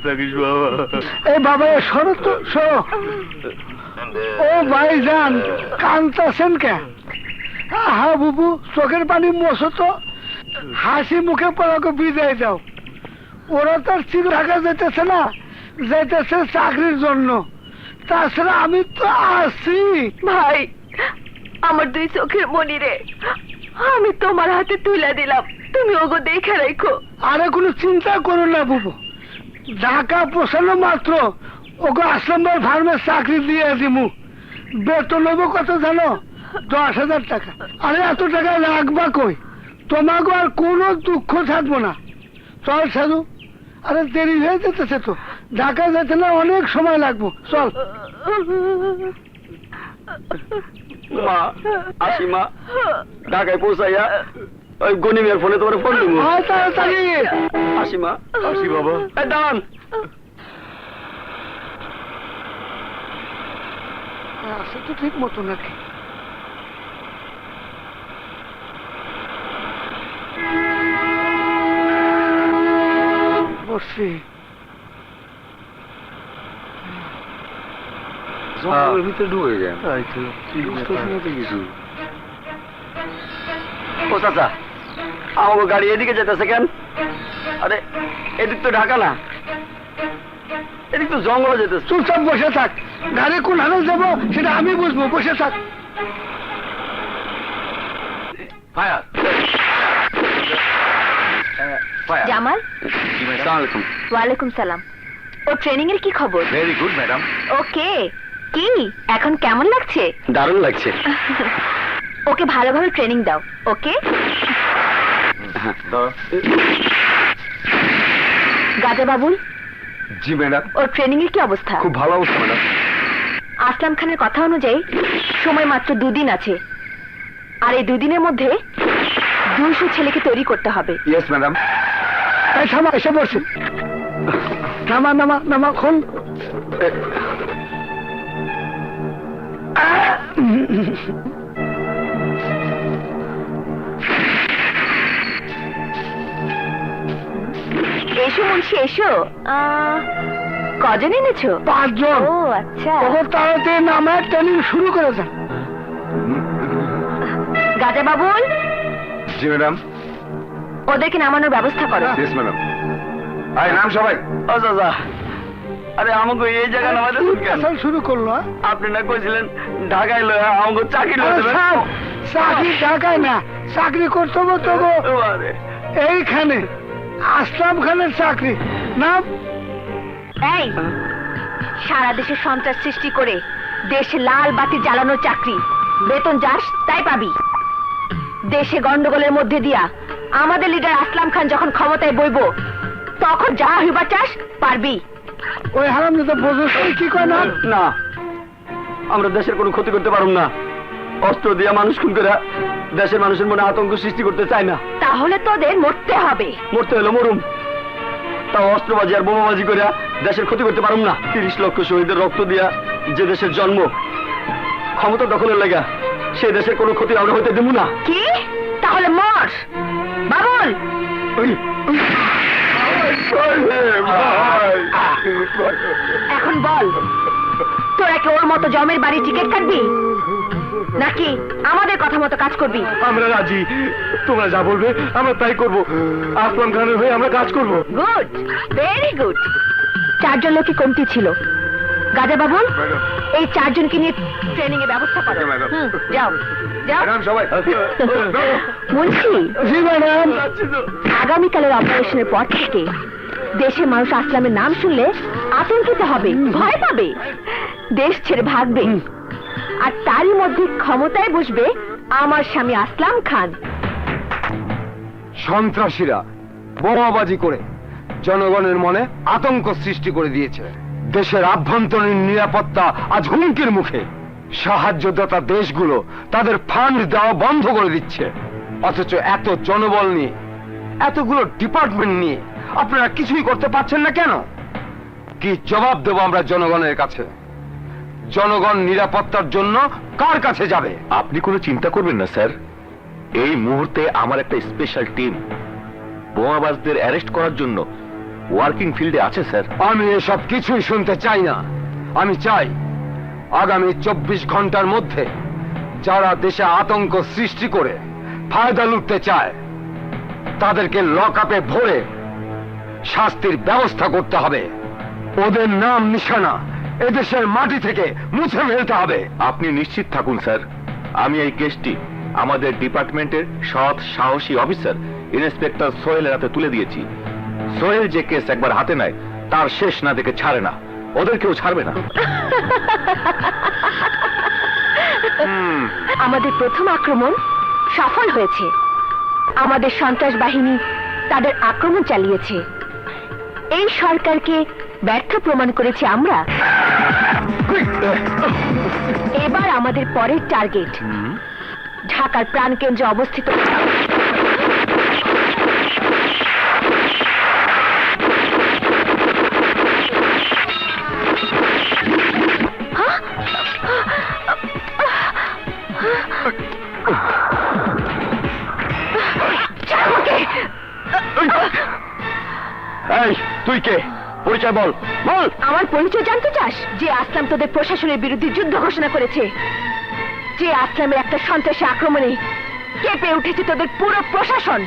থাকিস বাবা। এই বাবা সরো তো, সরো। ও ভাইজান, কাঁদতেছেন কে? হা বুবু, চোখের পানি মোছো তো, হাসি মুখে পড়াকে বিদায় দাও। ওরা তার চির ঢাকা যেতেছে না, যেতেছে চাকরির জন্য। তাছাড়া আমি তো আছি। ভাই, আমার দুই চোখের মনি রে আমি তোমার হাতে তুলে দিলাম, তুমি ওগো দেখে রাখো। আরে কোনো চিন্তা করো না বুবু, ঢাকা পোষানো মাত্র ওকে আসলাম ভাই ফার্মের চাকরি দিয়ে দিমু। বেতন হইব কত জানো? 10,000 টাকা। আরে এত টাকা রাখবা কই? তোমাকে আর কোনো দুঃখ থাকবো না। চল সাধু, আরে দেরি হয়ে যেতেছে তো, ঢাকা যেতে না অনেক সময় লাগবো, চল। মা, আসি মা, ঢাকায় পৌঁছাইয়া ওই গনিমের ফোনে তোমার ফোন দিব। আয় তাড়াতাড়ি। আসি মা, আসি বাবা। দাঁড়ান। আসে তো ঠিক মতো নাকি? বসছি। জঙ্গলের ভিতরে ঢুকে গেল। ও চাচা, আমার গাড়ি এদিকে যেতেছে কেন? আরে এদিক তো ঢাকা না, এদিক তো জঙ্গলে যেতেছে। চুপচাপ বসে থাক, গাড়ি কোন হালে যাবো সেটা আমি বুঝবো, বসে থাক। Fire, fire. জামাল, আসসালামু আলাইকুম। ওয়ালাইকুম সালাম। ও ট্রেনিং এর কি খবর? Very good madam. ওকে, কি এখন কেমন লাগছে? দারুণ লাগছে। ওকে ভালোভাবে ট্রেনিং দাও, ওকে? গাজা বাবুল, জি ম্যাডাম। ওর ট্রেনিং এর কি অবস্থা? খুব ভালো অবস্থা ম্যাডাম। আসলাম খানের কথা অনুযায়ী সময় মাত্র 2 দিন আছে, আর এই 2 দিনের মধ্যে 200 ছেলেকে তৈরি করতে হবে। Yes madam. এই থামা, এসে বসে। নামা নামা নামা, খুন। এসো মুন্সি, এসো। কজন এনেছো? 5 জন। ও আচ্ছা। ওকে তাড়াতাড়ি নামায় ট্রেনিং শুরু করে দেন। গাজা বাবুল, জি ম্যাডাম। ওদেরকে নামানোর ব্যবস্থা করো। Yes madam. আয় নাম সবাই। ও চাচা, আরে আমাকে এই জায়গা নামাইতেছেন কেন? আসল শুরু করলো। আপনি না কইছিলেন ঢাকায় লয়া আমাকে চাকরি লয়া দেবেন। চাকরি ঢাকায় না, চাকরি করতে হবে তো গো আরে এইখানে, আসলাম খানের চাকরি। নাম এই, সারা দেশে সন্ত্রাস সৃষ্টি করে দেশে লাল বাতি জ্বালানোর চাকরি, বেতন যাস তাই পাবি। দেশে গন্ডগোলের মধ্যে দিয়া আমাদের লিডার আসলাম খান যখন ক্ষমতায় বইব, তখন যা হইবা চাস পারবি। ওই হারাম তো বোঝস কি কয় না? না, আমরা দেশের কোনো ক্ষতি করতে পারুম না। অস্ত্র দিয়া মানুষ খুন করে দেশের মানুষের মনে আতঙ্ক সৃষ্টি করতে চায় না। তাহলে তোদের মরতে হবে। মরতে হলো মরুম, তাও অস্ত্রবাজি আর বোমাবাজি করে দেশের ক্ষতি করতে পারুম না। 30 লক্ষ শহীদের রক্ত দিয়া যে দেশের জন্ম, ক্ষমতা দখলের লাগা সেই দেশের কোনো ক্ষতি আমরা হইতে দেব না। কি? তাহলে মর বাবুল। এখন বল, তোরা কি ওর মতো জমের বাড়ি টিকিট কাটবি, নাকি আমাদের কথা মতো কাজ করবি? আমরা রাজি, তোমরা যা বলবে আমরা তাই করব। আসলাম খানের হয়ে আমরা কাজ করব। Good, very good. 4 জন লোকই কমতি ছিল। গাজা বাবুল, এই 4 জনকে নিয়ে ট্রেনিং এর ব্যবস্থা করো। যাও যাও সবাই। মুন্সি, জি ম্যাডাম। আগামীকালের অপারেশনের পর থেকে দেশের মানুষ আসলামের নাম শুনলে আতঙ্কিত হবে, ভয় পাবে, দেশ ছেড়ে ভাগবে। আর তারই মধ্যে ক্ষমতায় বসবে আমার স্বামী আসলাম খান। সন্ত্রাসীরা বোমাবাজি করে জনগণের মনে আতঙ্ক সৃষ্টি করে দিয়েছে। দেশের আভ্যন্তরীণ নিরাপত্তা আজ হুমকির মুখে। সাহায্যদাতা দেশগুলো তাদের ফান্ড দেওয়া বন্ধ করে দিচ্ছে, অথচ এত জনবল নিয়ে, এতগুলো ডিপার্টমেন্ট নিয়ে আপনারা কিছুই করতে পারছেন না কেন? কি জবাব দেব আমরা জনগণের কাছে? জনগণ নিরাপত্তার জন্য কার কাছে যাবে? আপনি কোনো চিন্তা করবেন না স্যার, এই মুহূর্তে আমার একটা স্পেশাল টিম বোমাবাজদের অ্যারেস্ট করার জন্য ওয়ার্কিং ফিল্ডে আছে স্যার। আমি এসব কিছুই শুনতে চাই না। আমি চাই আগামী 24 ঘন্টার মধ্যে যারা দেশে আতঙ্ক সৃষ্টি করে ফায়দা লুটতে চায় তাদেরকে লক আপে ভরে শাস্তির ব্যবস্থা করতে হবে। ওদের নাম নিশানা এদেশের মাটি থেকে মুছে ফেলতে হবে। আপনি নিশ্চিত থাকুন স্যার, আমি এই কেসটি আমাদের ডিপার্টমেন্টের সৎ সাহসী অফিসার ইন্সপেক্টর সোহেলের হাতে তুলে দিয়েছি। সোহেল যে কেস একবার হাতে নেয় তার শেষ না দেখে ছাড়ে না, ওদেরকেও ছাড়বে না। আমাদের প্রথম আক্রমণ সফল হয়েছে। আমাদের সন্ত্রাস বাহিনী তাদের আক্রমণ চালিয়েছে। এই সরকারকে ব্যর্থ প্রমাণ করেছি আমরা। এবার আমাদের পরের টার্গেট ঢাকার প্রাণকেন্দ্রে অবস্থিত এই তুই কে? পরিচয় বল, বল। আমার পরিচয় জানতে চাস? যে আসলাম তোদের প্রশাসনের বিরুদ্ধে যুদ্ধ ঘোষণা করেছে, যে আসলামের একটা সন্ত্রাসী আক্রমণে কেঁপে উঠেছে তোদের পুরো প্রশাসন,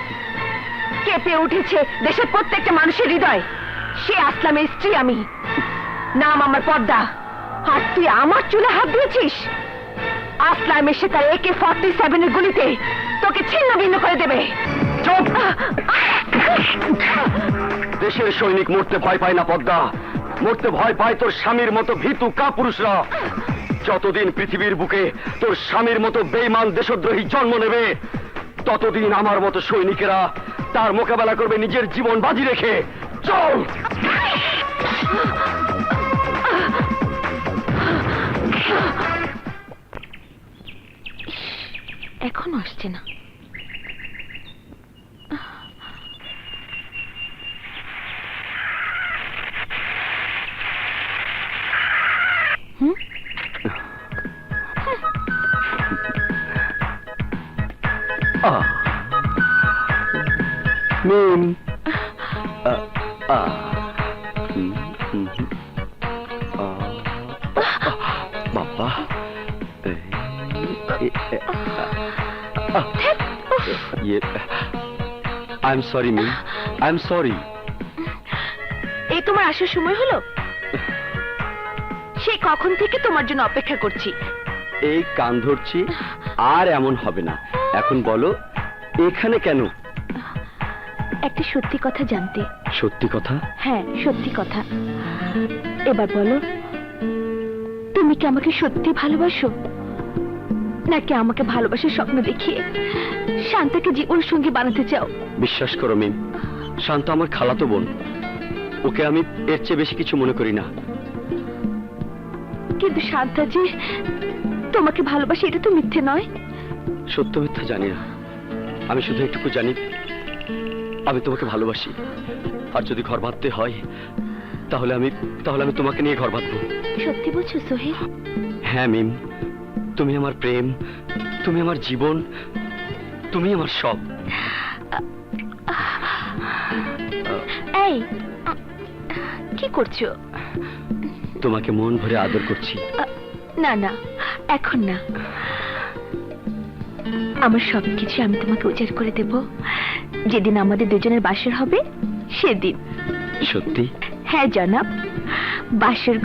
কেঁপে উঠেছে দেশের প্রত্যেকটা মানুষের হৃদয়, সে আসলামের স্ত্রী আমি। নাম আমার পদ্মা। আর তুই আমার চুলে হাত দিয়েছিস? আসলাম এসে তার AK-47 এর গুলিতে তোকে ছিন্ন ভিন্ন করে দেবে। চুপ! দেশের সৈনিক মরতে ভয় পায় না পদ্মা, মরতে ভয় পায় তোর স্বামীর মতো ভীতু কাপুরুষরা। যতদিন পৃথিবীর বুকে তোর স্বামীর মতো বেঈমান দেশদ্রোহী জন্ম নেবে, ততদিন আমার মতো সৈনিকেরা তার মোকাবেলা করবে নিজের জীবন বাজি রেখে। চল! এখনো আসছে না। মিম বাবা, I am sorry Mim, I am sorry. এই তোমার আসার সময় হলো? সে কখন থেকে তোমার জন্য অপেক্ষা করছি। এই কান ধরছি, আর এমন হবে না। এখন বলো এখানে কেন? একটা সত্যি কথা জানতে। সত্যি কথা? হ্যাঁ, সত্যি কথা। এবার বলো, তুমি কি আমাকে সত্যি ভালোবাসো, নাকি আমাকে ভালোবাসার স্বপ্ন দেখিয়ে শান্তাকে জীবন সঙ্গী বানাতে চাও? বিশ্বাস করো মিম, শান্ত আমার খালাতো বোন। ওকে আমি এর চেয়ে বেশি কিছু মনে করি না। কিন্তু শান্তা যে তোমাকে ভালোবাসে এটা তো মিথ্যে নয়। সত্য মিথ্যা জানি না, আমি শুধু একটুকু জানি আমি তোমাকে ভালোবাসি। আর যদি ঘর বাঁধতে হয় তাহলে আমি তোমাকে নিয়ে ঘর বাঁধবো। সত্যি বলছো সোহেল? হ্যাঁ মিম, তুমি আমার প্রেম, তুমি আমার জীবন, তুমি আমার সব। এই কি করছো? তোমাকে মন ভরে আদর করছি। না না, এখন না। আমার সবকিছু আমি তোমাকে উজাড় করে দেব যেদিন আমাদের দুজনের বাসর হবে সেদিন। সত্যি? হ্যাঁ জনাব, বাসর।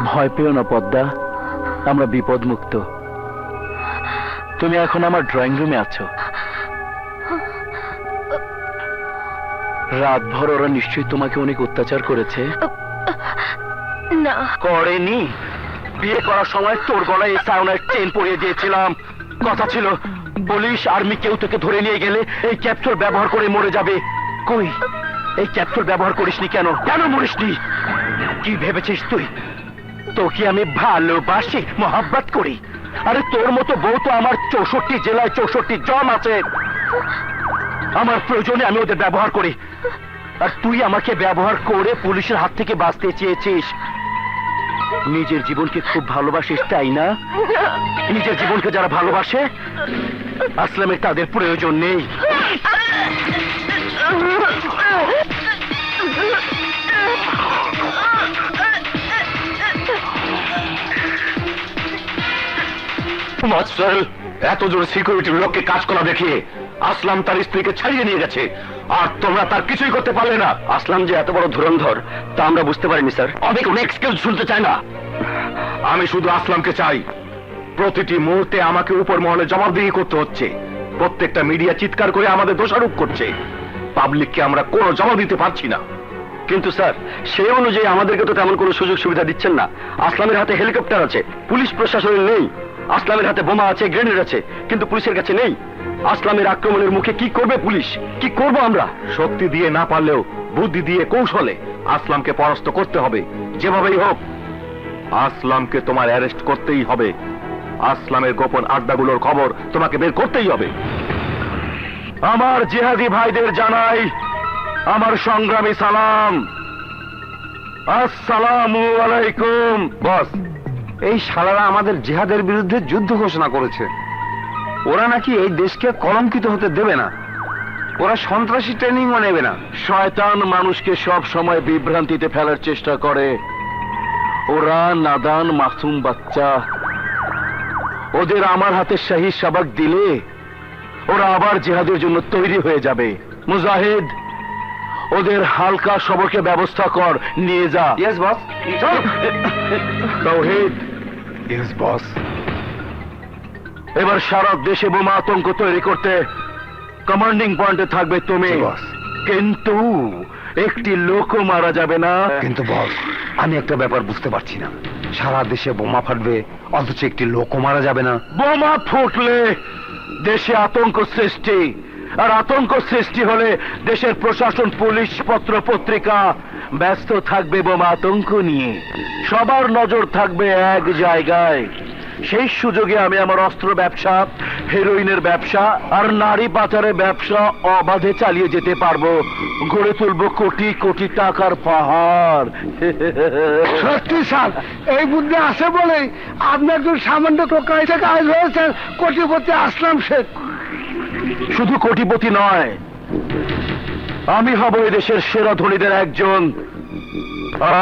ভয় পেও না পদ্মা, আমরা বিপদ মুক্ত। তুমি এখন আমার ড্রয়িং রুমে আছো। রাতভর ওরা নিশ্চয়ই তোমাকে অনেক অত্যাচার করেছে। না করেনি? বিয়ে করার সময় তোর গলায় এই সাউন্ডের চেন পরিয়ে দিয়েছিলাম। কথা ছিল পুলিশ আর্মি কেউ তোকে ধরে নিয়ে গেলে এই ক্যাপসুল ব্যবহার করে মরে যাবে। কই, এই ক্যাপসুল ব্যবহার করিসনি কেন? কেন মরিসনি? কি ভেবেছিস তুই তোকে আমি ভালোবাসি, মহাব্বত করি? আরে তোর মতো বউ তো আমার 64 জেলায় 64 জন আছে। আমার প্রয়োজনে আমি ওদের ব্যবহার করি। আর তুই আমাকে ব্যবহার করে পুলিশের হাত থেকে বাঁচতে চেয়েছিস। নিজের জীবনকে খুব ভালোবাসিস, তাই না? নিজের জীবনকে যারা ভালোবাসে, আসলামের তাদের প্রয়োজন নেই। মাস্টার, এত জোর সিকিউরিটির লোককে কাজ করা দেখিয়ে আসলাম তার স্ত্রীকে ছাড়িয়ে নিয়ে গেছে, আর তোমরা তার কিছুই করতে পারলে না। আসলাম যে এত বড় ধুরন্ধর তা আমরা বুঝতে পারিনি স্যার। আমি কোনো এক্সকিউজ শুনতে চাই না। আমি শুধু আসলামকে চাই। প্রতিটি মুহূর্তে আমাকে উপর মহলে জবাবদিহি করতে হচ্ছে। প্রত্যেকটা মিডিয়া চিৎকার করে আমাদের দোষারোপ করছে। পাবলিককে আমরা কোনো জবাব দিতে পারছি না। কিন্তু স্যার, সেই অনুযায়ী আমাদেরকে তো তেমন কোনো সুযোগ সুবিধা দিচ্ছেন না। আসলামের হাতে হেলিকপ্টার আছে, পুলিশ প্রশাসনের নেই। আসলামের হাতে বোমা আছে, গ্রেনেড আছে, কিন্তু পুলিশের কাছে নেই। আসলামের আক্রমণের মুখে কি করবে পুলিশ? কি করব আমরা? শক্তি দিয়ে না পারলেও বুদ্ধি দিয়ে কৌশলে আসলামকে পরাস্ত করতে হবে, যেভাবেই হোক। আসলামকে তোমার অ্যারেস্ট করতেই হবে। আসলামের গোপন আড্ডাগুলোর খবর তোমাকে বের করতেই হবে। আমার জিহাদি ভাইদের জানাই আমার সংগ্রামী সালাম। আসসালামু আলাইকুম। বস, এই শালারা আমাদের জিহাদের বিরুদ্ধে যুদ্ধ ঘোষণা করেছে। ওরা নাকি এই দেশকে কলঙ্কিত হতে দেবে না। ওরা সন্ত্রাসী ট্রেনিংও নেবে না। শয়তান মানুষকে সব সময় বিভ্রান্তিতে ফেলার চেষ্টা করে। ওরা নাদান মাসুম বাচ্চা। ওদের আমার হাতে শাহী সাবাক দিলে ওরা আবার জিহাদের জন্য তৈরি হয়ে যাবে। মুজাহিদ, ওদের হালকা সবকের ব্যবস্থা কর, নিয়ে যা। Yes boss. Tauhid, yes boss. এবার সারা দেশে বোমা আতঙ্ক তৈরি করতে কমান্ডিং পয়েন্টে থাকবে তুমি। জি, বস। কিন্তু একটি লোকও মারা যাবে না। কিন্তু বস, আমি একটা ব্যাপার বুঝতে পারছি না। সারা দেশে বোমা ফাটবে, অথচ একটি লোকও মারা যাবে না। বোমা ফুটলে দেশে আতঙ্ক সৃষ্টি, আর আতঙ্ক সৃষ্টি হলে দেশের প্রশাসন, পুলিশ, পত্র পত্রিকা ব্যস্ত থাকবে বোমা আতঙ্ক নিয়ে। সবার নজর থাকবে এক জায়গায়। সেই সুযোগে আমি আমার অস্ত্র ব্যবসা, হেরোইনের ব্যবসা আর নারী পাচারের ব্যবসা অবাধে চালিয়ে যেতে পারবো। গড়ে তুলবো কোটি কোটি টাকার পাহাড়। সত্যি স্যার, এই বুদ্ধি আছে বলেই আপনি একজন সামান্য টোকাই থেকে আজ হয়েছেন কোটিপতি আসলাম শেখ। শুধু কোটিপতি নয়, আমি হব এই দেশের সেরা ধনীদের একজন।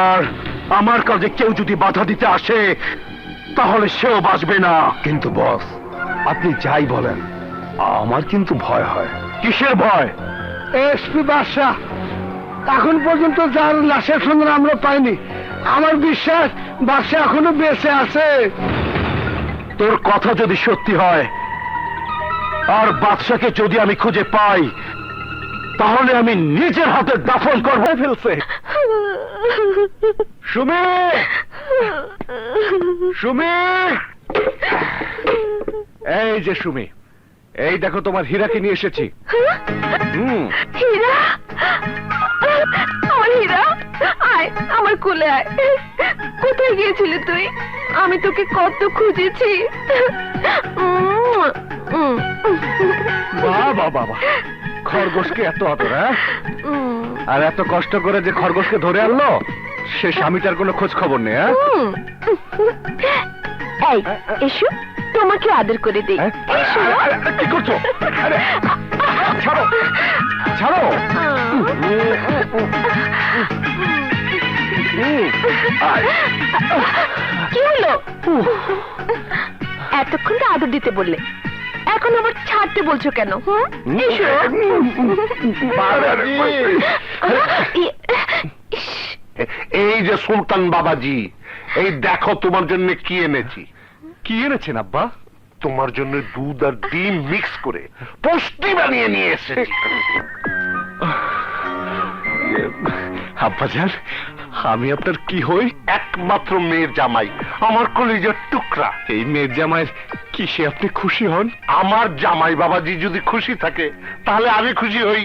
আর আমার কাজে কেউ যদি বাধা দিতে আসে তাহলে সেও বাঁচবে না। কিন্তু বস, আপনি যাই বলেন, আমার কিন্তু ভয় হয়। কিসের ভয়? এসপি বাদশাহ এখন পর্যন্ত যার লাশের সন্ধান আমরা পাইনি। আমার বিশ্বাস বাদশাহ এখনো বেঁচে আছে। তোর কথা যদি সত্যি হয় আর বাদশাকে যদি আমি খুঁজে পাই, তাহলে আমি নিজের হাতে দাফন করবো। ফেলছে সুমি, সুমি, এই যে সুমি, এই দেখো তোমার হীরাকে নিয়ে এসেছি। হীরা, আমার হীরা, আয় আমার কোলে আয়। কোথায় গিয়েছিলি তুই? আমি তোকে কত খুঁজেছি। বাবা বাবা, খরগোশকে এত আদর, হ্যাঁ? আর এত কষ্ট করে যে খরগোশকে ধরে আনলো, সে স্বামীটার কোনো খোঁজ খবর নেই। হ্যাঁ, এই এসো, তোমাকে আদর করে দেই। এসো। কি করছো? আরে, ছাড়ো, ছাড়ো। কি হলো? এতক্ষণ তো আদর দিতে বললে, এখন আবার ছাড়তে বলছো কেন? এসো। এই যে সুলতান বাবাজি, এই দেখো তোমার জন্য কি এনেছি। কি এনেছেন আব্বা? তোমার জন্য দুধ আর ডিম মিক্স করে পুষ্টি বানিয়ে নিয়ে এসেছি। আব্বাজান, আমি আপনার কি হই? একমাত্র মেয়ের জামাই, আমার কলিজার টুকরা। এই মেয়ের জামাইয়ের কিসে আপনি খুশি হন? আমার জামাই বাবাজি যদি খুশি থাকে তাহলে আমি খুশি হই।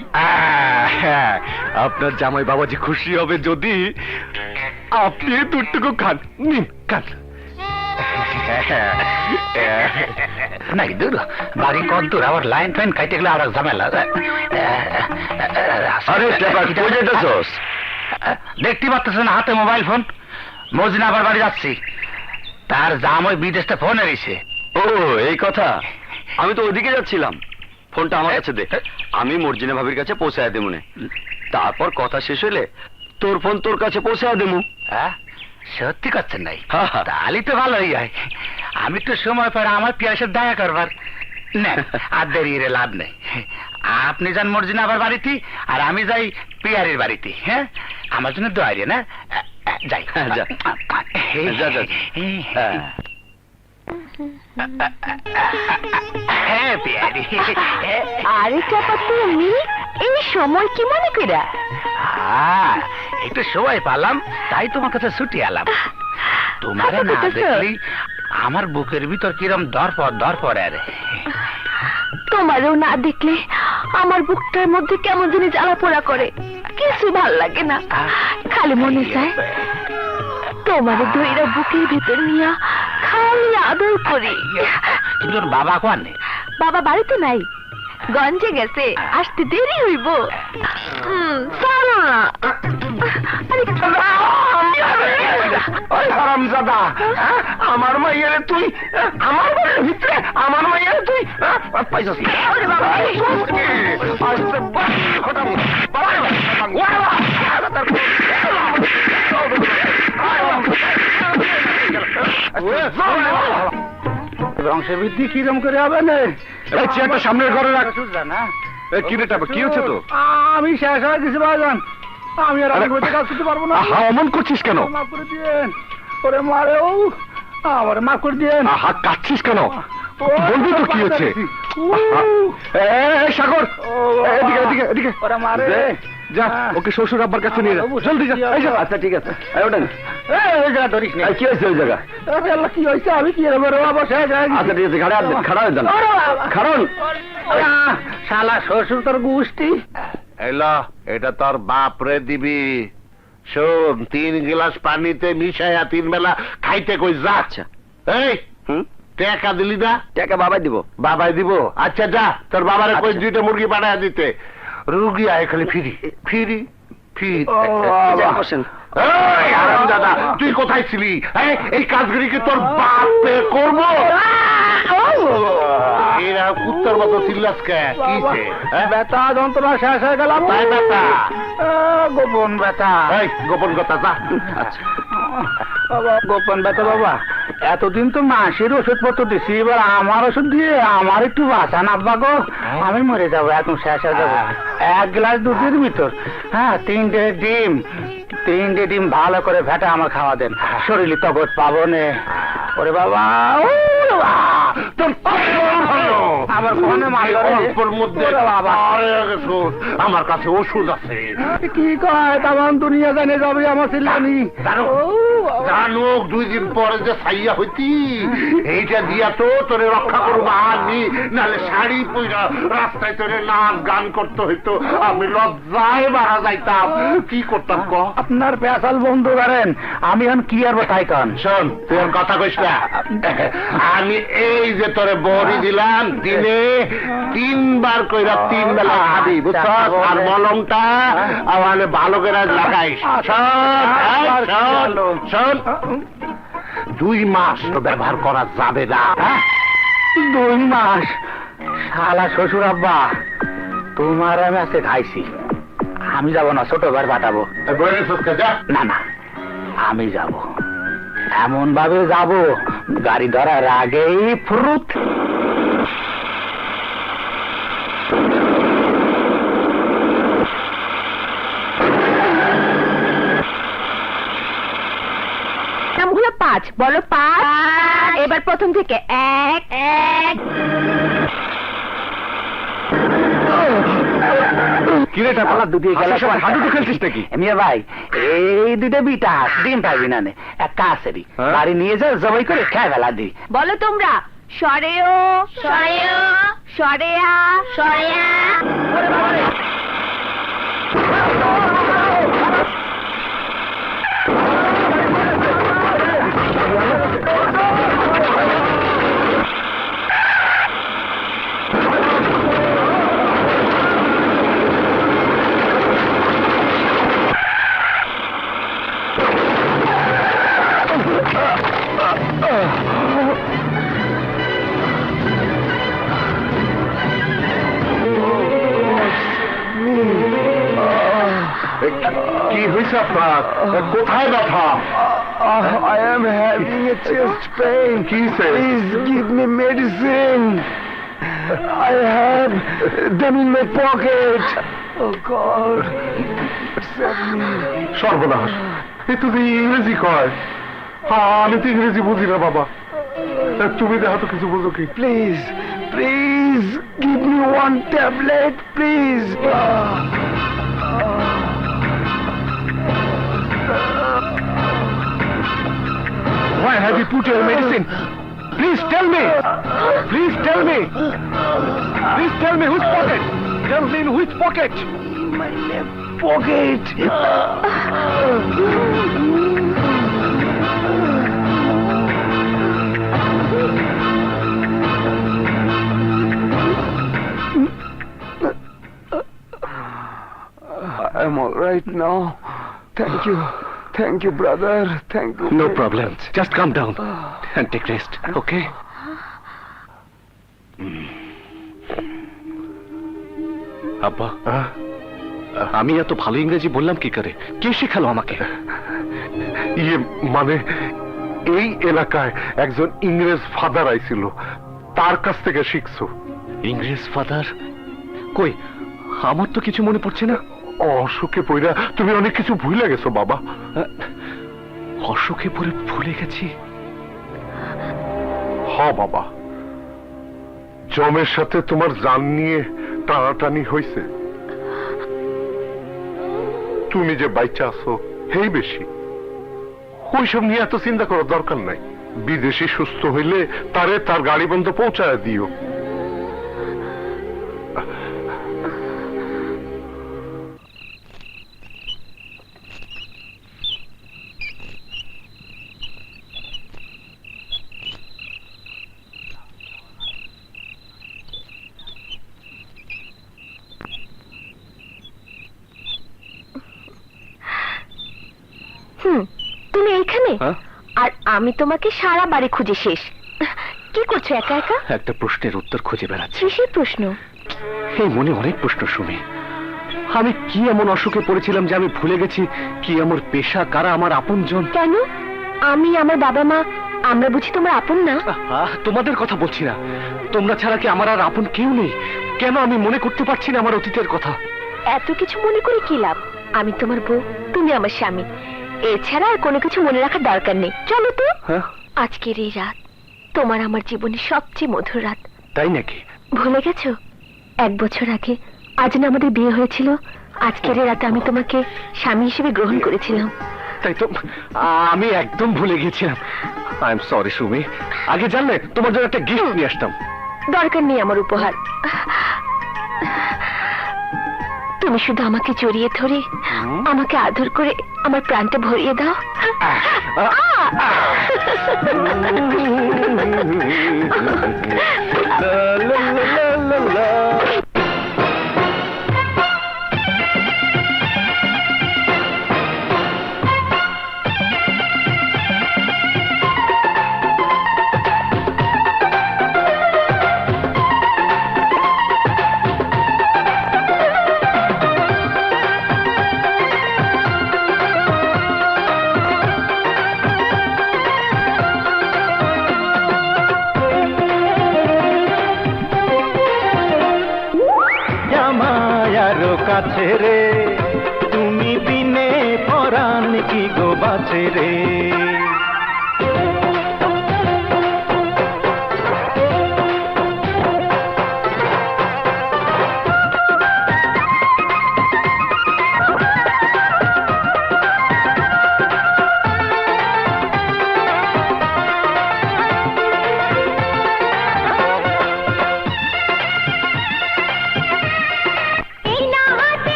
হ্যাঁ, আপনার জামাই বাবাজি খুশি হবে যদি আপনি দুটুকু খান। নিন, খান। নাই দূর বাড়ি কত দূর আবার লাইন ফাইন কাইতে গেলে আর এক ঝামেলা আরে টেপা কই যেতেছস? দেখতে পাচ্ছেন হাতে মোবাইল ফোন মজিনা আবার বাড়ি যাচ্ছি তার জাম ওই বিদেশটা ফোন এসেছে ও এই কথা, আমি তো ওইদিকে যাচ্ছিলাম। ফোনটা আমার কাছে দে, আমি মর্জিনা ভাবির কাছে পৌঁছায় দেবো নে। তারপর কথা শেষ হইলে তোর ফোন তোর কাছে পৌঁছায় দেবো। হ্যাঁ সত্যি করছেন নাই হ্যাঁ, হ্যাঁ। তাহলে তো ভালোই হয় আমি তো সময় পর আমার পিয়াসের দয়া করবার না আর দেরিয়ে লাভ নেই আপনি যান মর্জিনা আবার বাড়িতে আর আমি যাই পিয়ারের বাড়িতে হ্যাঁ আমার জন্য দোয়া দিয়ে না যাই হ্যাঁ, যা। যা, যা, যা। হ্যাঁ। হ্যাঁ পিয়ারি আরে চাপা তুমি এই সময় কি মনে কইরা? একটু সময় পালাম তাই তোমার কাছে ছুটি এলাম তোমার হাসা না কইতাছো? দেখলি আমার বুকের ভিতর কিরম দরপর আরে তোমারও না দেখলে আমার বুকটার মধ্যে কেমন জানি জ্বালা পোড়া করে, কিছু ভাল লাগে না। খালি মনে চায় তোমার ধৈরা বুকের ভিতর নিয়া খালি আদর করি। কিন্তু ওর বাবা কোন বাবা বাড়িতে নাই, গঞ্জে গেছে, আসতে দেরি হইব। চলো না। ওই হারামজাদা, আমার মাইয়ারে তুই আমার বাড়ির ভিতরে আমার মাইয়ারে তুই পাইছস কি? আস্তে বংশবৃদ্ধি কিরম করে হবে না? এই চেয়ারটা সামনের ঘরে রাখ। না কি রে টাপা, কি হচ্ছে তো? আমি শেষ হয়ে গেছি ভাইজান, আমি আর আরে, আগে কাজ করতে পারবো না। আহা, অমন করছিস কেন? মাফ করে দিয়েন। ওরে মারে ও আমার মাফ করে দিয়েন। আহা, কাঁদছিস কেন? ও, বলবি তো কি হচ্ছে? এই সাগর, এদিকে এদিকে এদিকে ওরে মারে। দে, যা ওকে শ্বশুর আব্বার কাছে নিয়ে যা, জলদি যা। এই যা। আচ্ছা ঠিক আছে, এই ওঠেন। ওই জায়গা ধরিস না। এই, কি হয়েছে ওই জায়গা? আরে আল্লাহ, কি হয়েছে? আমি কি এরকম বাবা শেষ হয়ে গেছি। আচ্ছা ঠিক আছে, ঘাড়ে হাত দেন, খাড়া হয়ে যান, ওরে বাবা। খাড়ন। শালা শ্বশুর তোর গুষ্টি। এলা, এটা তোর বাপ রে দিবি। শোন, 3 গ্লাস পানিতে মিশাইয়া 3 বেলা খাইতে কই যা। আচ্ছা। এই হুম, টাকা দিলি না? টাকা বাবাই দিব। বাবাই দিব? আচ্ছা যা, তোর বাবারে কই আচ্ছা। 2টা মুরগি বানায় দিতে। রুগী আয় খালি ফিরি ফিরি ফিরি। যা, বসেন। এই হারামজাদা, তুই কোথায় ছিলি? এই কাজগুলি কি তোর বাপে করবো? এরা কুত্তার মতো চিল্লাস কে? কিছে? ব্যথা যন্ত্রণা শেষ হয়ে গেলাম। তাই ব্যথা? গোপন ব্যথা। এই গোপন কথা যা। আচ্ছা। বাবা গোপন ব্যথা বাবা, এতদিন তো মাসের ওষুধ পত্র দিছি, এবার আমার ওষুধ দিয়ে আমার একটু বাঁচান আব্বা গো। আমি মরে যাবো, এখন শেষ হয়ে যাবো। 1 গ্লাস দুধের ভিতর 3টে ডিম, 3টে ডিম ভালো করে ভেটা আমার খাওয়া দেন, শরীরে তবত পাবো নে। ওরে বাবা, ও বাবা, তোর আমার ফোনে মারলো রে। অল্পর মধ্যে ওরে বাবা। আরে ওষুধ, আমার কাছে ওষুধ আছে। কি কয় তাম দুনিয়া জানে যাবে আমার ছিলানি। জানো, জানুক 2 দিন পরে যে সাইয়া হইতি, এইটা দিয়া তো তোরে রক্ষা করবো আনি, নাহলে শাড়ি পইরা রাস্তায় তোরে নাচ গান করতে হইতো, আমি লজ্জায় মারা যাইতাম। কি করতাম ক? আপনার পেশাল বন্ধ করেন, আমি এখন কি আর তাই কন। শোন, তুই আর কথা কইস না। আমি এই যে তোরে বড়ি দিলাম, দিনে 3 বার কইরা 3 বেলা খাবি, বুঝছস? আর মলমটা আমার ভালো করে লাগাইস। শোন, শোন, শোন, 2 মাস তো ব্যবহার করা যাবে না। 2 মাস? শালা শ্বশুর আব্বা, তোমার আমি আজকে খাইছি, আমি যাব না, ছোট ভাই পাঠাবো। যা। না, আমি যাব, এমন ভাবে যাব গাড়ি ধরার আগেই ফ্রুট। নামগুলো 5, বলো 5। এবার প্রথম থেকে 1 1। কি রে টাকা? দুটিয়ে গেল। হাঁটুটু খেলছিস নাকি? মিয়া ভাই, এই 2টা বিটা ডিম পাইবি না নে, এক কাছেরই হ্যাঁ? বাড়ি নিয়ে যাও, জবাই করে খেয়ে ফেলা দি। বলো তোমরা সরেও সরেও সরেয়া সরেয়া। কি হয়েছে আপনার? কোথায় ব্যথা? I am having a chest pain. Please give me medicine. I have them in my pocket. Oh God. Save me. সর্বনাশ, এ তো ইংরেজি কয়। হ্যাঁ, আমি তো ইংরেজি বুঝি না বাবা। তুমি দেখো তো কিছু বুঝো কি? Please, please give me one tablet, please. Why have you put your medicine? Please tell me. Please tell me. Please tell me whose pocket. Tell me in which pocket. My left pocket. I'm all right now. Thank you. Thank you, brother. Thank you. No problem. Just calm down and take rest. Okay? আব্বা, আমি এত ভালো ইংরেজি বললাম কি করে? কে শেখালো আমাকে? ইয়ে মানে এই এলাকায় একজন ইংরেজ ফাদার আইছিল, তার কাছ থেকে শিখছো। ইংরেজ ফাদার? কই, আমার তো কিছু মনে পড়ছে না। অসুখে পইরা তুমি অনেক কিছু ভুলে গেছো বাবা। অসুখে পড়ে ভুলে গেছি? হ বাবা, জমের সাথে তোমার জান নিয়ে টানাটানি হয়েছে। তুমি যে বাইচা আছো হেই বেশি, ওইসব নিয়ে এত চিন্তা করার দরকার নাই। বিদেশি সুস্থ হইলে তারে তার গাড়ি বন্ধ পৌঁছায় দিও। তুমি এইখানে? আর আমি তোমাকে সারা বাড়ি খুঁজে শেষ। কি করছো একা একা? একটা প্রশ্নের উত্তর খুঁজে বেড়াচ্ছি। কিসের প্রশ্ন? এই মনে অনেক প্রশ্ন শুনি। আমি কি এমন অসুখে পড়েছিলাম যে আমি ভুলে গেছি কি আমার পেশা, কারা আমার আপনজন? কেন? আমি, আমার বাবা মা, আমরা বুঝি তোমার আপন না? তোমাদের কথা বলছি না। তোমরা ছাড়া কি আমার আর আপন কেউ নেই? কেন আমি মনে করতে পারছি না আমার অতীতের কথা? এত কিছু মনে করে কি লাভ? আমি তোমার বউ, তুমি আমার স্বামী। এছাড়া আর কোনো কিছু মনে রাখার দরকার নেই। চলো তো। আজকের এই রাত তোমার আমার জীবনের সবচেয়ে মধুর রাত। তাই নাকি? ভুলে গেছো? 1 বছর আগে আজ না আমাদের বিয়ে হয়েছিল? আজকের এই রাতে আমি তোমাকে স্বামী হিসেবে গ্রহণ করেছিলাম। তাই তো, আমি একদম ভুলে গেছিলাম। I am sorry Sumi. আগে জানলে তোমার জন্য একটা গিফট নিয়ে আসতাম। দরকার নেই আমার উপহার। তুমি শুধু আমাকে জড়িয়ে ধরে, আমাকে আদর করে আমার প্রাণটা ভরিয়ে দাও। কাছে রে তুমি বিনে পরাণ কি গো বাছে রে।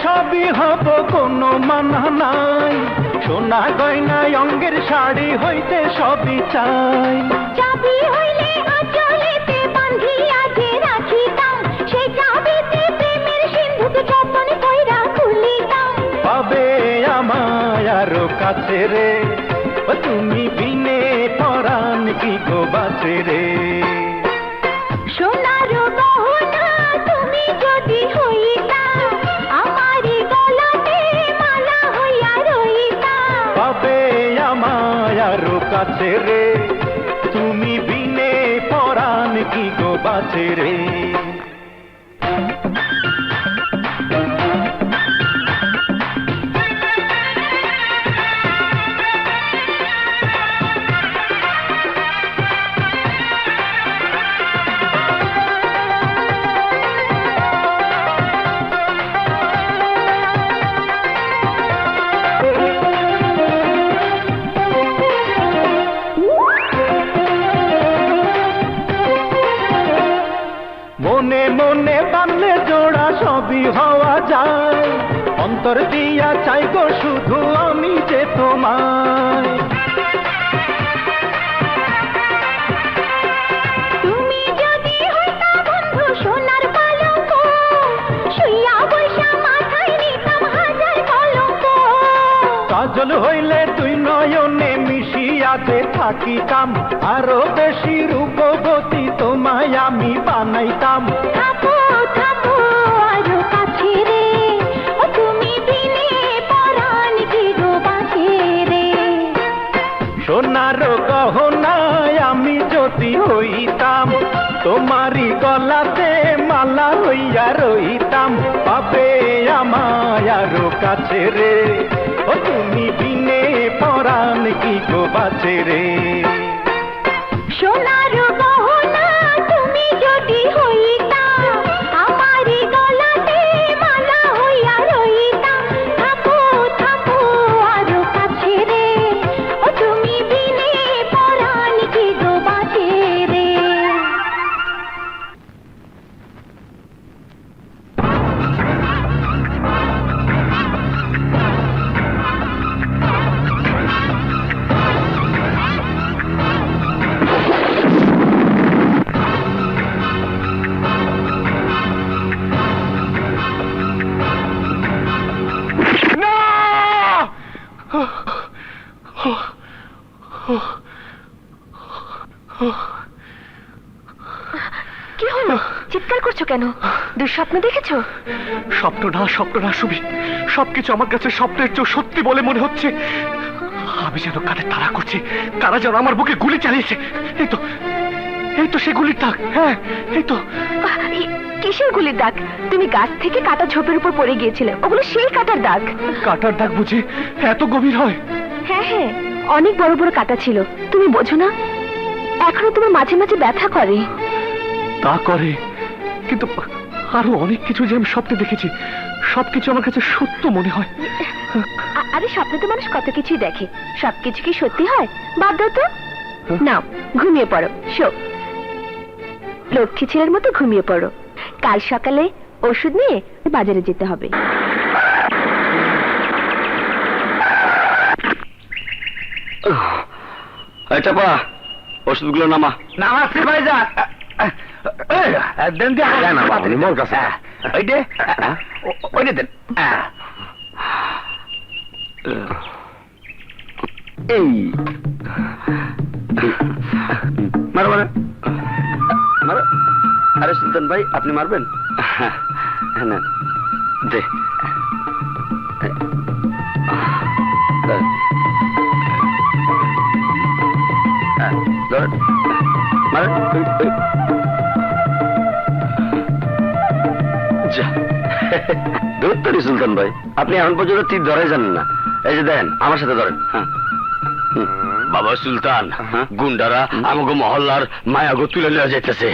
সবই হব কোনো মানা নাই, সোনা গয়নায় অঙ্গের শাড়ি হইতে সবই চাই। চাবি হইলে আঁচলেতে বাঁধিয়া যে রাখিতাম, সেই চাবিতে প্রেমের সিন্ধুক যতন কইরা খুলিতাম। পাবে আমায় আরো কাছে কাছে রে, তুমি বিনে পরাণ কি গো বাঁচে রে। মনে মনে বানলে জোড়া সবই হওয়া যায়, অন্তর দিয়া চাই গো শুধু আমি যে তোমায়। তুমি যদি হইতা বন্ধু সোনার পালঙ্ক, শুইয়া বৈশা মাথায় নিতাম হাজার কলঙ্ক। কাজল হইলে তুই নয়নে মিশিয়া যে থাকিতাম, আরো বেশি রূপবতী তোমায় আমি বানাইতাম। থাকো থাকো আরো কাছে রে, ও তুমি বিনে পরাণ কি গো বাঁচে রে। সোনার গহনায় আমি যদি হইতাম, তোমারই গলাতে মালা হইয়া রইতাম। পাবে আমায় আরো কাছে রে, ও তুমি বিনে পরাণ কি গো বাঁচে রে। সোনার গহনা তুমি যদি হইতা, আমারই গলাতে মালা হইয়া রইতা। থাকো থাকো আরো কাছে রে, ও তুমি বিনে পরাণ কি গো বাঁচে রে। কি হলো, চিৎকার করছো কেন? দুঃস্বপ্ন দেখেছো? স্বপ্ন না সুবি, সবকিছু আমার কাছে স্বপ্নের চেয়ে সত্যি বলে মনে হচ্ছে। আমি যেন কাদের তাড়া করছি, কারা যেন আমার বুকে গুলি চালিয়েছে। এই তো সে গুলির দাগ। হ্যাঁ এই তো। কিসের গুলির দাগ? তুমি গাছ থেকে কাটা ঝোপের উপর পড়ে গিয়েছিলে, ওগুলো সেই কাটার দাগ। কাটার দাগ বুঝি এত গভীর হয়? হ্যাঁ হ্যাঁ, অনেক বড় বড় কাটা ছিল, তুমি বোঝো না? এখনো তোমার মাঝে মাঝে ব্যথা করে। তা করে, কিন্তু আরো অনেক কিছু যে আমি স্বপ্নে দেখেছি, সবকিছু আমার কাছে সত্য মনে হয়। আরে স্বপ্নে তো মানুষ কত কিছুই দেখে, সবকিছু কি সত্যি হয়? বাদ দাও তো। নাও ঘুমিয়ে পড়ো, শো। লক্ষ্মী ছেলের মতো ঘুমিয়ে পড়ো, কাল সকালে ওষুধ নিয়ে বাজারে যেতে হবে। এটা পা ওষুধগুলো নামা। নামাচ্ছি ভাইজান। দেন দিয়ে মোর কাছে ওইটা দেন। এই মারো মারো মারো। আরে সুলতান ভাই, আপনি মারবেন? না দে। ধরেন, মারেন। ধরতরি সুলতান ভাই, আপনি এখন পর্যন্ত তীর ধরে জানেন না। এই যে দেখেন, আমার সাথে ধরেন। হ্যাঁ বাবা সুলতান, গুন্ডারা আমাকে মহল্লার মায়াগো তুলে নেওয়া যাইতেছে।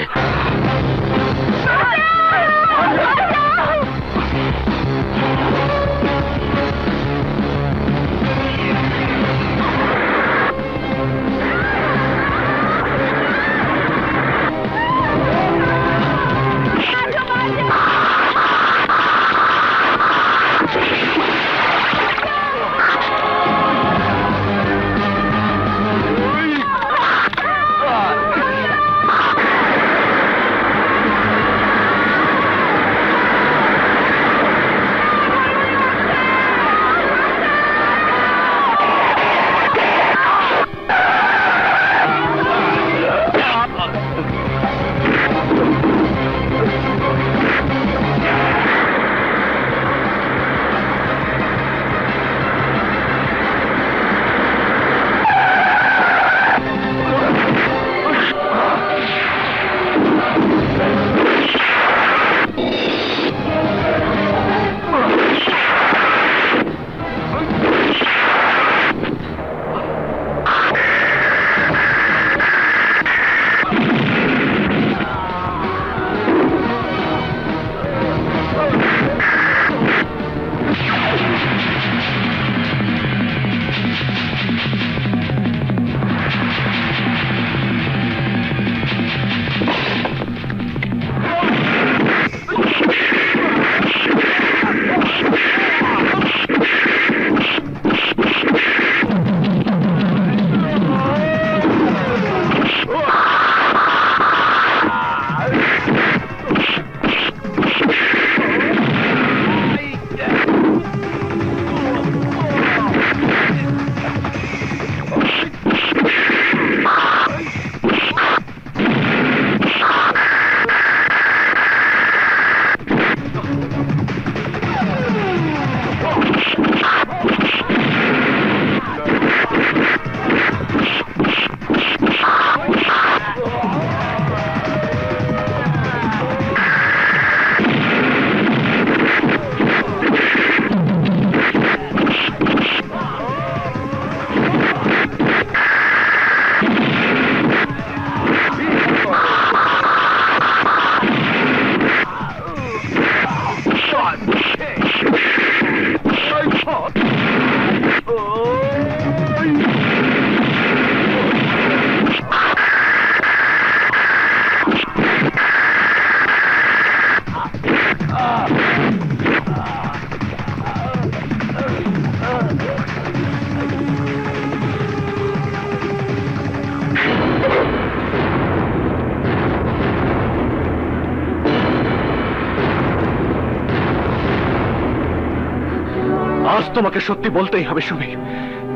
আজ তোমাকে সত্যি বলতেই হবে সুমি,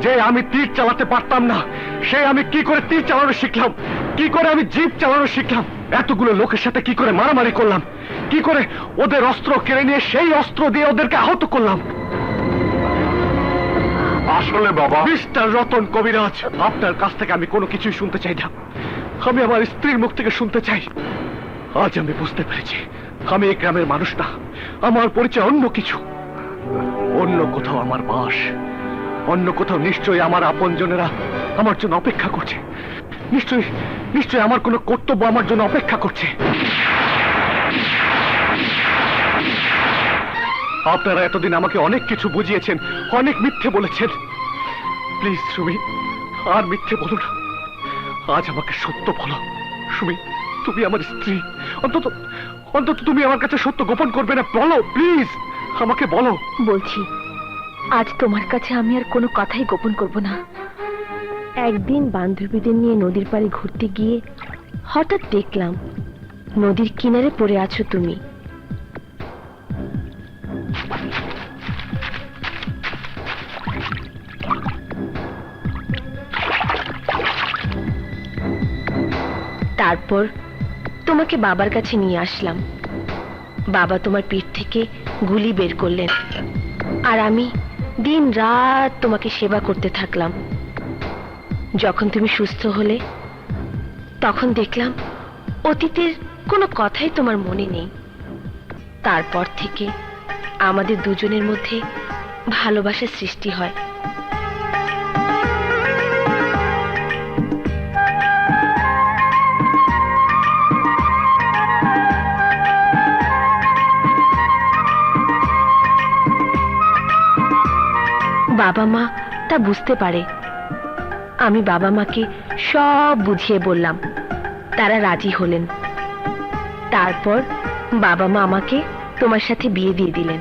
যে আমি তীর চালাতে পারতাম না, সে আমি কি করে তীর চালানো শিখলাম, কি করে আমি জিপ চালানো শিখলাম, এতগুলো লোকের সাথে কি করে মারামারি করলাম, কি করে ওদের অস্ত্র কেড়ে নিয়ে সেই অস্ত্র দিয়ে ওদেরকে আহত করলাম। আসলে বাবা, মিস্টার রতন কবিরাজ, আপনার কাছ থেকে আমি কোনো কিছুই শুনতে চাই না। আমি আমার স্ত্রীর মুখ থেকে শুনতে চাই। আজ আমি বুঝতে পেরেছি আমি এই গ্রামের মানুষ না, আমার পরিচয় অন্য কিছু, অন্য কোথাও আমার বাস, অন্য কোথাও নিশ্চয়ই আমার আপনজনেরা আমার জন্য অপেক্ষা করছে, নিশ্চয়ই নিশ্চয়ই আমার কোনো কর্তব্য আমার জন্য অপেক্ষা করছে। আপনারা এতদিন আমাকে অনেক কিছু বুঝিয়েছেন, অনেক মিথ্যে বলেছেন। প্লিজ সুমি, আর মিথ্যে বলো না, আজ আমাকে সত্য বলো। সুমি, তুমি আমার স্ত্রী, অন্তত অন্তত তুমি আমার কাছে সত্য গোপন করবে না, বলো প্লিজ, আমাকে বলো। বলছি, আজ তোমার কাছে আমি আর কোনো কথাই গোপন করব না। একদিন বান্ধবীদের নিয়ে নদীর পাড়ে ঘুরতে গিয়ে হঠাৎ দেখলাম নদীর কিনারে পড়ে আছো তুমি। তারপর তোমাকে বাবার কাছে নিয়ে আসলাম। বাবা তোমার পিঠ থেকে গুলি বের করলেন, আর আমি দিন রাত তোমাকে সেবা করতে থাকলাম। যখন তুমি সুস্থ হলে তখন দেখলাম অতীতের কোনো কথাই তোমার মনে নেই। তারপর থেকে আমাদের দুজনের মধ্যে ভালোবাসার সৃষ্টি হয়। বাবা মা তা বুঝতে পারে। আমি বাবা মাকে সব বুঝিয়ে বললাম, তারা রাজি হলেন। তারপর বাবা মা আমাকে তোমার সাথে বিয়ে দিয়ে দিলেন।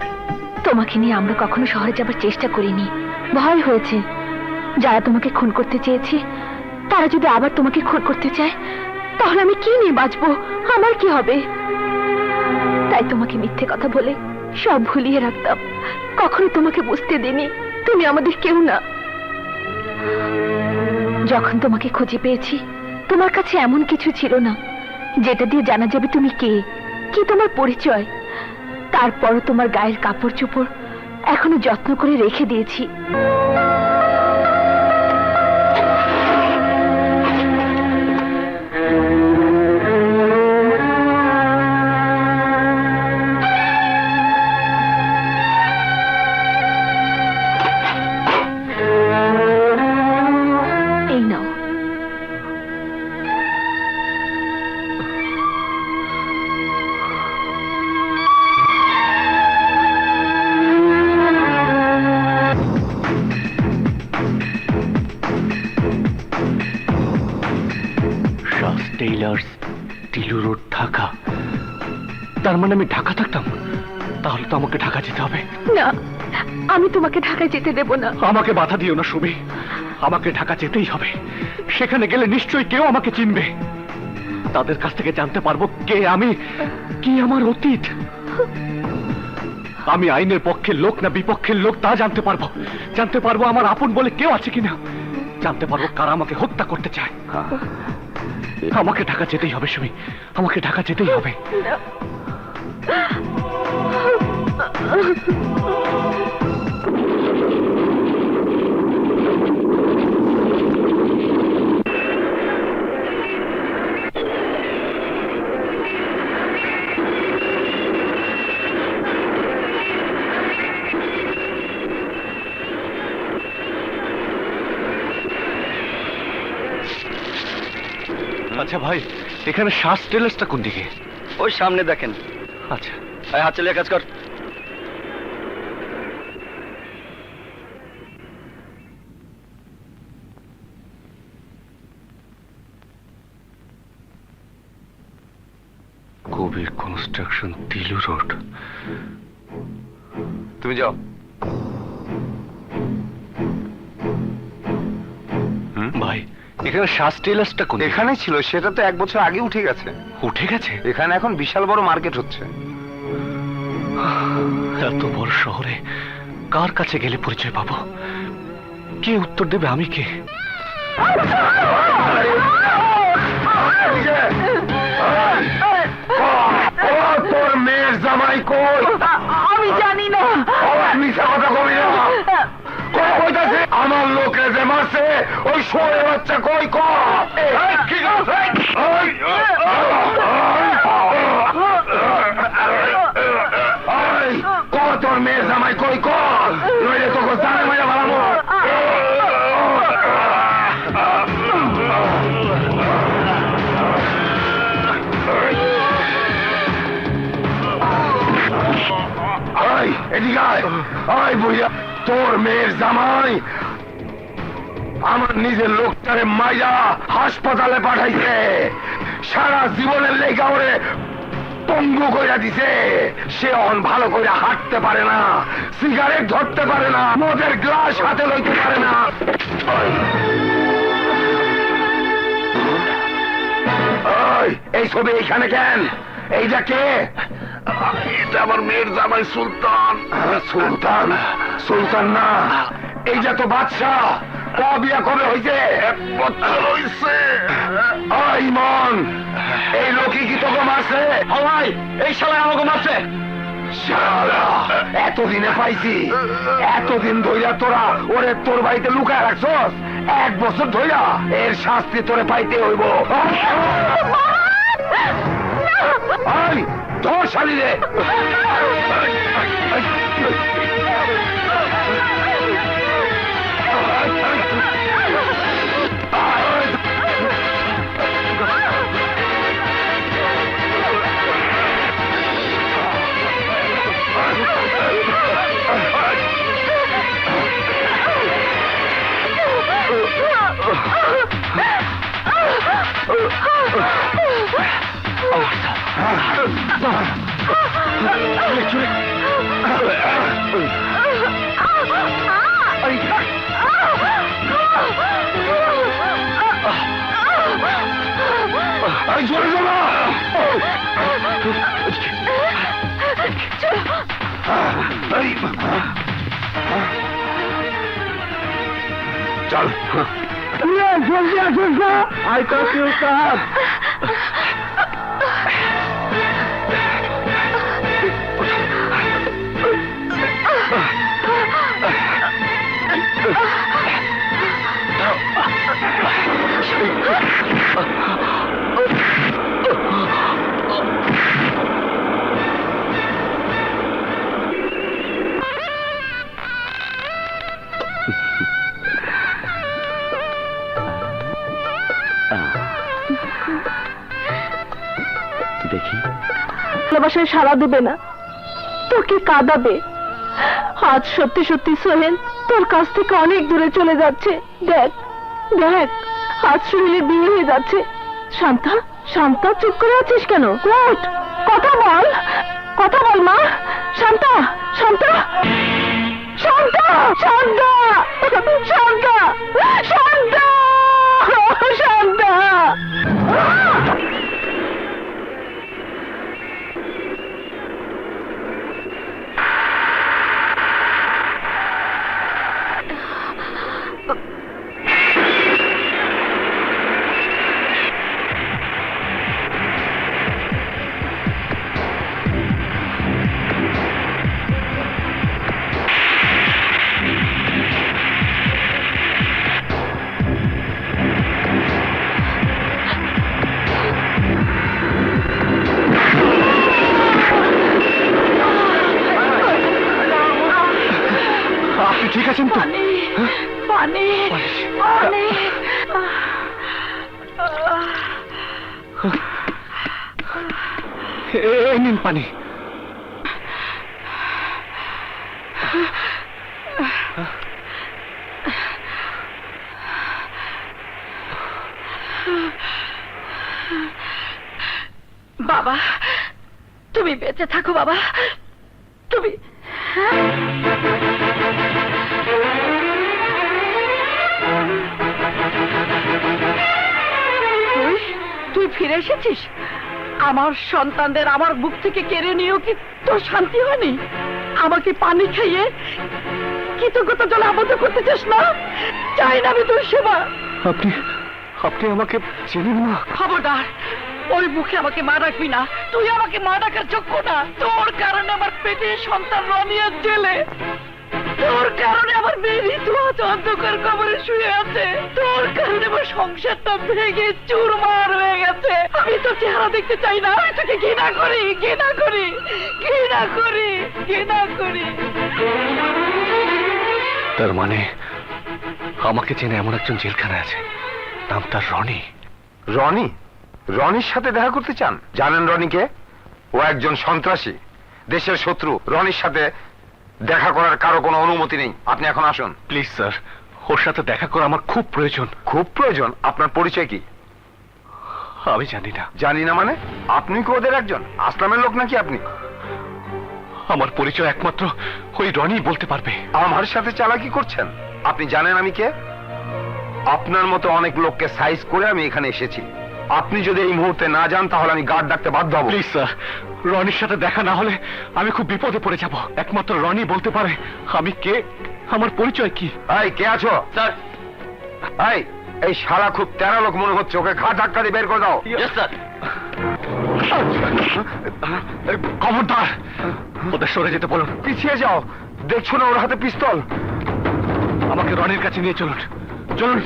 তোমাকে নিয়ে আমরা কখনো শহরে যাবার চেষ্টা করিনি, ভয় হয়েছে। যারা তোমাকে খুন করতে চেয়েছে তারা যদি আবার তোমাকে খুন করতে চায়, তাহলে আমি কি নিয়ে বাঁচবো, আমার কি হবে? তাই তোমাকে মিথ্যে কথা বলে সব ভুলিয়ে রাখতাম, কখনো তোমাকে বুঝতে দিইনি তুমি আমাদের কেউ না। যখন তোমাকে খুঁজে পেয়েছি, তোমার কাছে এমন কিছু ছিল না যেটা দিয়ে জানা যাবে তুমি কে, কি তোমার পরিচয়। তারপরও তোমার গায়ের কাপড় চোপড় এখনো যত্ন করে রেখে দিয়েছি। এই নাও। শাস টেইলার্স, টিলু রোড, ঢাকা। তার মানে আমি ঢাকা থাকতাম? তাহলে তো আমাকে ঢাকা যেতে হবে। না, আমি তোমাকে ঢাকায় যেতে দেব না। আমাকে বাধা দিও না সুমি, আমাকে ঢাকা যেতেই হবে। সেখানে গেলে নিশ্চয়ই কেউ আমাকে চিনবে, তাদের কাছ থেকে জানতে পারবো কে আমি, কি আমার অতীত। আমি আইনের পক্ষের লোক না বিপক্ষের লোক তা জানতে পারবো, জানতে পারবো আমার আপন বলে কেউ আছে কিনা, জানতে পারবো কারা আমাকে হত্যা করতে চায়। আমাকে ঢাকা যেতেই হবে সুমি, আমাকে ঢাকা যেতেই হবে। আচ্ছা ভাই, এখানে শ্বাস টেলার্সটা কোন দিকে? ওই সামনে দেখেন। আচ্ছা, হাত চলে কাজ কর। কবির কনস্ট্রাকশন, তিলু রোড। তুমি যাও। ভাই, এখানে শ্বাস টেলার্সটা কোন? এখানে ছিল, সেটা তো 1 বছর আগে উঠে গেছে। উঠে গেছে? এখানে এখন বিশাল বড় মার্কেট হচ্ছে। এত বড় শহরে কার কাছে গেলে পরিচয় পাবো? কে উত্তর দেবে? আমি কে? তোর মেয়ের জামাই কই? আমি জানি না। মিশা কথা কবি না। কইতাছে আমার লোকে যে মারছে ওই শোয়ে বাচ্চা কই? তোর মেয়ের জামাই কই? নইলে তোকে জানে মাইরা ভালো। এদিকে আয় বুঝা, তোর মেয়ের জামাই আমার নিজের লোকটারে মাইরা হাসপাতালে পাঠাইছে, সারা জীবনের লেগা ওরে পঙ্গু কইরা দিছে। সে অন ভালো করে হাঁটতে পারে না, সিগারেট ধরতে পারে না, মদের গ্লাস হাতে লইতে পারে না। এই ছবি এখানে কেন? এইটা কে? এটা আমার মেয়ের জামাই সুলতান। সুলতান? সুলতান না, এইটা তো বাদশাহ। বিয়া কবে হয়েছে? 1 বছর হয়েছে। ইমন, এই লোকই কি তোকে মারছে? ভাই, এই শালা আমাকে মারছে। শালা এতদিনে পাইছি। এতদিন ধইরা তোরা ওরে তোর বাড়িতে লুকায় রাখছস? 1 বছর ধইরা এর শাস্তি তোরে পাইতে হইব। ধর শালি রে। চল জলদি আসুন না। আইতাছি উস্তাদ। দেখি ভালোবাসায় সাড়া দেবে না, তোকে কাঁদাবে। আজ সত্যি সত্যি সোহেল তোর কাছ থেকে অনেক দূরে চলে যাচ্ছে। দেখ দেখ, আজ সোহেলের বিয়ে হয়ে যাচ্ছে। শান্তা, শান্তা, চুপ করে আছিস কেন? ওঠ, কথা বল, কথা বল মা। শান্তা, শান্তা, শান্তা, শান্তা, শান্তা, শান্তা, শান্তা। ঠিক আছেন তো? পানি, পানি। এই নিন পানি। বাবা, তুমি বেঁচে থাকো বাবা, তুমি। তুই ফিরে এসেছিস? আমার সন্তানদের আমার বুক থেকে কেড়ে নিয়েও কি তোর শান্তি হয়নি? আমাকে পানি খাইয়ে কৃতজ্ঞতা জলে আবদ্ধ করতে চাস না? চাই না আমি তোর সেবা। আপনি আপনি আমাকে চেনেন না? খবরদার, ওই মুখে আমাকে মা ডাকবি না। তুই আমাকে মা ডাকার যোগ্য না। তোর কারণে আমার পেটে সন্তান রনিয়া জেলে, তোর কারণে আমার মেয়ে ঋতু আজ অন্ধকার কবরে শুয়ে আছে, তোর কারণে আমার সংসারটা ভেঙে চুরমার হয়ে গেছে। আমি তোর চেহারা দেখতে চাই না। আমি তোকে ঘৃণা করি, ঘৃণা করি, ঘৃণা করি, ঘৃণা করি। তার মানে আমাকে চেনে এমন একজন জেলখানায় আছে, নাম তার রনি। রনি? রনির সাথে দেখা করতে চান? জানেন রনিকে? ও একজন সন্ত্রাসী, দেশের শত্রু। রনির সাথে দেখা করার কারো কোনো অনুমতি নেই। আপনি এখন আসুন। প্লিজ স্যার, ওর সাথে দেখা করা আমার খুব প্রয়োজন। খুব প্রয়োজন? আপনার পরিচয় কি? আমি জানি না। জানি না মানে? আপনি কি ওদের একজন? আসলামের লোক নাকি আপনি? আমার পরিচয় একমাত্র ওই রনি বলতে পারবে। আমার সাথে চালাকি করছেন? আপনি জানেন আমি কে? আপনার মতো অনেক লোককে সাইজ করে আমি এখানে এসেছি। আপনি যদি এই মুহূর্তে না যান তাহলে আমি গার্ড ডাকতে বাধ্য হব। প্লিজ স্যার, রনির সাথে দেখা না হলে আমি খুব বিপদে পড়ে যাব। একমাত্র রনি বলতে পারে আমি কে, আমার পরিচয় কি। এই কে আছো? স্যার। এই শালা খুব তেরা লোক মনে হচ্ছে, ওকে ঘাট ধাক্কা দিয়ে বের করে দাও। স্যার। খবরদার, ওদের সরে যেতে বলুন। পিছিয়ে যাও, দেখছো না ওর হাতে পিস্তল? আমাকে রনির কাছে নিয়ে চলুন, চলুন।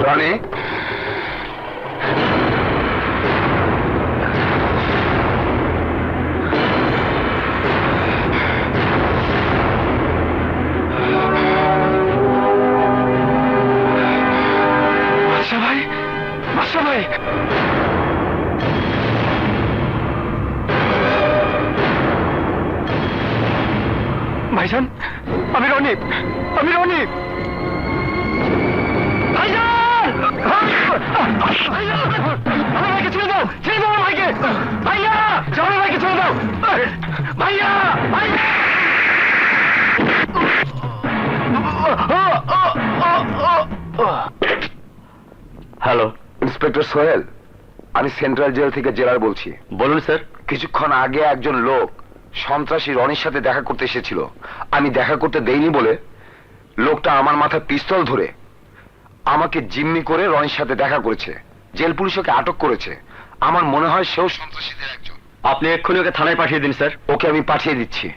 রনি, বাদশা ভাই, বাদশা ভাই। ভাইজান, আমি রনি, আমি রনি। ভাইজান! আমার ভাইকে ছেড়ে দাও, ছেড়ে দাও আমার ভাইকে। ভাইয়া, আমার ভাইকে ছেড়ে দাও। ভাইয়া, ভাইয়া। Hello, inspector Sohel. আমি সেন্ট্রাল জেল থেকে জেলার বলছি। বলুন স্যার। কিছুক্ষণ আগে একজন লোক সন্ত্রাসী রনির সাথে দেখা করতে এসেছিল। আমি দেখা করতে দেইনি বলে লোকটা আমার মাথায় পিস্তল ধরে আমাকে জিম্মি করে রনির সাথে দেখা করেছে। জেল পুলিশ ওকে আটক করেছে। আমার মনে হয় সেও সন্ত্রাসীদের একজন। আপনি এক্ষুনি ওকে থানায় পাঠিয়ে দিন স্যার। ওকে আমি পাঠিয়ে দিচ্ছি।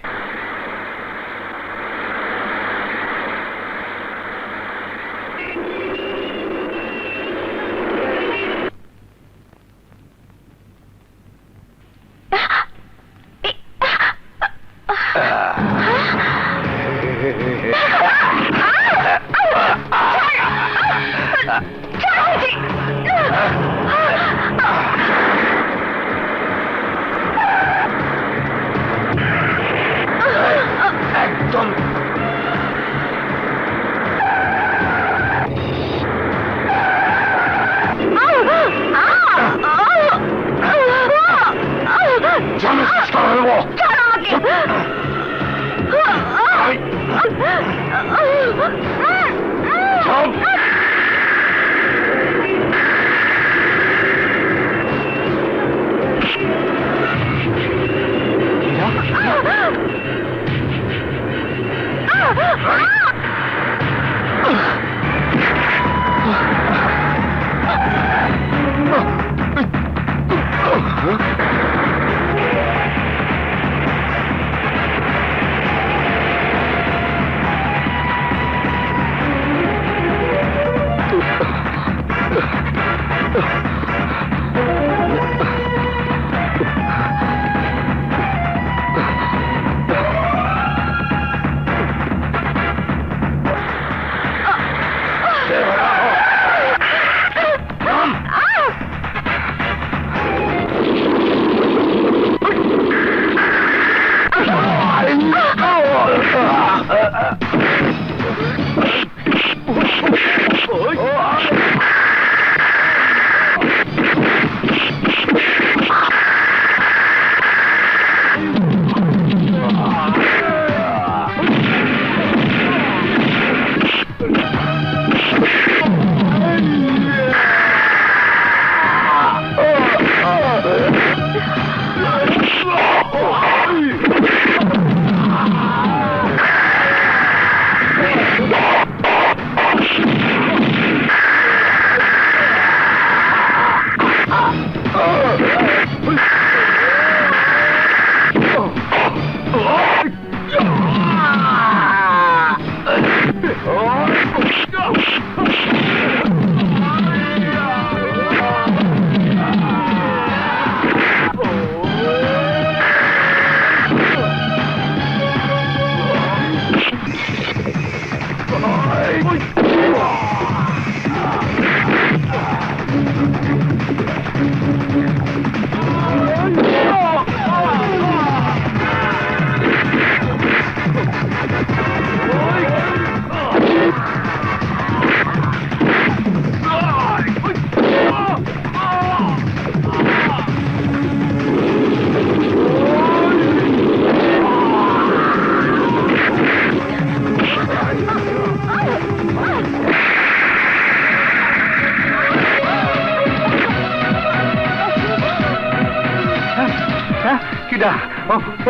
একদম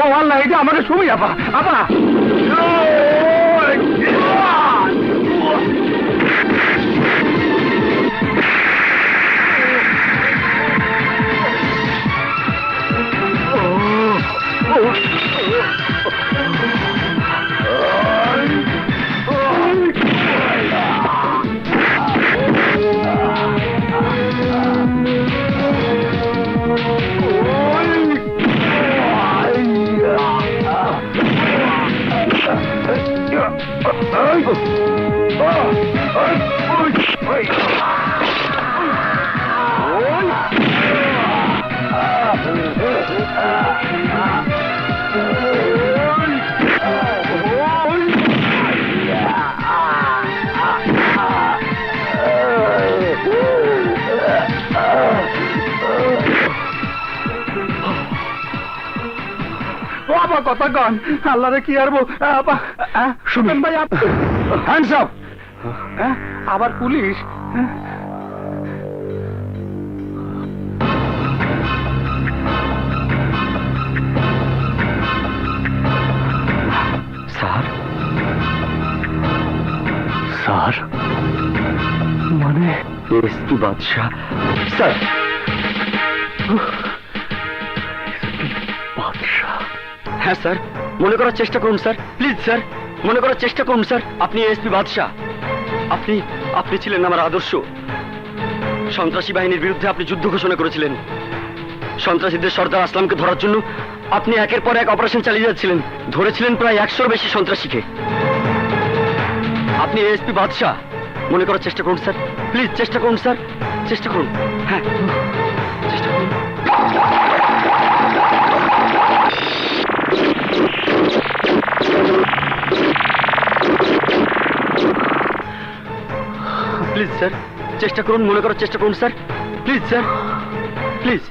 ও আল্লাহ, এটা আমাদের সুমি আপা। আপা কথা কন, আল্লাহ রে কি আরবো। শুনুন ভাই, হ্যান্ডস আপ। আবার পুলিশ? স্যার, স্যার, মানে এসপি বাদশাহ স্যার। হ্যাঁ স্যার, মনে করার চেষ্টা করুন স্যার, প্লিজ স্যার, মনে করার চেষ্টা করুন স্যার। আপনি এসপি বাদশাহ, আপনি ছিলেন আমার আদর্শ। সন্ত্রাসী বাহিনীর বিরুদ্ধে আপনি যুদ্ধ ঘোষণা করেছিলেন। সন্ত্রাসীদের সর্দার আসলামকে ধরার জন্য আপনি একের পর এক অপারেশন চালিয়ে যাচ্ছিলেন, ধরেছিলেন প্রায় 100-র বেশি সন্ত্রাসীকে। আপনি এসপি বাদশাহ, মনে করার চেষ্টা করুন স্যার, প্লিজ চেষ্টা করুন স্যার, চেষ্টা করুন। হ্যাঁ, চেষ্টা করুন। প্লিজ স্যার, চেষ্টা করুন, মনে করার চেষ্টা করুন sir, please sir, please.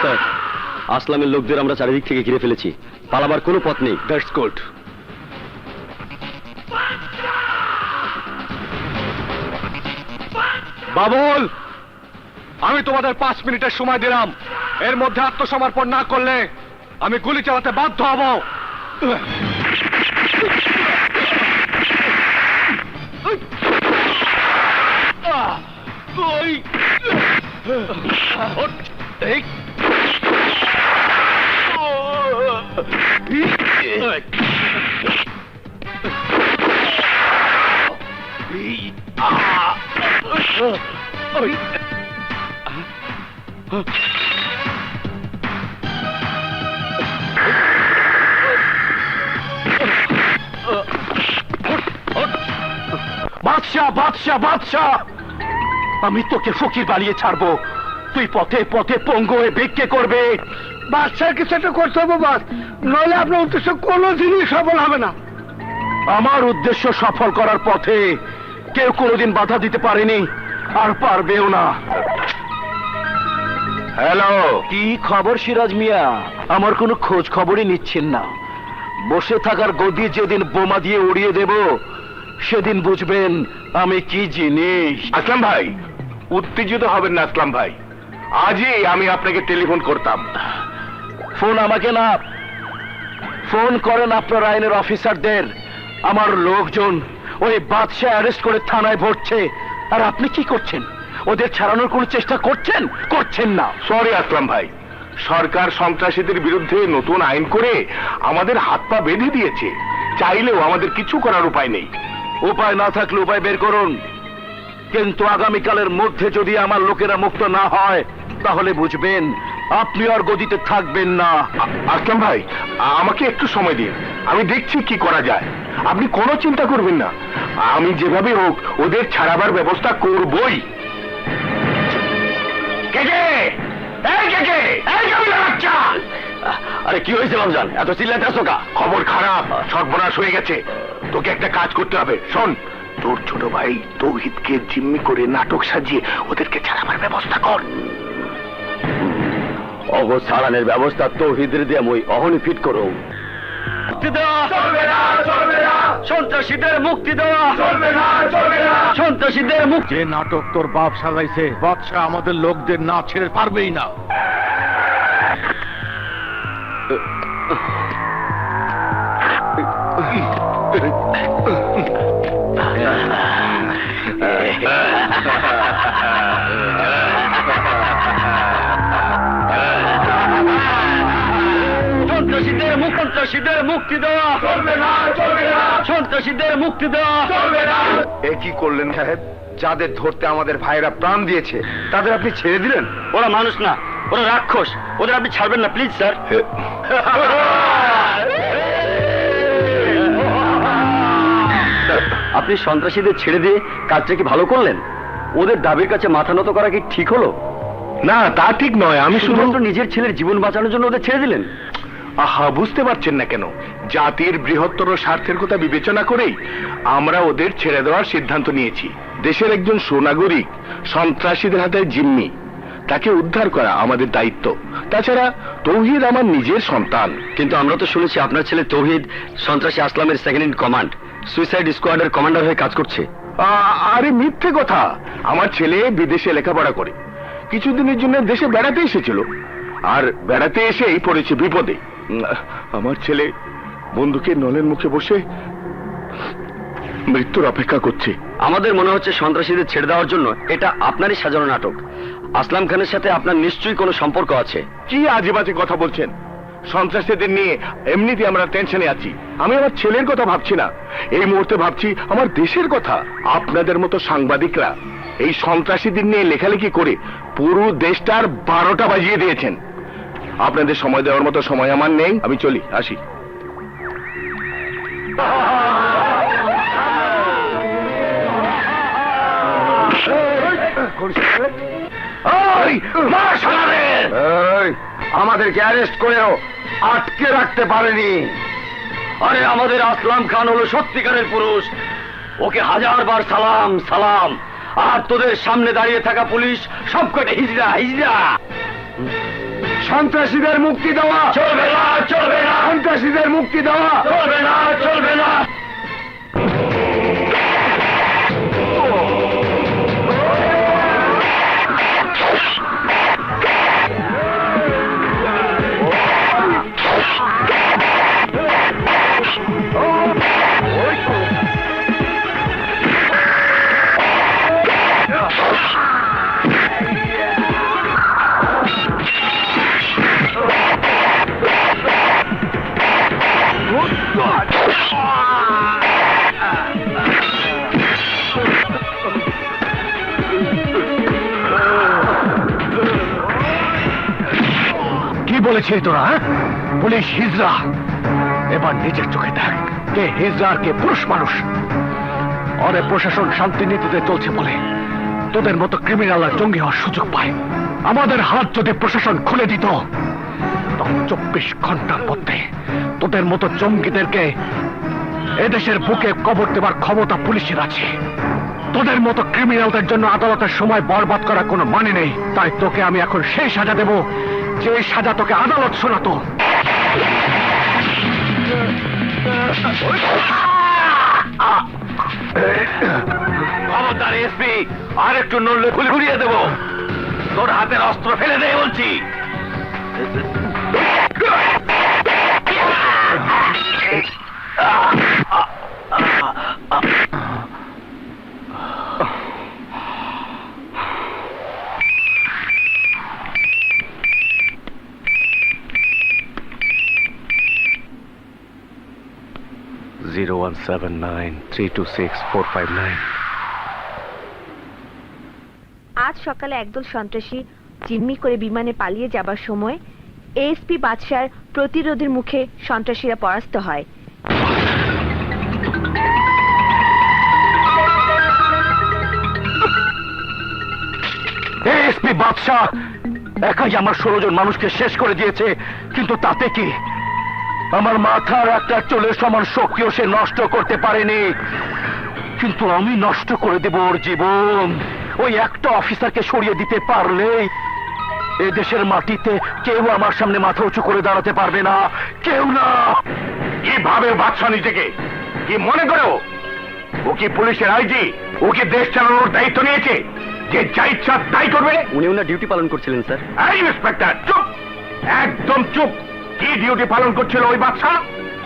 Sir, আসলামের লোকদের আমরা চারিদিক থেকে ঘিরে ফেলেছি, পালাবার কোনো পথ নেই। That's good. বাবুল, আমি তোমাদের 5 মিনিটের সময় দিলাম। এর মধ্যে আত্মসমর্পণ না করলে আমি গুলি চালাতে বাধ্য হব। বাদশাহ, বাদশাহ, বাদশাহ, আমি তোকে ফকির বানিয়ে ছাড়বো। তুই পথে পথে পঙ্গু হয়ে ভিক্ষে করবে। বাচ্চার কিছু একটা করতে হবে বাস, নইলে আপনার উদ্দেশ্য কোনোদিনই সফল হবে না। আমার উদ্দেশ্য সফল করার পথে কেউ কোনোদিন বাধা দিতে পারেনি, আর পারবেও না। হ্যালো, কি খবর সিরাজ মিয়া? আমার কোনো খোঁজ খবরই নিচ্ছেন না। বসে থাকার গদি যেদিন বোমা দিয়ে উড়িয়ে দেব, সেদিন বুঝবেন আমি কি জিনিস। আসলাম ভাই, উত্তেজিত হবেন না আসলাম ভাই। আজই আমি আপনাকে টেলিফোন করতাম। ফোন আমাকে না, ফোন করেন আপনার আইনের অফিসারদের। আমার লোকজন ওই বাদশা অ্যারেস্ট করে থানায় ভরছে, আর আপনি কি করছেন? ওদের ছাড়ানোর কোনো চেষ্টা করছেন? করছেন না। সরি আসলাম ভাই, সরকার সন্ত্রাসীদের বিরুদ্ধে নতুন আইন করে আমাদের হাত পা বেঁধে দিয়েছে। চাইলেও আমাদের কিছু করার উপায় নেই। উপায় না থাকলে উপায় বের করুন, কিন্তু আগামীকালের মধ্যে যদি আমার লোকেরা মুক্ত না হয়, তাহলে বুঝবেন আপনি আর গদিতে থাকবেন না। আসলাম ভাই, আমাকে একটু সময় দিন, আমি দেখছি কি করা যায়। আপনি কোনো চিন্তা করবেন না, আমি যেভাবে হোক ওদের ছাড়াবার ব্যবস্থা করবই। কে কে? এই কে কে? এই কাবিলা বাচ্চা, আরে কি হয়েছে বাবজান, এত চিল্লাতে আসো কা? খবর খারাপ, সর্বনাশ হয়ে গেছে। তোকে একটা কাজ করতে হবে। শোন, তোর ছোট ভাই তৌহিদকে জিম্মি করে নাটক সাজিয়ে ওদেরকে ছাড়াবার ব্যবস্থা কর। অগো ছাড়ানোর ব্যবস্থা তৌহিদের দিয়ে মই অহনি ফিট করো। মুক্তি দেওয়া চলবে না, চলবে না, সন্ত্রাসীদের মুক্তি দেওয়া চলবে না, চলবে না, সন্ত্রাসীদের মুক্তি। যে নাটক তোর বাপ সাজাইছে, বাদশা আমাদের লোকদের না ছেড়ে পারবেই না। সন্ত্রাসীদের মুক্তি দেওয়া চলবে না, চলবে না, সন্ত্রাসীদের মুক্তি দেওয়া চলবে না। এ কি করলেন সাহেব? যাদের ধরতে আমাদের ভাইরা প্রাণ দিয়েছে তাদের আপনি ছেড়ে দিলেন? ওরা মানুষ না, ওরা রাক্ষস, ওদের আপনি ছাড়বেন না প্লিজ স্যার। আপনি সন্ত্রাসীদের ছেড়ে দিয়ে কাজটা কি ভালো করলেন? ওদের দাবির কাছে মাথা নত করা কি ঠিক হলো? না, তা ঠিক নয়। আমি শুধুমাত্র নিজের ছেলের জীবন বাঁচানোর জন্য ওদের ছেড়ে দিলেন? আহা, বুঝতে পারছেন না কেন? জাতির বৃহত্তর স্বার্থের কথা বিবেচনা করেই আমরা ওদের ছেড়ে দেওয়ার সিদ্ধান্ত নিয়েছি। দেশের একজন সুনাগরিক সন্ত্রাসীদের হাতে জিম্মি, তাকে উদ্ধার করা আমাদের দায়িত্ব। তাছাড়া তৌহিদ আমার নিজের সন্তান। কিন্তু আমরা তো শুনেছি আপনার ছেলে তৌহিদ সন্ত্রাসী আসলামের সেকেন্ড ইন কমান্ড, সুইসাইড স্কোয়াডের কমান্ডার হয়ে কাজ করছে। আরে মিথ্যে কথা। আমার ছেলে বিদেশে লেখাপড়া করে কিছুদিনের জন্য দেশে বেড়াতে এসেছিল, আর বেড়াতে এসেই পড়েছে বিপদে। আমার ছেলে বন্ধুকে নলের মুখে বসে মৃত্যুর অপেক্ষা করছে। আমাদের মনে হচ্ছে সন্ত্রাসীদের ছেড়ে দেওয়ার জন্য এটা আপনারই সাজানো নাটক। আসলাম খানের সাথে আপনার নিশ্চয়ই কোনো সম্পর্ক আছে। কি আজে বাজে কথা বলছেন? সন্ত্রাসীদের নিয়ে এমনিতে আমরা টেনশনে আছি। আমি আমার ছেলের কথা ভাবছি না, এই মুহূর্তে ভাবছি আমার দেশের কথা। আপনাদের মতো সাংবাদিকরা এই সন্ত্রাসীদের নিয়ে লেখালেখি করে পুরো দেশটার 12টা বাজিয়ে দিয়েছেন। আপনাদের সময় দেওয়ার মতো সময় আমার নেই। আমি চলি, আসি। আমাদেরকে অ্যারেস্ট করেও আটকে রাখতে পারেনি। আরে আমাদের আসলাম খান হলো সত্যিকারের পুরুষ, ওকে 1000বার সালাম সালাম। আর তোদের সামনে দাঁড়িয়ে থাকা পুলিশ সবকটা হিজড়া হিজড়া। সন্ত্রাসীদের মুক্তি দেওয়া চলবে না, চলবে না, সন্ত্রাসীদের মুক্তি দেওয়া চলবে না, চলবে না। কি বলেছিস তোরা? পুলিশ হিজড়া? এবার নিজের চোখে দেখ কে হিজড়া আর কে পুরুষ মানুষ। অনেক প্রশাসন শান্তি নীতিতে চলছে বলে তোদের মতো ক্রিমিনালরা জঙ্গি হওয়ার সুযোগ পায়। আমাদের হাত যদি প্রশাসন খুলে দিত, তখন 24 ঘন্টার মধ্যে তোদের মতো জঙ্গিদেরকে এদেশের বুকে কবর দেবার ক্ষমতা পুলিশের আছে। তোদের মতো ক্রিমিনালদের জন্য আদালতের সময় বরবাদ করার কোনো মানে নেই। তাই তোকে আমি এখন সেই সাজা দেব যে সাজা তোকে আদালত শোনাতো। খবরদার এসপি, আর একটু নড়লে খুলে ঘুরিয়ে দেব। তোর হাতের অস্ত্র ফেলে দে বলছি। আজ সকালে একদল সন্ত্রাসী জিম্মি করে বিমানে পালিয়ে যাবার সময় এএসপি বাদশার প্রতিরোধের মুখে সন্ত্রাসীরা পরাস্ত হয়। এসপি বাদশা একাই আমার 16 জন মানুষকে শেষ করে দিয়েছে, কিন্তু তাতে কি আমার মাথার একটা চুলের সমান শক্তিও সে নষ্ট করতে পারেনি। কিন্তু আমি নষ্ট করে দেব ওর জীবন। ওই একটা অফিসারকে সরিয়ে দিতে পারলেই এই দেশের মাটিতে কেউ আমার সামনে মাথা উঁচু করে দাঁড়াতে পারবে না, কেউ না। কিভাবে বাদশা নিজেকে কি মনে করো? ও কি পুলিশের আইজি? ও কি দেশ চালানোর দায়িত্ব নিয়েছে? যে যা ইচ্ছা তাই করবে? উনি ওনার ডিউটি পালন করছিলেন স্যার। এই ইন্সপেক্টর, চুপ, একদম চুপ। কি ডিউটি পালন করছিল ওই বাদশা?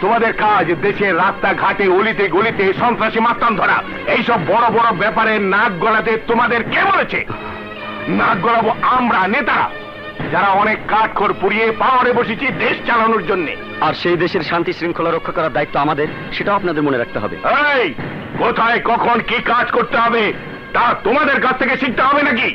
তোমাদের কাজ দেশের রাস্তাঘাটে অলিতে গলিতে সন্ত্রাসী মাস্তান ধরা। এইসব বড় বড় ব্যাপারে নাক গলাতে তোমাদের কে বলেছে? নাক গলাবো আমরা নেতারা, যারা অনেক কাঠখড় পুড়িয়ে পাওয়ারে বসেছি দেশ চালানোর জন্য। আর সেই দেশের শান্তি শৃঙ্খলা রক্ষা করার দায়িত্ব আমাদের, সেটাও আপনাদের মনে রাখতে হবে। এই, কোথায় কখন কি কাজ করতে হবে তা তোমাদের কাছ থেকে শিখতে হবে নাকি?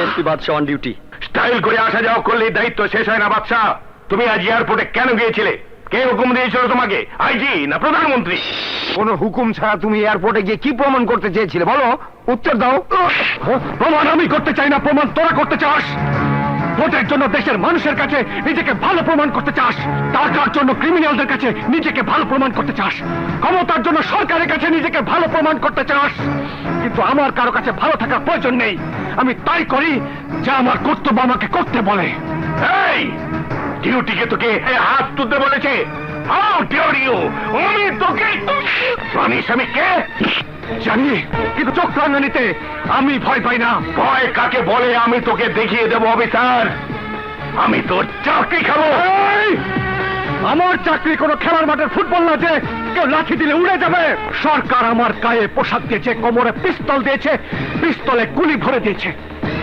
SP Badsha on duty. Style করে আসা যাওয়া করলে দায়িত্ব শেষ হয় না বাদশা। তুমি আজ এয়ারপোর্টে কেন গিয়েছিলে? কে হুকুম দিয়েছিল তোমাকে, আইজি না প্রধানমন্ত্রী? কোনো হুকুম ছাড়া তুমি এয়ারপোর্টে গিয়ে কি প্রমাণ করতে চেয়েছিলে বলো, উত্তর দাও। প্রমাণ আমি করতে চাই না, প্রমাণ তোরা করতে চাস। ভোটের জন্য দেশের মানুষের কাছে নিজেকে ভালো প্রমাণ করতে চাস, টাকার জন্য ক্রিমিনালদের কাছে নিজেকে ভালো প্রমাণ করতে চাস, ক্ষমতার জন্য সরকারের কাছে নিজেকে ভালো প্রমাণ করতে চাস। কিন্তু আমার কারো কাছে ভালো থাকার প্রয়োজন নেই। আমি তাই করি যা আমার কর্তব্য আমাকে করতে বলে। এই, ডিউটিকে তোকে হাত তুলতে বলেছে? How dare you! আমি তোকে জানিস আমি কে? জানি, কিন্তু চোখ রাঙানিতে আমি ভয় পাই না। ভয় কাকে বলে আমি তোকে দেখিয়ে দেবো অফিসার। আমি তোর চাকরি খাবো। এই! আমার চাকরি কোনো খেলার মাঠের ফুটবল না যে কেউ লাঠি দিলে উড়ে যাবে। সরকার আমার গায়ে পোশাক দিয়েছে, কোমরে পিস্তল দিয়েছে, পিস্তলে গুলি ভরে দিয়েছে।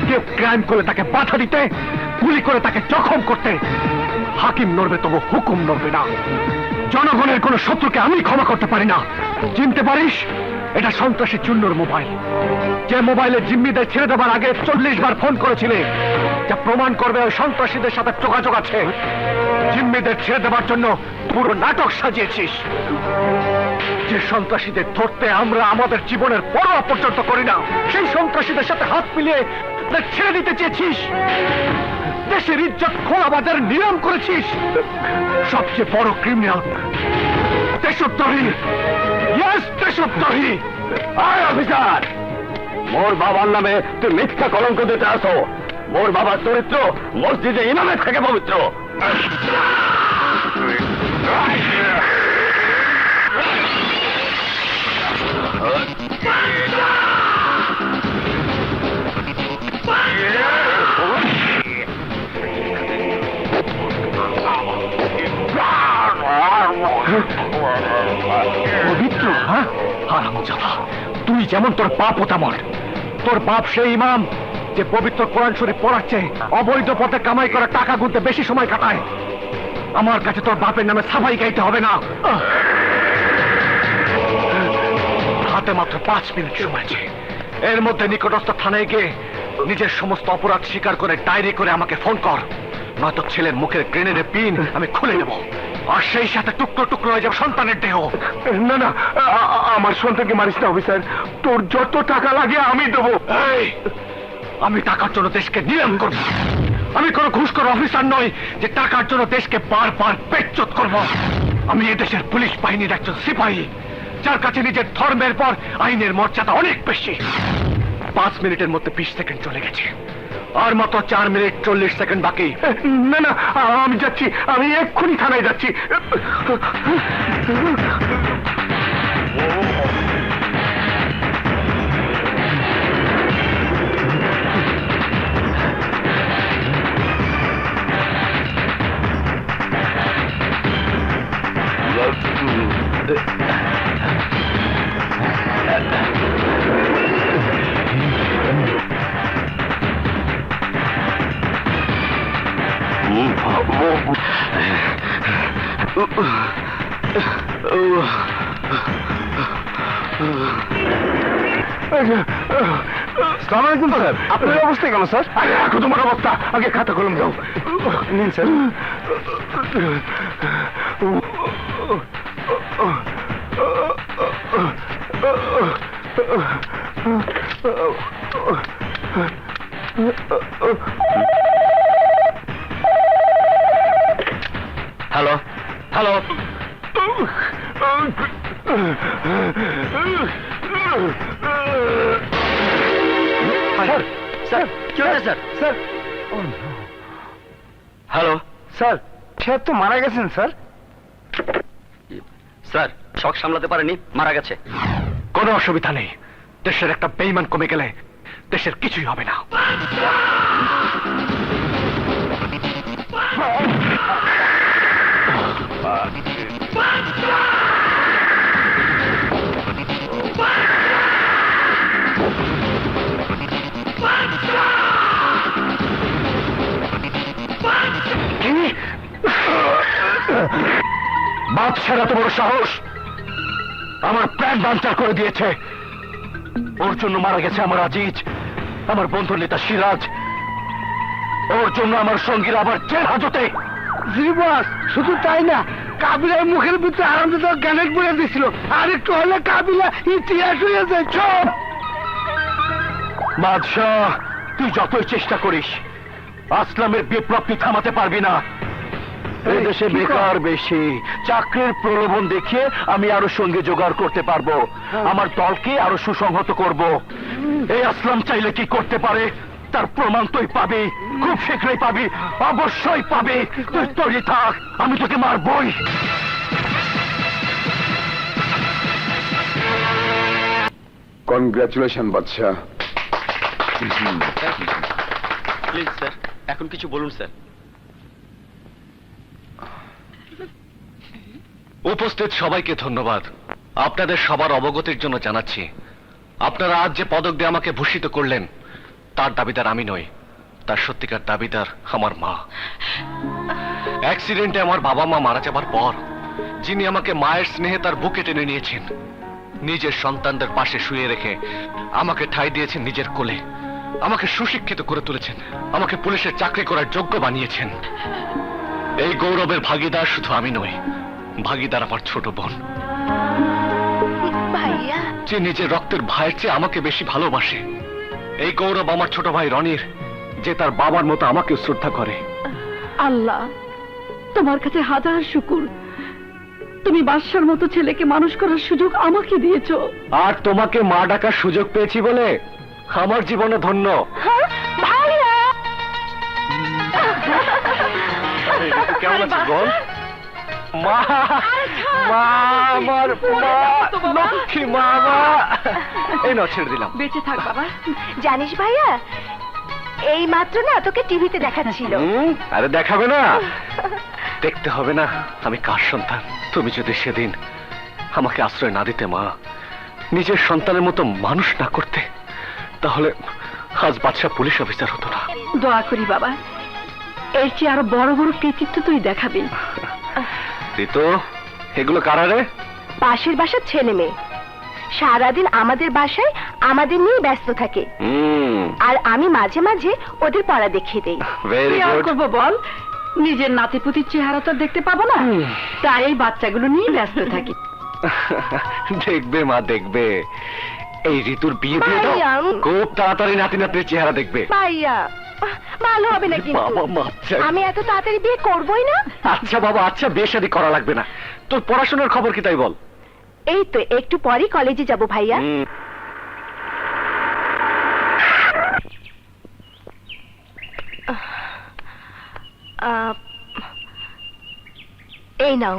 কেউ ক্রাইম করলে তাকে বাধা দিতে, গুলি করে তাকে জখম করতে। হাকিম নড়বে তবু হুকুম নড়বে না। জনগণের কোন শত্রুকে আমি ক্ষমা করতে পারি না। চিনতে পারিস, এটা সন্ত্রাসী চুন্নর মোবাইল। যে মোবাইলে জিম্মিদের ছেড়ে দেবার আগে 40 বার ফোন করেছিলে, যা প্রমাণ করবে ওই সন্ত্রাসীদের সাথে যোগাযোগ আছে। জিম্মিদের ছেড়ে দেবার জন্য পুরো নাটক সাজিয়েছিস। যে সন্ত্রাসীদের ধরতে আমরা আমাদের জীবনের পরোয়া পর্যন্ত করি না, সেই সন্ত্রাসীদের সাথে হাত মিলিয়ে তাদের ছেড়ে দিতে চেয়েছিস। দেশের ইজ্জত খোলাবাদের নিয়ম করেছিস। সবচেয়ে বড় ক্রিমিনাল দেশদ্রোহী। ইয়েস, দেশদ্রোহী। আয় অফিসার, মোর বাবার নামে তুই মিথ্যা কলঙ্ক দিতে আসো। মোর বাবার চরিত্র মসজিদে ইমামের থেকে পবিত্র। পবিত্র? হ্যাঁ, হারামজাদা, তুই যেমন তোর বাপও তেমন। তোর বাপ সেই ইমাম যে পবিত্র কোরআন শরীফ পড়াচ্ছে, অবৈধ পথে কামাই করা টাকা গুনতে বেশি সময় কাটায়। আমার কাছে তোর বাপের নামে সাফাই গাইতে হবে না। হাতে মাত্র 5 মিনিট সময় আছে। এর মধ্যে নিকটস্থ থানায় গিয়ে নিজের সমস্ত অপরাধ স্বীকার করে ডায়েরি করে আমাকে ফোন কর, নয়তো ছেলের মুখের গ্রেনেডের পিন আমি খুলে নেব। আর সেই সাথে টুকরো টুকরো হয়ে যাবে সন্তানের দেহ। না না, আমার সন্তানকে মারিস না অফিসার। তোর যত টাকা লাগে আমি দেবো। এই, আমি টাকার জন্য দেশকে নিলাম করব। আমি কোনো ঘুষখোর অফিসার নই যে টাকার জন্য দেশকে বারবার পেটচোত করব। আমি এদেশের পুলিশ বাহিনীর একজন সিপাহী, যার কাছে নিজের ধর্মের পর আইনের মর্যাদা অনেক বেশি। 5 মিনিটের মধ্যে 20 সেকেন্ড চলে গেছে। আর মাত্র 4 মিনিট 40 সেকেন্ড বাকি। না না, আমি যাচ্ছি, আমি এক্ষুনি থানায় যাচ্ছি। সালাম আলাইকুম স্যার, আপনার অবস্থা কেন স্যার? আরে রাখো তোমার অবস্থা, আগে খাতা কলম দাও। নিন sir. Hello hello, sir sir কি হয়েছে স্যার? স্যার, হ্যালো স্যার সে তো মারা গেছেন স্যার। স্যার, শক সামলাতে পারেনি, মারা গেছে। কোনো অসুবিধা নেই। দেশের একটা বেঈমান কমে গেলে দেশের কিছুই হবে না। কি? বাদশার এত বড় সাহস, আমার প্ল্যান বানচাল করে দিয়েছে। ওর জন্য মারা গেছে আমার আজিজ, আমার বন্ধুর নেতা সিরাজ। ওর জন্য আমার সঙ্গীরা আবার জেল হাজতে। জি বস, শুধু তাই না, কাবিলার মুখের ভিতরে আরামদায়ক গ্যানেট বলে দিছিল, আর একটু হলে কাবিলা ইতিহাস হয়ে যায়। চল বাদশাহ, তুই যতই চেষ্টা করিস আসলামের বিপ্লবকে থামাতে পারবি না। এই দেশে কি কর? বেকার বেশি, চাকরির প্রলোভন দেখিয়ে আমি আরো সঙ্গে জোগাড় করতে পারবো, আমার দলকে আরো সুসংহত করব। এই আসলাম চাইলে কি করতে পারে তার প্রমাণ তুই পাবি, খুব শীঘ্রই পাবি, অবশ্যই পাবি। তুই তৈরি থাক, আমি তোকে মারবই। কনগ্রাচুলেশন বাদশা। প্লিজ স্যার, এখন কিছু বলুন স্যার। উপস্থিত সবাইকে ধন্যবাদ। আপনাদের সবার অবগতির জন্য জানাচ্ছি, আপনারা আজ যে পদক দিয়ে আমাকে ভূষিত করলেন তার দাবিদার আমি নই, তার সত্যিকার দাবিদার আমার মা। অ্যাক্সিডেন্টে আমার বাবা মা মারা যাবার পর যিনি আমাকে মায়ের স্নেহে তার বুকে টেনে নিয়েছেন, নিজের সন্তানদের পাশে শুয়ে রেখে আমাকে ঠাঁই দিয়েছেন নিজের কোলে, আমাকে সুশিক্ষিত করে তুলেছেন, আমাকে পুলিশের চাকরি করার যোগ্য বানিয়েছেন। এই গৌরবের ভাগীদার শুধু আমি নই, ভাগীদার আমার ছোট বোন, ভাইয়া, যে নিজের রক্তের ভাইয়ের চেয়ে আমাকে বেশি ভালোবাসে। এই গৌরব আমার ছোট ভাই রনির, যে তার বাবার মতো আমাকে শ্রদ্ধা করে। আল্লাহ, তোমার কাছে হাজার শুকুর, তুমি বাদশার মতো ছেলেকে মানুষ করার সুযোগ আমাকে দিয়েছো। আর তোমাকে মা ডাকার সুযোগ পেয়েছি বলে আমার জীবনে ধন্য। ভাইয়া, কেমন আছিস বল? মা, মা, আমার মা, লক্ষ্মী মা, মা। এই না, ছেড়ে দিলাম। বেঁচে থাক বাবা। জানিস ভাইয়া, এই মাত্র না তোকে টিভিতে দেখাচ্ছিল। আরে দেখাবে না, দেখতে হবে না আমি কার সন্তান। তুমি যদি সেদিন আমাকে আশ্রয় না দিতে মা, নিজের সন্তানের মতো মানুষ না করতে, তাহলে আজ বাদশা পুলিশ অফিসার হতো না। দোয়া করি বাবা, এর চেয়ে আরো বড় বড় কৃতিত্ব তুই দেখাবি। ঋতু, এগুলো কারা রে? পাশের বাসার ছেলে মেয়ে সারাদিন আমাদের বাসায় আমাদের নিয়ে ব্যস্ত থাকে, আর আমি মাঝে মাঝে ওদের পড়া দেখিয়ে দেই। ভেরি কি আর গুড। করবো বল, নিজের নাতিপুতির চেহারা তো দেখতে পাবো না, তাই এই বাচ্চাগুলো নিয়ে ব্যস্ত থাকি। দেখবে মা, দেখবে এই ঋতুর বিয়ে দিয়ে দাও, ভাইয়া। খুব তাড়াতাড়ি নাতি নাতির চেহারা দেখবে। ভাইয়া, ভালো হবে না কিন্তু। বাবা, বাচ্চা। আমি এত তাড়াতাড়ি বিয়ে করবোই না। আচ্ছা বাবা, আচ্ছা, বিয়ে শাদী করা লাগবে না। তোর পড়াশোনার খবর কি তাই বল? এই তো একটু পরই কলেজে যাব ভাইয়া। এই নাও।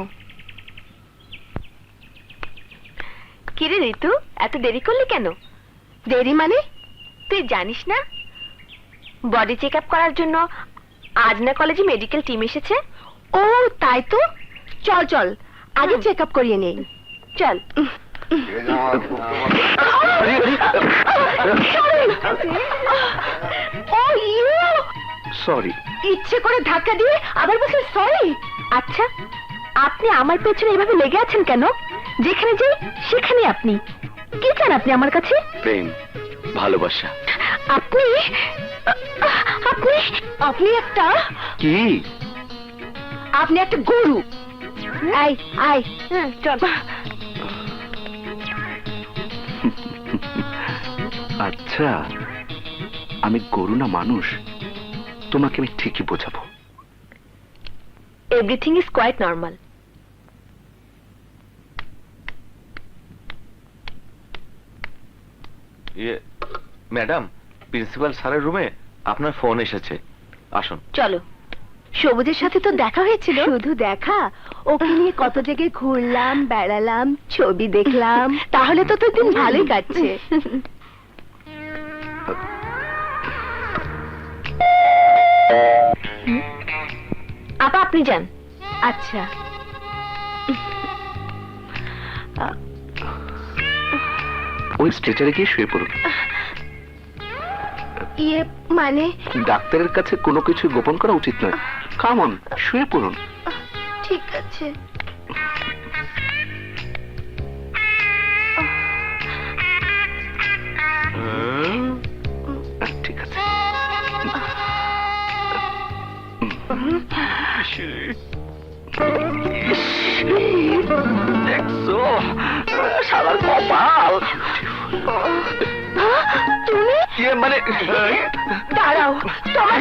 কিরে ঋতু, এত দেরি করলি কেন? দেরি মানে তুই জানিস না, বডি চেক আপ করার জন্য আজ না কলেজে মেডিকেল টিম এসেছে। ও তাই তো, চল চল আগে চেক আপ করিয়ে নেই, চল। ও ইউ, সরি। ইচ্ছে করে ধাক্কা দিয়ে আবার বলছেন সরি। আচ্ছা, আপনি আমার পেছনে এভাবে লেগে আছেন কেন? যেখানে যাই সেখানে আপনি। কি চান আপনি আমার কাছে? প্রেম, ভালোবাসা। আপনি আপনি আপনি একটা কি? আপনি একটা গরু। আই আই চল। আচ্ছা, আমি গরু না মানুষ, তোমাকে আমি ঠিকই বোঝাবো। Everything is quite normal. Madam, principal স্যারের রুমে আপনার ফোন এসেছে, আসুন। চলো। সবুজের সাথে তো দেখা হয়েছিল। শুধু দেখা, ওকে নিয়ে কত জায়গায় ঘুরলাম, বেড়ালাম, ছবি দেখলাম। তাহলে তো তোর দিন ভালোই কাটছে। আপা আপনি যান। আচ্ছা। ওই স্ট্রেচারে গিয়ে শুয়ে পড়ুন। ইয়ে মানে ডাক্তারের কাছে কোনো কিছু গোপন করা উচিত নয়। কামন, শুয়ে পড়ুন। ঠিক আছে। ঠিক আছে। দেখছো শালার কপাল। তুমি ইয়ে মানে দাঁড়াও, তোমার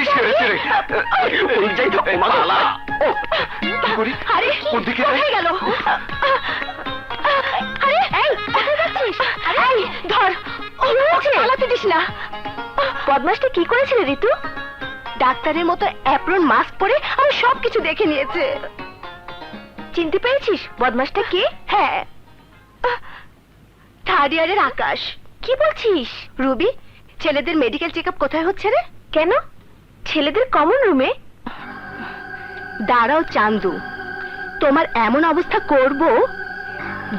ওই যাই তো ওমা শালা। আরে কোন দিকে কোথায় গেল? আরে এই কোথায় যাচ্ছিস? এই ধর, ওকে পালাতে দিস না। বদমাশটা কি করেছিল ঋতু? ডাক্তারের মতো অ্যাপ্রন মাস্ক পরে আমি সবকিছু দেখে নিয়েছে। চিনতে পেরেছিস বদমাশটা কে? হ্যাঁ, থার্ড ইয়ারের আকাশ। কি বলছিস রুবি? ছেলেদের মেডিকেল চেকআপ কোথায় হচ্ছে রে? কেন, ছেলেদের কমন রুমে। দাঁড়াও চান্দু, তোমার এমন অবস্থা করব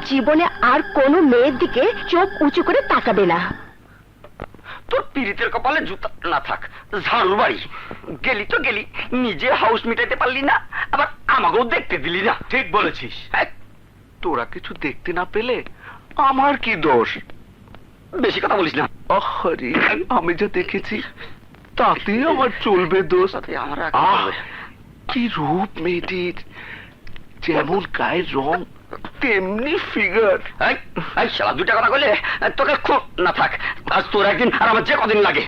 জীবনে আর কোনো মেয়ের দিকে চোখ উঁচু করে তাকাবে না। তোর পীড়িতের কপালে জুতা না থাক, ঝাড়ু বাড়ি। গেলি তো গেলি, নিজে হাউস মিটাইতে পারলি না, আবার আমাকেও দেখতে দিলি না। ঠিক বলেছিস। হ্যাঁ, তোরা কিছু দেখতে না পেলে আমার কি দোষ? বেশি কথা বলিস না। আরে আমি যা দেখেছি তাতে আমার চলবে দোষ? তাতে আমার আহ, কি রূপ মেয়েটির, যেমন গায়ের রং তেমনি ফিগার। এই শালা দুইটা কথা কইলে তোকে খুব না থাক। আজ তোর একদিন আর আমার যে কদিন লাগে।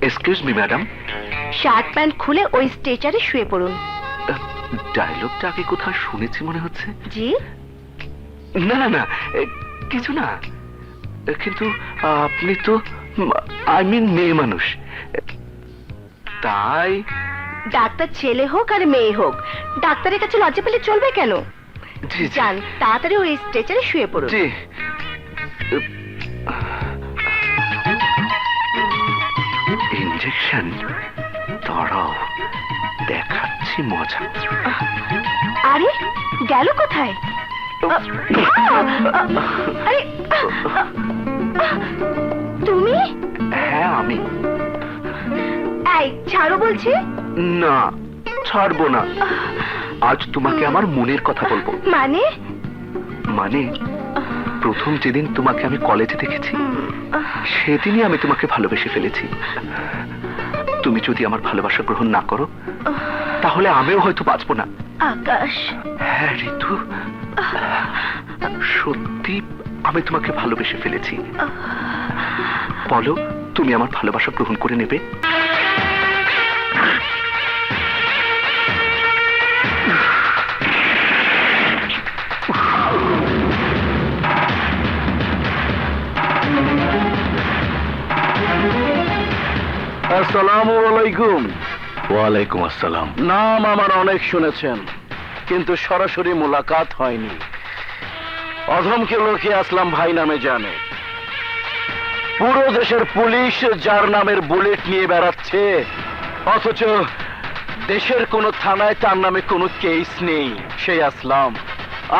Excuse me madam, shirt pant খুলে ওই স্ট্রেচারে শুয়ে পড়ুন। ডায়লগটা আগে কোথাও শুনেছি মনে হচ্ছে। জি? না না না, কিছু না, কিন্তু আপনি তো আই মিন মেয়ে মানুষ, তাই। ডাক্তার ছেলে হোক আর মেয়ে হোক, ডাক্তারের কাছে লজ্জা পেলে চলবে কেন? জি জি যান তাড়াতাড়ি ওই স্ট্রেচারে শুয়ে পড়ুন। জি। ইঞ্জেকশন দাঁড়াও, দেখাচ্ছি মজা। আরে গেল কোথায়? আরে তুমি? হ্যাঁ আমি। এই ছাড়ো বলছি। না, ছাড়বো না। আজ তোমাকে আমার মনের কথা বলবো। মানে? মানে প্রথম যেদিন তোমাকে আমি কলেজে দেখেছি সেদিনই আমি তোমাকে ভালোবেসে ফেলেছি। তুমি যদি আমার ভালোবাসা গ্রহণ না করো তাহলে আমিও হয়তো বাঁচবো না। আকাশ। হ্যাঁ ঋতু, সত্যি আমি তোমাকে ভালোবেসে ফেলেছি। বলো, তুমি আমার ভালোবাসা গ্রহণ করে নেবে? আসসালামু আলাইকুম। ওয়ালাইকুম আসসালাম। নাম আমার অনেক শুনেছেন, কিন্তু সরাসরি মোলাকাত হয়নি। অধমকে লোকে আসলাম ভাই নামে জানে। পুরো দেশের পুলিশ যার নামের বুলেট নিয়ে বেড়াচ্ছে, অথচ দেশের কোন থানায় তার নামে কোনো কেস নেই। সেই আসলাম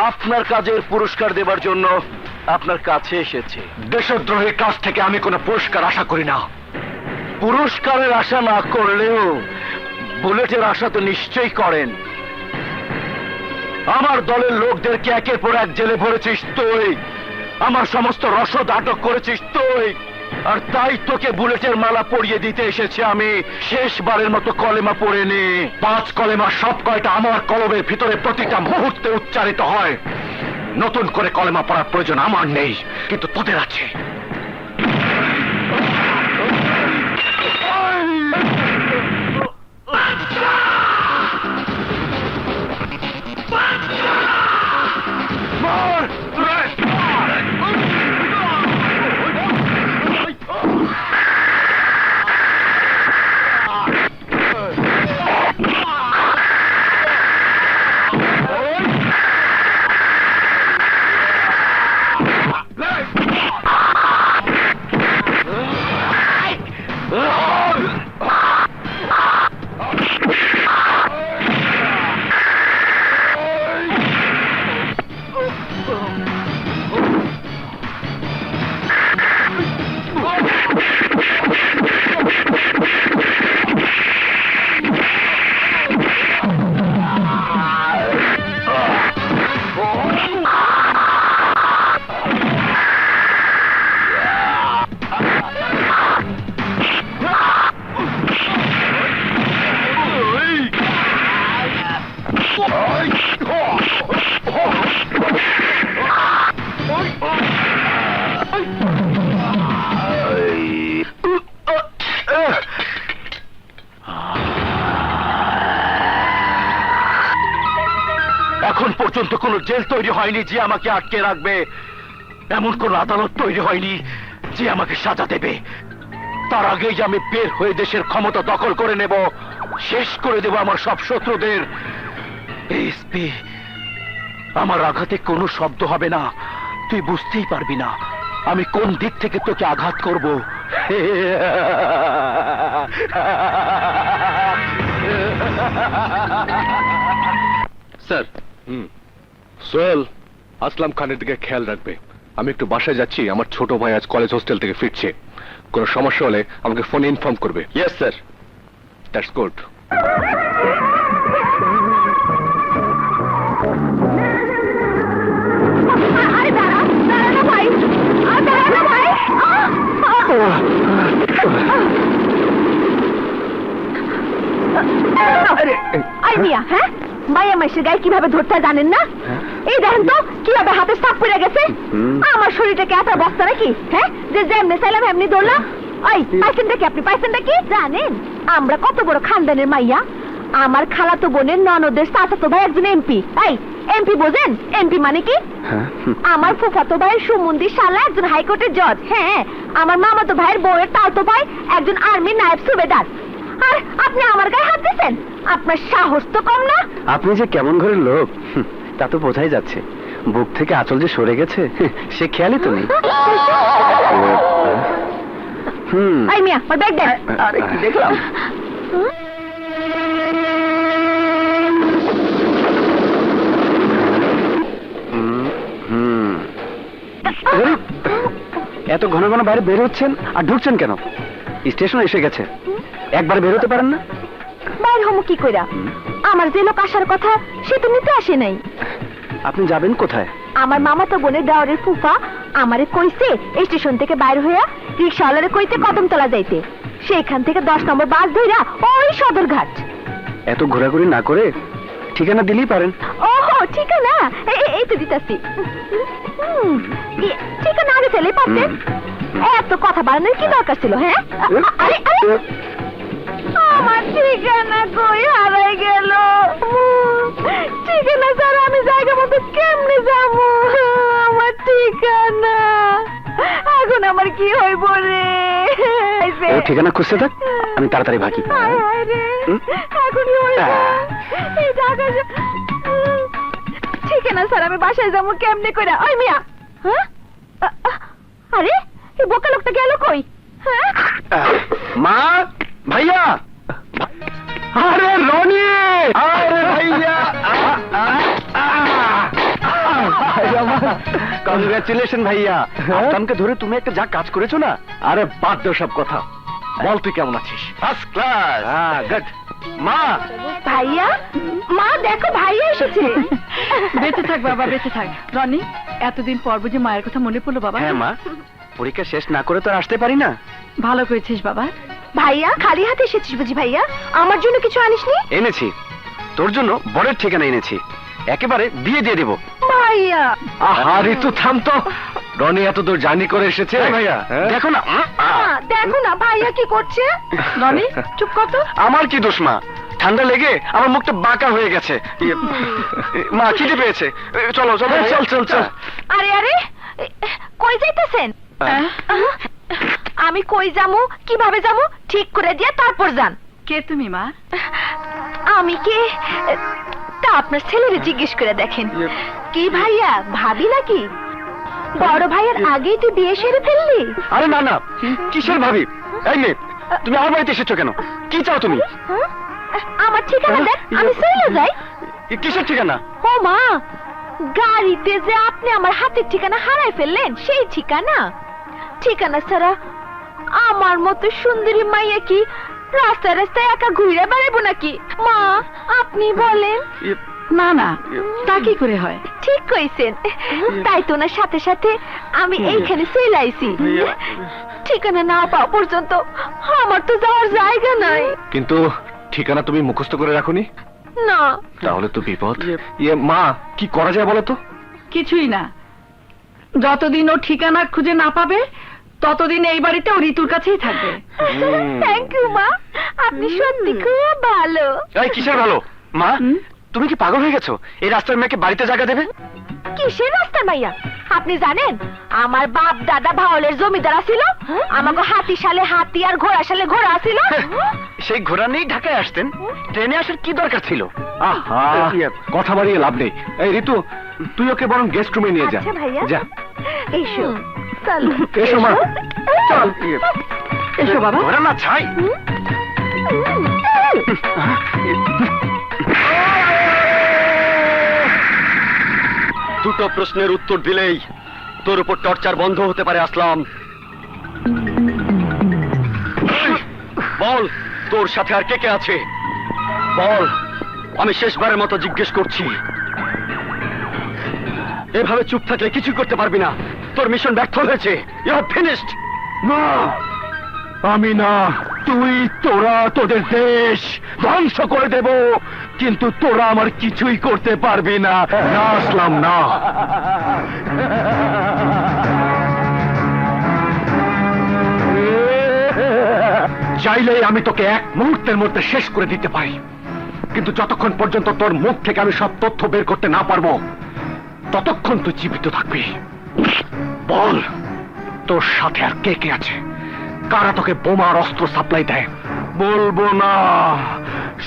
আপনার কাজের পুরস্কার দেবার জন্য আপনার কাছে এসেছে। দেশদ্রোহের কাছ থেকে আমি কোনো পুরস্কার আশা করি না। পুরস্কারের আশা না করলেও বুলেটের আশা তো নিশ্চয়ই করেন। আমার দলের লোকদেরকে একের পর এক জেলে ভরেছিস তুই, আমার সমস্ত রসদ আটক করেছিস তুই, আর তাই তোকে বুলেটের মালা পরিয়ে দিতে এসেছি আমি। শেষবারের মতো কলেমা পড়ে নে। 5 কলেমা সব কয়টা আমার কলমের ভিতরে প্রতিটা মুহূর্তে উচ্চারিত হয়। নতুন করে কলেমা পড়ার প্রয়োজন আমার নেই, কিন্তু তোদের আছে। এখন পর্যন্ত কোনো জেল তৈরি হয়নি যে আমাকে আটকে রাখবে, এমন কোন আদালত তৈরি হয়নি যে আমাকে সাজা দেবে। তার আগেই আমি বের হয়ে দেশের ক্ষমতা দখল করে নেব, শেষ করে দেব আমার সব শত্রুদের। এসপি, আমার আঘাতে কোনো শব্দ হবে না, তুই বুঝতেই পারবি না আমি কোন দিক থেকে তোকে আঘাত করব। স্যার, সোহেল আসলাম খানের দিকে খেয়াল রাখবে। আমি একটু বাসায় যাচ্ছি, আমার ছোট ভাই আজ কলেজ হোস্টেল থেকে ফিরছে। কোনো সমস্যা হলে আমাকে ফোনে ইনফর্ম করবে। Yes sir. That's good. আরে দাঁড়া, দাঁড়া না ভাই, আর দাঁড়া না ভাই। আই মিয়া, হ্যাঁ মাইয়া মাইসের গায়ে কিভাবে ধরতে হয় জানেন না? এই দেখেন তো কিভাবে হাতে সাপ পড়ে গেছে। আমার শরীরটাকে এত বস্তা নাকি, হ্যাঁ যে যেমনি চাইলাম এমনি ধরলাম। ওই পাইছেনটা কি, আপনি পাইছেনটা কি জানেন? আমরা কত বড় খানদানের মাইয়া। আমার খালাতো বোনের ননদের চাচাতো ভাই একজন এমপি। এই এমপি বোঝেন? এমপি মানে কি? আমার ফুফাতো ভাইয়ের সুমন্দির শালা একজন হাইকোর্টের জজ। হ্যাঁ, আমার মামাতো ভাইয়ের বউয়ের তাতো ভাই একজন আর্মি নায়েব সুবেদার। আর আপনি আমার গায়ে হাত দিচ্ছেন? আপনার সাহস তো কম না। আপনি যে কেমন ঘরের লোক তা তো বোঝাই যাচ্ছে। বুক থেকে আঁচল যে সরে গেছে সে খেয়ালই তো নেই। এই মিয়া, ওর ব্যাগ দেন। আরে কি দেখলাম? এত ঘন ঘন বাইরে বের হচ্ছেন আর ঢুকছেন কেন? স্টেশন এসে গেছে, একবার বের হতে পারেন না? বাইর হমু কি কইরা? আমার যে লোক আসার কথা সে তো নিতে আসে নাই। আপনি যাবেন কোথায়? আমার মামা তো বোনের দেওয়ারের ফুফা আমারে কইছে স্টেশন থেকে বাইর হইয়া রিক্সাওয়ালারে কইতে কদমতলা যাইতে। সেখান থেকে 10 নম্বর বাস ধইরা ওই সদরঘাট। এত ঘোরাঘুরি না করে ঠিকানা দিলেই পারেন। ওহো, ঠিকানা এই তো দিতাছি। ঠিকানা আগে চাইলেই পারতেন। এত কথা বাড়ানোর কি দরকার ছিল? হ্যাঁ, আরে আরে আমার ঠিকানা কই হারাই গেল। ঠিকানা ছাড়া আমি জায়গা মতো কেমনে যাবো? আমার ঠিকানা এখন আমার কি হইব রে? ও ঠিকানা খুঁজতে থাক, আমি তাড়াতাড়ি ভাগি। এখন কি হইব? এই জায়গা ঠিকানা ছাড়া আমি বাসায় যাবো কেমনে কইরা? ওই মিয়া, হ্যাঁ আরে এই বোকা লোকটা গেল কই? হ্যাঁ মা, ভাইয়া, আরে রনি, আরে ভাইয়া, কংগ্রাচুলেশন ভাইয়া। আসলামকে ধরে তুমি একটা যা কাজ করেছো না। আরে বাদ দে সব কথা, বল তুই কেমন আছিস? First class. হ্যাঁ, গুড। মা ভাইয়া, মা দেখো ভাইয়া এসেছে। বেঁচে থাক বাবা, বেঁচে থাক। রনি, এতদিন পর বুঝি মায়ের কথা মনে পড়লো বাবা? হ্যাঁ মা, পরীক্ষা শেষ না করে তো আর আসতে পারি না। ভালো করেছিস বাবা। ভাইয়া, খালি হাতে এসেছিস বুঝি ভাইয়া? আমার জন্য কিছু আনিসনি? এনেছি, তোর জন্য বরের ঠিকানা এনেছি, একেবারে বিয়ে দিয়ে দেবো। ভাইয়া, আহা ঋতু থাম তো, রনি এত দূর জার্নি করে এসেছে। ভাইয়া হ্যাঁ? দেখো না, দেখো না ভাইয়া কি করছে। রনি, চুপ কর তো। আমার কি দোষ মা? ঠান্ডা লেগে আমার মুখটা বাঁকা হয়ে গেছে। মা খিদে পেয়েছে, চলো চলো। চল চল চল। আরে আরে, কই যাইতেছেন? হ্যাঁ? আমি কই যামু, কিভাবে যামু ঠিক করে দিয়া তারপর যান। কে তুমি মা? আমি কে তা আপনার ছেলেরে জিজ্ঞেস করে দেখেন। কি ভাইয়া, ভাবি নাকি? বড় ভাইয়ের আগেই তুই বিয়ে সেরে ফেললি? আরে না না, কিসের ভাবি? এই মেয়ে, তুমি আমার বাড়িতে এসেছো কেন? কি চাও তুমি? হ্যাঁ? আমার ঠিকানা দেখ, আমি চলে যাই। কিসের ঠিকানা? ও মা, গাড়িতে যে আপনি আমার হাতের ঠিকানা হারাই ফেললেন, সেই ঠিকানা। ঠিকানা ছাড়া আমার মতো সুন্দরী মাইয়া কি রাস্তায় রাস্তায় একা ঘুরে বেড়াবো নাকি? মা, আপনি বলেন। না না, তা কি করে হয়? ঠিক কইছেন, তাই তো না সাথে সাথে আমি এইখানে চলে আইছি। ঠিকানা না পাওয়া পর্যন্ত আমার তো যাওয়ার জায়গা নাই। কিন্তু ঠিকানা তুমি মুখস্থ করে রাখোনি? না। তাহলে তো বিপদ। মা, কি করা যায় বলো তো? কিছুই না। যতদিন ও ঠিকানা খুঁজে না পাবে, ততদিন এই বাড়িতে ও ঋতুর কাছেই থাকবে। থ্যাংক ইউ মা, আপনি সত্যি খুব ভালো। এই কিসের ভালো? মা, হুম? তুমি কি পাগল হয়ে গেছো? এই রাস্তার মেয়েকে বাড়িতে জায়গা দেবে? কিসের রাস্তা মাইয়া? আপনি জানেন আমার বাপ দাদা ভাওলের জমিদার ছিল, আমাকে হাতি সালে হাতি আর ঘোড়া সালে ঘোড়া ছিল। সেই ঘোড়া নিয়েই ঢাকায় আসতেন, ট্রেনে আসার কি দরকার ছিল? আহা, কথা বাড়িয়ে লাভ নেই। এই ঋতু, তুই ওকে বরং গেস্ট রুমে নিয়ে যা। আচ্ছা ভাইয়া, যা। এসো চলো। এসো মা। চল। এসো বাবা। ঘোড়া না ছাই। দুটো প্রশ্নের উত্তর দিলেই তোর উপর টর্চার বন্ধ হতে পারে আসলাম। বল, তোর সাথে আর কে কে আছে? বল, আমি শেষবারের মতো জিজ্ঞেস করছি। এভাবে চুপ থাকলে কিছু করতে পারবি না। তোর মিশন ব্যর্থ হয়েছে। You have finished. না, আমি না, তুই, তোরা তোদের দেশ ধ্বংস করে দেব, কিন্তু তোরা আমার কিছুই করতে পারবি না। না আসলাম, না। চাইলেই আমি তোকে এক মুহূর্তের মধ্যে শেষ করে দিতে পারি, কিন্তু যতক্ষণ পর্যন্ত তোর মুখ থেকে আমি সব তথ্য বের করতে না পারবো, ততক্ষণ তুই জীবিত থাকবি। বল, তোর সাথে আর কে কে আছে? কারা তোকে বোমা আর অস্ত্র সাপ্লাই দেয়? বলবো না।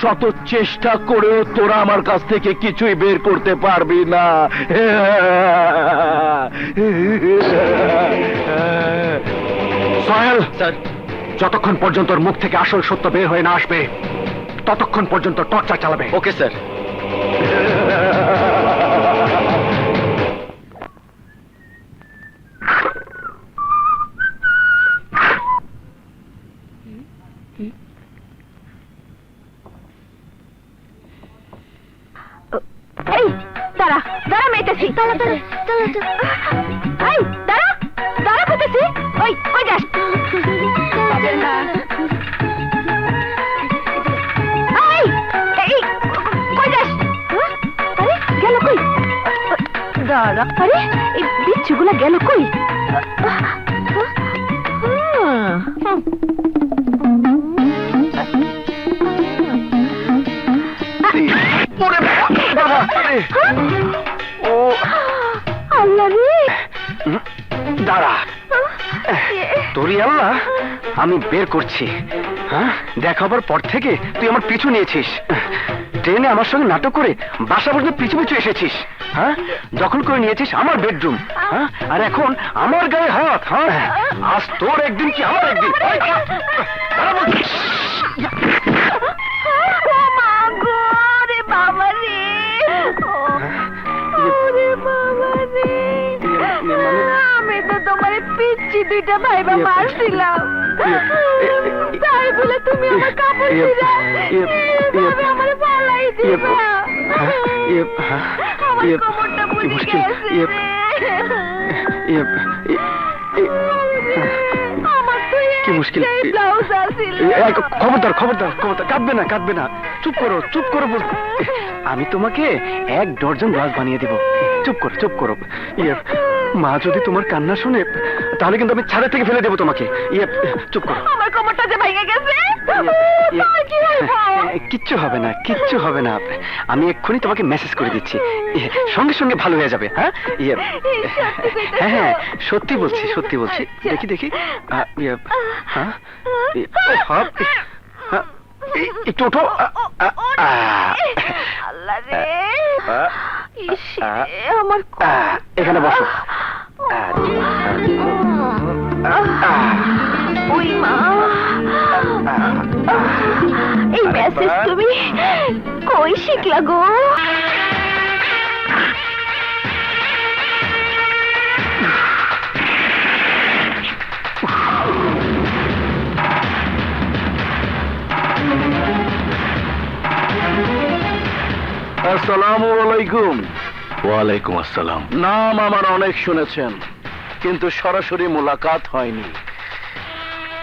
শত চেষ্টা করেও তোরা আমার কাছ থেকে কিছুই বের করতে পারবি না। সোহেল, স্যার, যতক্ষণ পর্যন্ত ওর মুখ থেকে আসল সত্য বের হয়ে না আসবে, ততক্ষণ পর্যন্ত টর্চার চালাবে। Okay sir. এই দাঁড়া দাঁড়া, মেয়েতেছি। দাঁড়া দাঁড়া দাঁড়া, এই দাঁড়া দাঁড়া করতেছি। ওই কই যাস? এই এই কই যাস? আরে গেল কই? দাঁড়া, আরে এই বিচ্ছুগুলা গেল কই? ও আল্লাহ রে, দাঁড়া, তোরই আল্লাহ, আমি বের করছি। হ্যাঁ, দেখাবার পর থেকে তুই আমার পিছু নিয়েছিস, ট্রেনে আমার সঙ্গে নাটক করে বাসা পর্যন্ত পিছু পিছু এসেছিস। হ্যাঁ, দখল করে নিয়েছিস আমার বেডরুম। হ্যাঁ, আর এখন আমার গায়ে হাত। হ্যাঁ, আজ তোর একদিন কি আমার একদিন। দাঁড়া বলছি। ও মা গো, রে বাবা রে, ওরে বাবা রে, আমি তো তোমার পিচ্ছি দুইটা ভাইবা মারছিলাম। তাই বলে তুমি আমার কাপড় দিলা এভাবে আমারে পালাই দিবা আমার কোমরটা বুঝে গেছে আমার তো কি মুশকিল? ব্লাউজ আছিল খবরদার খবরদার খবরদার, কাঁদবে না, চুপ করো আমি তোমাকে 1 ডজন ব্লাউজ বানিয়ে দেব। চুপ করো মা যদি তোমার কান্না শুনে তাহলে কিন্তু আমি ছাদের থেকে ফেলে দেবো তোমাকে। চুপ করো। আমার কোমরটা যে ভেঙে গেছে কি কিচ্ছু হবে না আমি এক্ষুনি তোমাকে মেসেজ করে দিচ্ছি, সঙ্গে সঙ্গে ভালো হয়ে যাবে। হ্যাঁ হ্যাঁ সত্যি বলছি দেখি হ্যাঁ একটু ওঠো। আল্লাহ রে আমার এখানে বসো। ওই মা এই মেসেজ তুমি কই শিখলা গো? আসসালামু আলাইকুম। ওয়ালাইকুম আসসালাম। নাম আমার অনেক শুনেছেন, কিন্তু সরাসরি মোলাকাত হয়নি।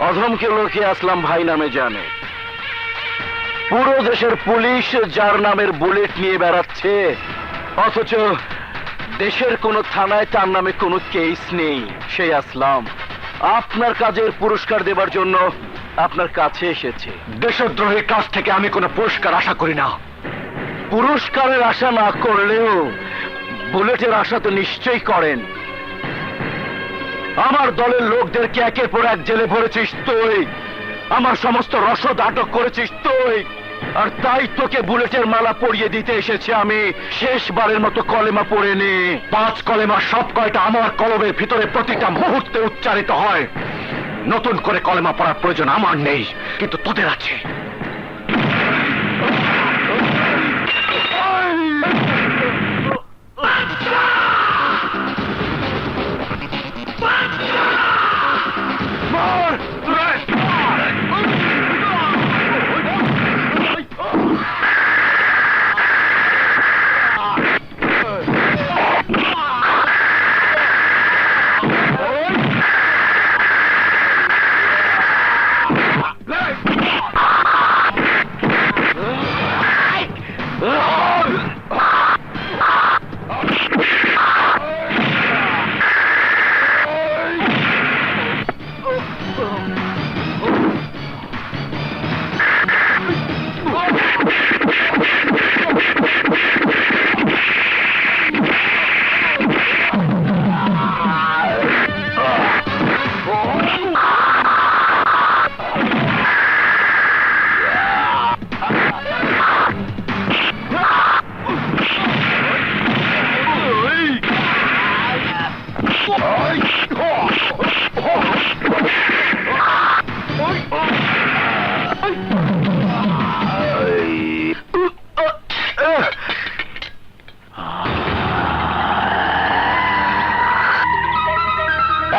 অধমকে লোকে আসলাম ভাই নামে জানে। পুরো দেশের পুলিশ যার নামের বুলেট নিয়ে বেড়াচ্ছে, অথচ দেশের কোন থানায় তার নামে কোনো কেস নেই। সেই আসলাম আপনার কাজের পুরস্কার দেবার জন্য আপনার কাছে এসেছে। দেশদ্রোহীর কাছ থেকে আমি কোনো পুরস্কার আশা করি না। পুরস্কারের আশা না করলেও বুলেটের আশা তো নিশ্চয়ই করেন। আমার দলের লোকদেরকে একের পর এক জেলে ভরেছিস তুই, আমার সমস্ত রসদ আটক করেছিস তুই, আর তাই তোকে বুলেটের মালা পরিয়ে দিতে এসেছি আমি। শেষবারের মতো কলেমা পড়ে নে। 5 কলেমা সব কয়টা আমার কলমের ভিতরে প্রতিটা মুহূর্তে উচ্চারিত হয়। নতুন করে কলেমা পড়ার প্রয়োজন আমার নেই, কিন্তু তোদের আছে।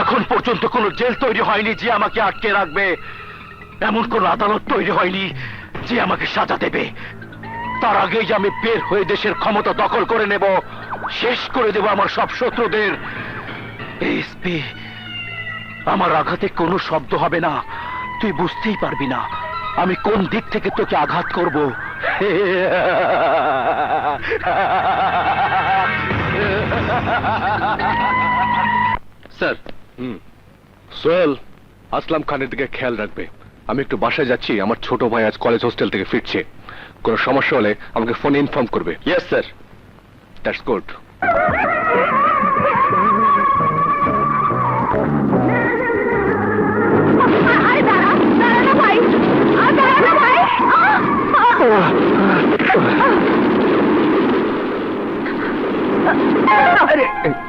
এখন পর্যন্ত কোনো জেল তৈরি হয়নি যে আমাকে আটকে রাখবে, এমন কোন আদালত তৈরি হয়নি যে আমাকে সাজা দেবে। তার আগেই আমি বের হয়ে দেশের ক্ষমতা দখল করে নেব, শেষ করে দেব আমার সব শত্রুদের। এসপি, আমার আঘাতে কোনো শব্দ হবে না, তুই বুঝতেই পারবি না আমি কোন দিক থেকে তোকে আঘাত করব। স্যার, সোহেল আসলাম খানের দিকে খেয়াল রাখবে। আমি একটু বাসায় যাচ্ছি, আমার ছোট ভাই আজ কলেজ হোস্টেল থেকে ফিরছে। কোনো সমস্যা হলে আমাকে ফোনে ইনফর্ম করবে। Yes sir. That's good.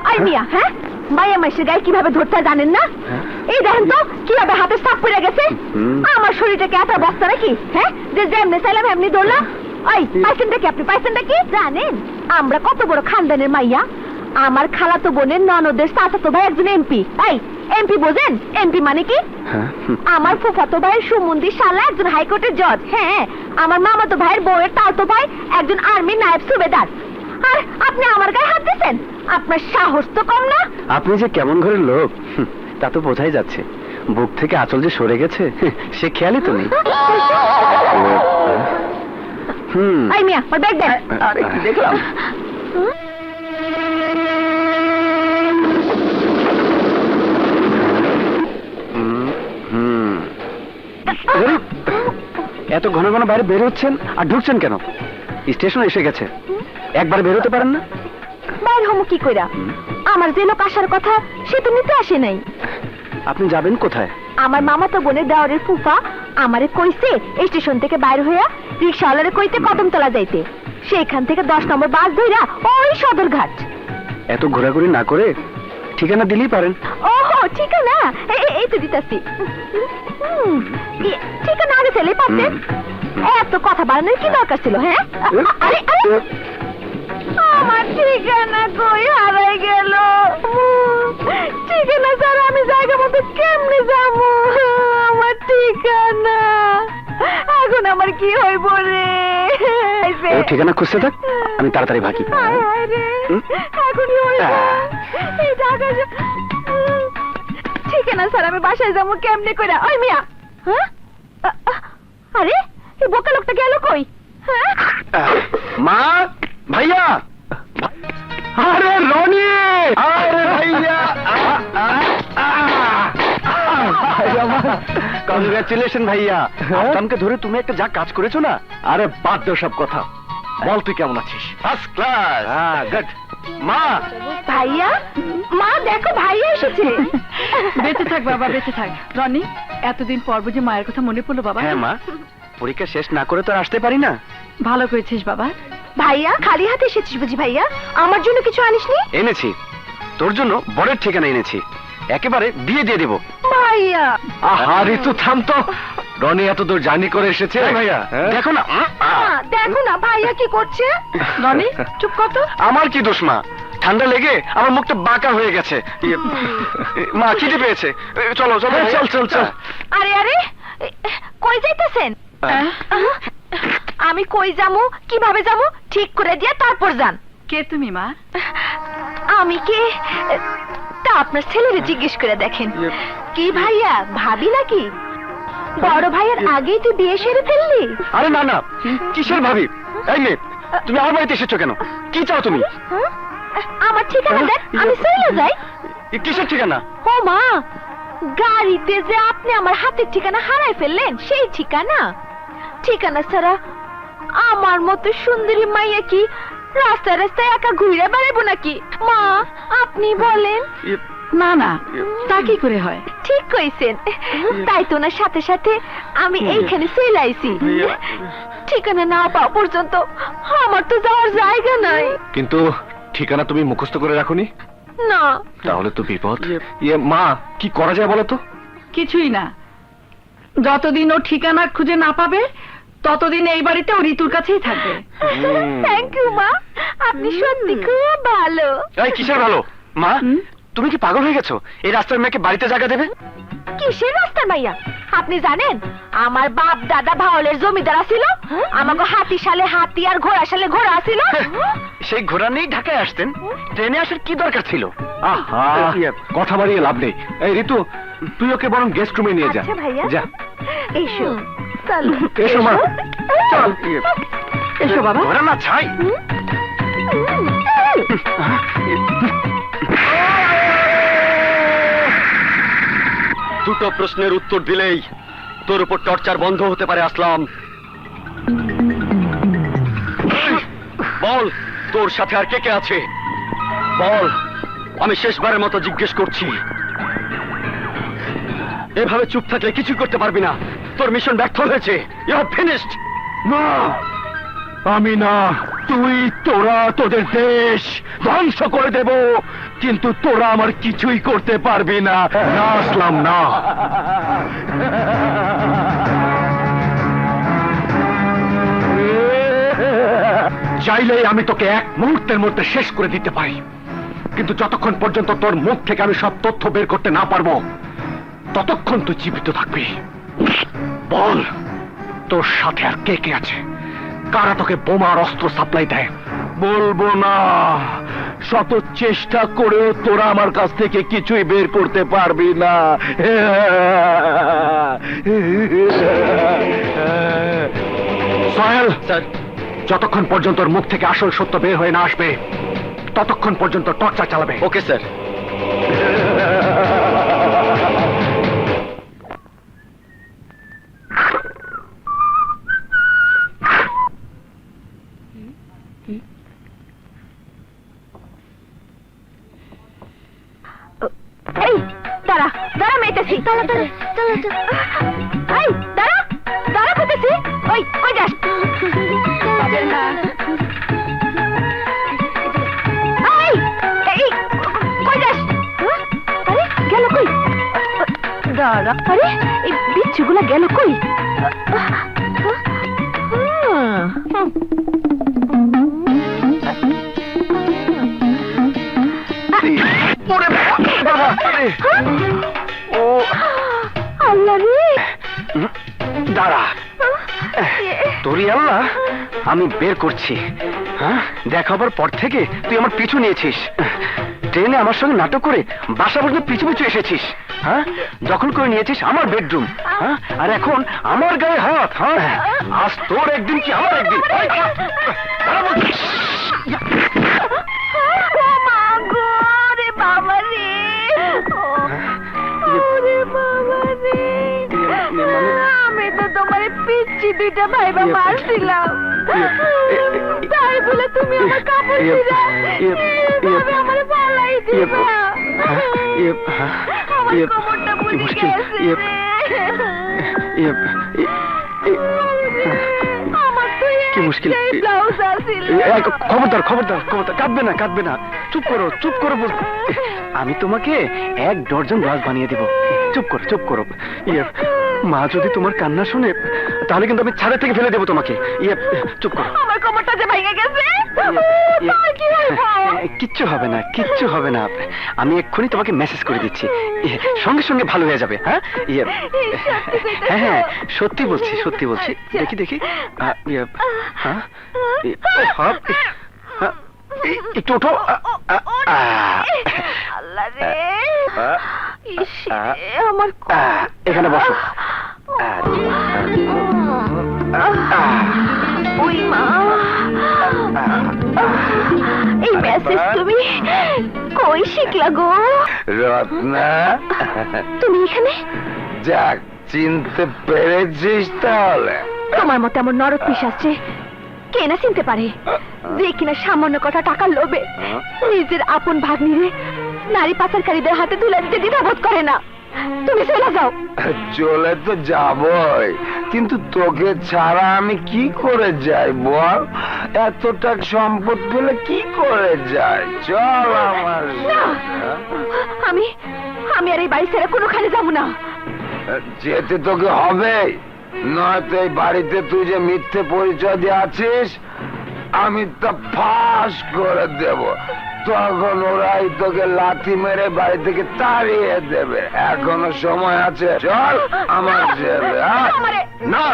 আই মিয়া, হ্যাঁ মাইয়া মাইসের গায়ে কিভাবে ধরতে জানেন না? এই দেখেন তো কিভাবে হাতে সাপ পড়ে গেছে। আমার শরীরটাকে এত বস্তা নাকি, হ্যাঁ যে যেমনি চাইলাম এমনি ধরলাম। ওই পাইছেনটা কি, আপনি পাইছেনটা কি জানেন? আমরা কত বড় খানদানের মাইয়া। আমার খালাতো বোনের ননদের চাচাতো ভাই একজন এমপি। এই এমপি বোঝেন? এমপি মানে কি? আমার ফুফাতো ভাইয়ের সুমন্দির শালা একজন হাইকোর্টের জজ। হ্যাঁ, আমার মামাতো ভাইয়ের বউয়ের তাওতো ভাই একজন আর্মি নায়েব সুবেদার। আর আপনি আমার গায়ে হাত দিচ্ছেন? আপনার সাহস তো কম না? আপনি যে কেমন ঘরের লোক তা তো বোঝাই যাচ্ছে। বুক থেকে আঁচল যে সরে গেছে সে খেয়ালই তো নেই। এই মিয়া, ওর ব্যাগ দেন। আরে কি দেখলাম? এত ঘন ঘন বাইরে বের হচ্ছেন আর ঢুকছেন কেন? স্টেশন এসে গেছে, একবার বের হতে পারেন না? বাইর হমু কি কইরা? আমার যে লোক আসার কথা সে তো নিতে আসে নাই। আপনি যাবেন কোথায়? আমার মামাতো বোনের দেওয়ারের ফুফা আমারে কইছে স্টেশন থেকে বাইর হইয়া রিক্সাওয়ালারে কইতে কদমতলা যাইতে। সেইখান থেকে 10 নম্বর বাস ধইরা ওই সদরঘাট। এত ঘোরাঘুরি না করে ঠিকানা দিলেই পারেন। ওহো, ঠিকানা এই তো দিতাছি। ঠিকানা আগে ফেলেই পারতেন। এত কথা বাড়ানোর কি দরকার ছিল? হ্যাঁ, আরে আরে, আমার ঠিকানা কই হারাই গেল। ঠিকানা ছাড়া আমি জায়গা মতো কেমনে যাবো? আমার ঠিকানা এখন আমার কি হইব রে? ও ঠিকানা খুঁজতে থাক, আমি তাড়াতাড়ি ভাগি। হায় হায় রে, এখন কি হইব? এই জায়গা ঠিকানা ছাড়া আমি বাসায় যাবো কেমনে কইরা? ওই মিয়া, হ্যাঁ? আরে এই বোকা লোকটা গেল কই? হ্যাঁ, মা, ভাইয়া, আরে রনি, আরে ভাইয়া, কংগ্রাচুলেশন ভাইয়া। আসলামকে ধরে তুমি একটা যা কাজ করেছো না। আরে বাদ দে সব কথা, বল তুই কেমন আছিস? First class. হ্যাঁ, গুড। মা, ভাইয়া, মা দেখো ভাইয়া এসেছে। বেঁচে থাক বাবা, বেঁচে থাক। রনি, এতদিন পর বুঝি মায়ের কথা মনে পড়লো বাবা? হ্যাঁ মা, পরীক্ষা শেষ না করে তো আর আসতে পারি না। ভালো করেছিস বাবা। ভাইয়া, খালি হাতে এসেছিস বুঝি? ভাইয়া, আমার জন্য কিছু আনিসনি? এনেছি, তোর জন্য বরের ঠিকানা এনেছি, একেবারে বিয়ে দিয়ে দেবো। ভাইয়া, আহা ঋতু থাম তো, রনি এত দূর জার্নি করে এসেছে। ভাইয়া দেখো না। দেখো না ভাইয়া কি করছে। রনি, চুপ কর তো। আমার কি দোষ মা? ঠান্ডা লেগে আমার মুখটা বাঁকা হয়ে গেছে। মা খিদে পেয়েছে, চলো চলো। চল চল চল। আরে আরে, কই যাইতেছেন? আমি কই যামু, কিভাবে যামু ঠিক করে দিয়া তারপর যান। কে তুমি মা? আমি কে তা আপনার ছেলেরে জিজ্ঞেস করে দেখেন। কি ভাইয়া, ভাবি নাকি? বড় ভাইয়ের আগেই তুই বিয়ে সেরে ফেললি? আরে না না, কিসের ভাবি? এই মেয়ে, তুমি আমার বাড়িতে এসেছো কেন? কি চাও তুমি? আমার ঠিকানা দেন, আমি চলে যাই। কিসের ঠিকানা? ও মা, গাড়িতে যে আপনি আমার হাতের ঠিকানা হারাই ফেললেন সেই ঠিকানা। ঠিকানা ছাড়া আমার মতো সুন্দরী মাইয়া কি রাস্তায় রাস্তায় একা ঘুরে বেড়াবো নাকি? মা, আপনি বলেন। না না, তা কি করে হয়? ঠিক কইছেন, তাই তো না সাথে সাথে আমি এইখানে চলে আইছি। ঠিকানা না পাওয়া পর্যন্ত আমার তো যাওয়ার জায়গা নাই। কিন্তু ঠিকানা তুমি মুখস্থ করে রাখোনি? না। তাহলে তো বিপদ। মা, কি করা যায় বলো তো? কিছুই না, যতদিন ও ঠিকানা খুঁজে না পাবে ততদিন এই বাড়িতে ও ঋতুর কাছেই থাকবে। থ্যাংক ইউ মা, আপনি সত্যি খুব ভালো। এই কিসের ভালো? মা, তুমি কি পাগল হয়ে গেছো? এই রাস্তার মেয়েকে বাড়িতে জায়গা দেবে? কিসের রাস্তার মাইয়া? আপনি জানেন আমার বাপ দাদা ভাওলের জমিদার ছিল, আমাকে হাতি সালে হাতি আর ঘোড়া সালে ঘোড়া ছিল। সেই ঘোড়া নিয়েই ঢাকায় আসতেন, ট্রেনে আসার কি দরকার ছিল? আহা, কথা বাড়িয়ে লাভ নেই। এই ঋতু, তুই ওকে বরং গেস্ট রুমে নিয়ে যা। আচ্ছা ভাইয়া, যা। এসো চলো। এসো মা, চল। এসো বাবা। ঘোড়া না ছাই। দুটো প্রশ্নের উত্তর দিলেই তোর উপর টর্চার বন্ধ হতে পারে আসলাম। বল, তোর সাথে আর কে কে আছে? বল, আমি শেষবারের মতো জিজ্ঞেস করছি। এভাবে চুপ থাকলে কিছু করতে পারবি না। তোর মিশন ব্যর্থ হয়েছে। You have finished. না, আমি না, তুই, তোরা তোদের দেশ ধ্বংস করে দেব, কিন্তু তোরা আমার কিছুই করতে পারবি না। না আসলাম না। চাইলেই আমি তোকে এক মুহূর্তের মধ্যে শেষ করে দিতে পারি। কিন্তু যতক্ষণ পর্যন্ত তোর মুখ থেকে আমি সব তথ্য বের করতে না পারবো ততক্ষণ তুই জীবিত থাকবি। বল, তোর সাথে আর কে কে আছে? কারা তোকে বোমা আর অস্ত্র সাপ্লাই দেয়? বলবো না। শত চেষ্টা করেও তোরা আমার কাছ থেকে কিছুই বের করতে পারবি না। সোহেল, স্যার, যতক্ষণ পর্যন্ত ওর মুখ থেকে আসল সত্য বের হয়ে না আসবে ততক্ষণ পর্যন্ত টর্চার চালাবে। Okay sir. এই দাঁড়া দাঁড়া মেয়েতেছি, দাঁড়া দাঁড়া দাঁড়া এই দাঁড়া দাঁড়া মেয়েতেছি। ওই কই যাস? এই এই কই যাস? আরে গেল কই? দাঁড়া, আরে এই বিচ্ছুগুলা গেল কই? ও আল্লাহ রে! দাঁড়া, তোরই আল্লাহ আমি বের করছি। হ্যাঁ, দেখাবার পর থেকে তুই আমার পিছু নিয়েছিস, ট্রেনে আমার সঙ্গে নাটক করে বাসা পর্যন্ত পিছু পিছু এসেছিস। হ্যাঁ, দখল করে নিয়েছিস আমার বেডরুম। হ্যাঁ, আর এখন আমার গায়ে হাত। হ্যাঁ, আজ তোর একদিন কি আমার একদিন। দাঁড়া বলছি। ও মা গো, রে বাবা রে! ওরে বাবা রে! আমি তো তোমার পিচ্ছি দুইটা ভাইবা মারছিলাম, তাই বলে তুমি আমার কাপড় দিলা, এভাবে আমার পালাই দিবা। আমার কোমরটা বুঝে গেছে রে। আমার তো কি মুশকিল! ব্লাউজ আছিল। খবরদার খবরদার খবরদার, কাঁদবে না কাঁদবে না, চুপ করো চুপ করো। আমি তোমাকে 1 ডজন ব্লাউজ বানিয়ে দেবো। চুপ করো চুপ করো। মা যদি তোমার কান্না শুনে তাহলে কিন্তু আমি ছাদের থেকে ফেলে দেবো তোমাকে। চুপ করো। আমার কোমরটা যে ভেঙে গেছে, কি হইব? কিচ্ছু হবে না কিচ্ছু হবে না, আমি এক্ষুনি তোমাকে মেসেজ করে দিচ্ছি, সঙ্গে সঙ্গে ভালো হয়ে যাবে। হ্যাঁ হ্যাঁ হ্যাঁ, সত্যি বলছি সত্যি বলছি। দেখি দেখি, একটু ওঠো। আল্লাহ রে! ইস, আমার এখানে বসো। ওই মা, এই মেসেজ তুমি কই শিখলা গো? রত্না, তুমি এখানে? যাক, চিনতে পেরেছিস তাহলে? তোমার মতো এমন নরক পিশাচে কে না চিনতে পারে, যে কিনা সামান্য কটা টাকার লোভে নিজের আপন ভাগ্নিরে নারী পাচারকারীদের হাতে তুলে দিতে দ্বিধাবোধ করে না। তুমি চলে যাও। চলে তো যাবই, কিন্তু তোকে ছাড়া আমি কি করে যাই বল? এতটা সম্পদ পেলে কি করে যাই? চল আমার না, আমি আমি আর এই বাড়ি ছেড়ে কোনোখানে যাবো না। যেতে তোকে হবে, নয়তো এই বাড়িতে তুই যে মিথ্যে পরিচয় দিয়ে আছিস আমি তা ফাঁস করে দেব, তখন ওরাই তোকে লাথি মেরে বাড়ি থেকে তাড়িয়ে দেবে। এখনো সময় আছে, চল আমার ছেলে। না,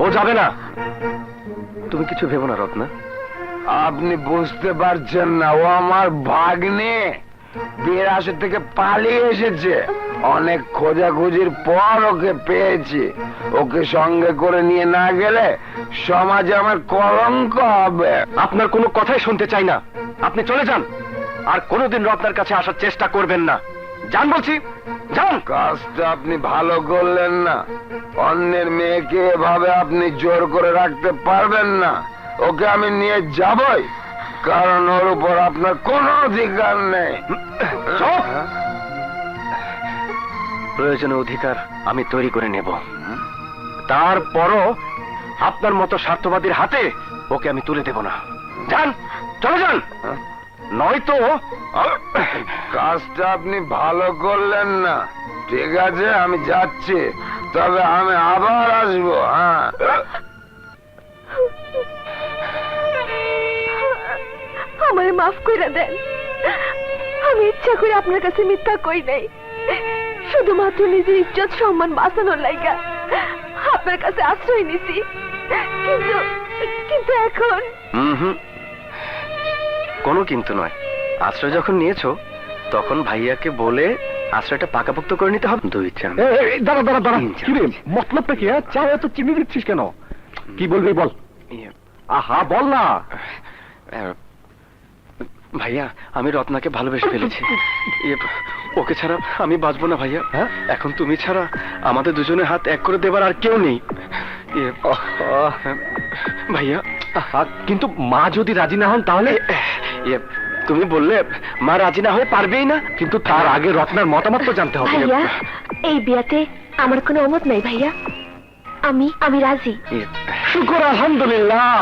ও যাবে না। তুমি কিছু ভেবো না রত্না। আপনি বুঝতে পারছেন না, ও আমার ভাগ্নে, বিয়ের আসর থেকে পালিয়ে এসেছে। অনেক খোঁজাখুঁজির পর ওকে পেয়েছি। ওকে সঙ্গে করে নিয়ে না গেলে সমাজে আমার কলঙ্ক হবে। আপনার কোনো কথাই শুনতে চাই না, আপনি চলে যান, আর কোনোদিন রত্নার কাছে আসার চেষ্টা করবেন না। যান বলছি, যান। কাজটা আপনি ভালো করলেন না। অন্যের মেয়েকে এভাবে আপনি জোর করে রাখতে পারবেন না। ওকে আমি নিয়ে যাবই, কারণ ওর উপর আপনার কোনো অধিকার নেই। চুপ! প্রয়োজনীয় অধিকার আমি তৈরি করে নেব, তারপরও আপনার মতো স্বার্থবাদীর হাতে ওকে আমি তুলে দেব না। যান, চলে যান, নয়তো কাজটা আপনি ভালো করলেন না। ঠিক আছে, আমি যাচ্ছি, তবে আমি আবার আসবো। হ্যাঁ, আমার মাফ কইরা দেন। আমি ইচ্ছা করে আপনার কাছে মিথ্যা কই নাই, শুধুমাত্র নিজের ইজ্জত সম্মান বাঁচানোর লাইগা আপনার কাছে আশ্রয় নিছি। কিন্তু কিন্তু এখন কোনো কিন্তু নয়, আশ্রয় যখন নিয়েছো তখন ভাইয়াকে বলে আশ্রয়টা পাকাপোক্ত করে নিতে হবে। 2 চামচ। দাঁড়া দাঁড়া দাঁড়া, কি রে মতলবটা কি? চা এত চিনি দিচ্ছিস কেন? কি বলবি বল। আহা বল না। ভাইয়া আমি রত্নাকে ভালোবেসে ফেলেছি, ওকে ছাড়া আমি বাঁচবো না ভাইয়া। এখন তুমি ছাড়া আমাদের দুজনের হাত এক করে দেবার আর কেউ নেই ভাইয়া। কিন্তু মা যদি রাজি না হন তাহলে? তুমি বললে মা রাজি না হয়ে পারবেই না, কিন্তু তার আগে রত্নার মতামত তো জানতে হবে। ভাইয়া, এই বিয়াতে আমার কোনো অমত নাই ভাইয়া, আমি রাজি। শুকর আলহামদুলিল্লাহ,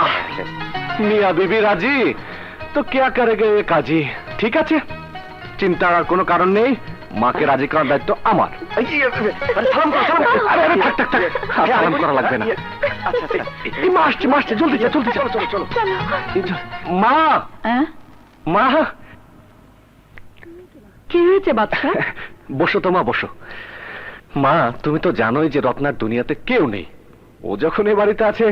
মিয়া বিবি রাজি তো क्या करेगा ये काजी। ঠিক আছে, চিন্তার আর কোনো কারণ নেই, মাকে রাজি করার দায়িত্ব আমার। সালাম করা লাগবে না। এই মা আসছে, জলদি যা, জলদি চলো চলো চলো। মা মা, কি হয়েছে বাচ্চা? বসো তো মা, বসো। মা তুমি তো জানোই যে রত্নার দুনিয়াতে কেউ নেই, ও যখন এ বাড়িতে আছে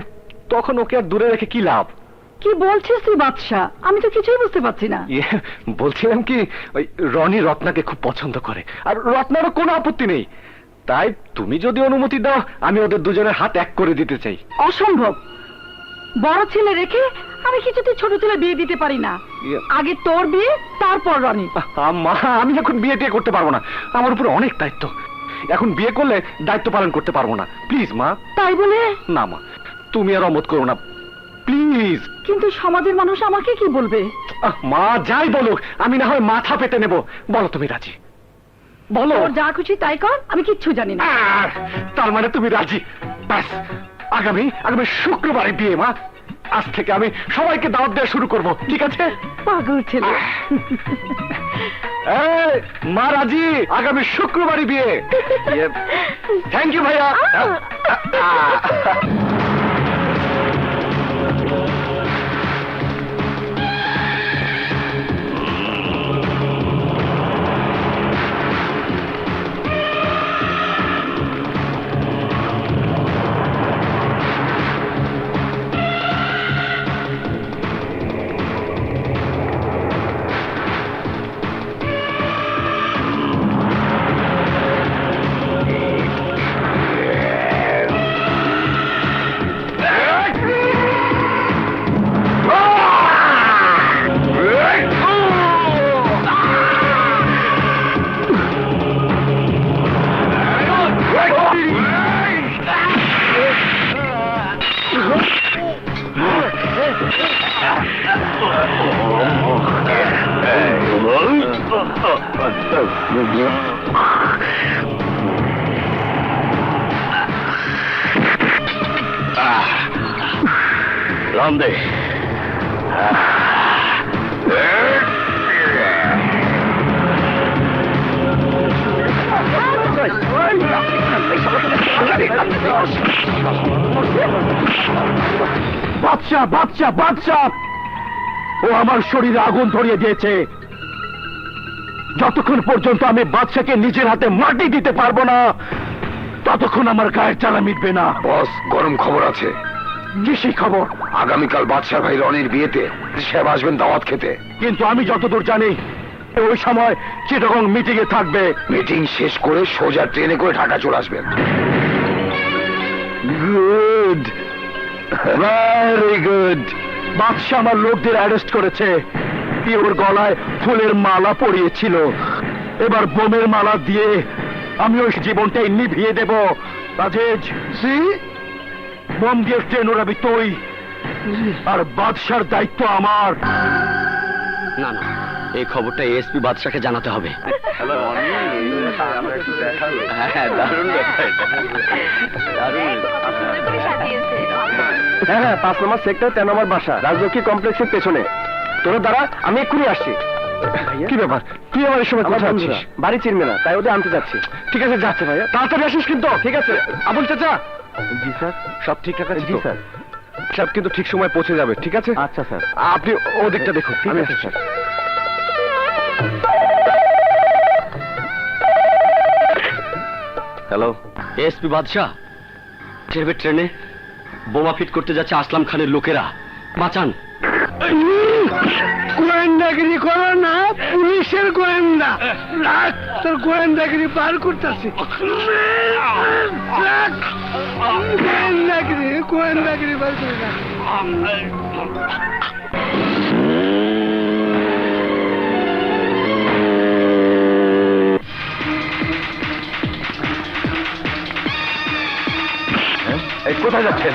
তখন ওকে আর দূরে রেখে কি লাভ? কি বলছিস তুই বাদশা? আমি তো কিছুই বুঝতে পারছি না। বলছিলাম কি, ওই রনি রত্নাকে খুব পছন্দ করে, আর রত্নারও কোনো আপত্তি নেই। তাই তুমি যদি অনুমতি দাও আমি ওদের দুজনের হাত এক করে দিতে চাই। অসম্ভব, বড় ছেলে রেখে আমি কিছুতে ছোট ছেলে বিয়ে দিতে পারি না। আগে তোর বিয়ে, তারপর রনি। মা আমি এখন বিয়ে টিয়ে করতে পারবো না, আমার উপর অনেক দায়িত্ব। এখন বিয়ে করলে দায়িত্ব পালন করতে পারবো না। প্লিজ মা। তাই বলে? না মা, তুমি আর অমত করো না প্লিজ। কিন্তু সমাজের মানুষ আমাকে কি বলবে? মা যাই বলুক আমি না হয় মাথা পেতে নেব। বলো তুমি রাজি? বলো। তোর যা খুশি তাই কর, আমি কিচ্ছু জানি না। তার মানে তুমি রাজি? ব্যাস, আগামী শুক্রবারে বিয়ে মা। আজ থেকে আমি সবাইকে দাওয়াত দেওয়া শুরু করব, ঠিক আছে? পাগল ছেলে। মা রাজি, আগামী শুক্রবারই বিয়ে। থ্যাংক ইউ ভাইয়া। রামদে বাদশা বাদশা বাদশা, ও আমার শরীরে আগুন ধরিয়ে দিয়েছে। যতক্ষণ পর্যন্ত আমি বাদশাকে নিজের হাতে মাটি দিতে পারবো না ততক্ষণ আমার গায়ের জ্বালা মিটবে না। বস, গরম খবর আছে। কি সেই খবর? আগামীকাল বাদশাহ ভাই রনির বিয়েতে সাহেব আসবেন দাওয়াত খেতে। কিন্তু আমি যতদূর জানি ওই সময় চিটাগং মিটিং এ থাকবে। মিটিং শেষ করে সোজা ট্রেনে করে ঢাকা চলে আসবেন। Good, very good. বাদশাহ আমার লোকদের অ্যারেস্ট করেছে। ওর গলায় ফুলের মালা পরিয়েছিল, এবার বোমের মালা দিয়ে আমি ওই জীবনটাই নিভিয়ে দেব। রাজেশ, বোম দিয়ে ট্রেন ওড়াবি তুই, আর বাদশার দায়িত্ব আমার। না না, এই খবরটা এসপি বাদশাকে জানাতে হবে। হ্যাঁ, 5 নম্বর সেক্টর 13 নম্বর বাসা, রাজলক্ষ্মী কমপ্লেক্সের পেছনে। তোরা দাঁড়া, আমি এক্ষুনি আসছি। কি ব্যাপার, তুই আমার এই সময় কোথায় আছিস? বাড়ি চিনবে না, তাই ওদের আনতে যাচ্ছি। ঠিক আছে, যাচ্ছে ভাইয়া, তাড়াতাড়ি আসিস কিন্তু। ঠিক আছে আবুল চাচা। জি স্যার, সব ঠিকঠাক আছে? জি স্যার। সাহেব কিন্তু ঠিক সময় পৌঁছে যাবে, ঠিক আছে? আচ্ছা স্যার। আপনি ওদিকটা দেখুন। ঠিক আমি আছে, আসছি। স্যার। হ্যালো, এসপি বাদশাহ, ট্রেনে বোমা ফিট করতে যাচ্ছে আসলাম খানের লোকেরা, বাঁচান। গোয়েন্দাগিরি করো না, পুলিশের গোয়েন্দা। রাখ, তোর গোয়েন্দাগিরি পার করতেছি। গোয়েন্দাগিরি পার করে রাখ। এই কোথায় যাচ্ছেন?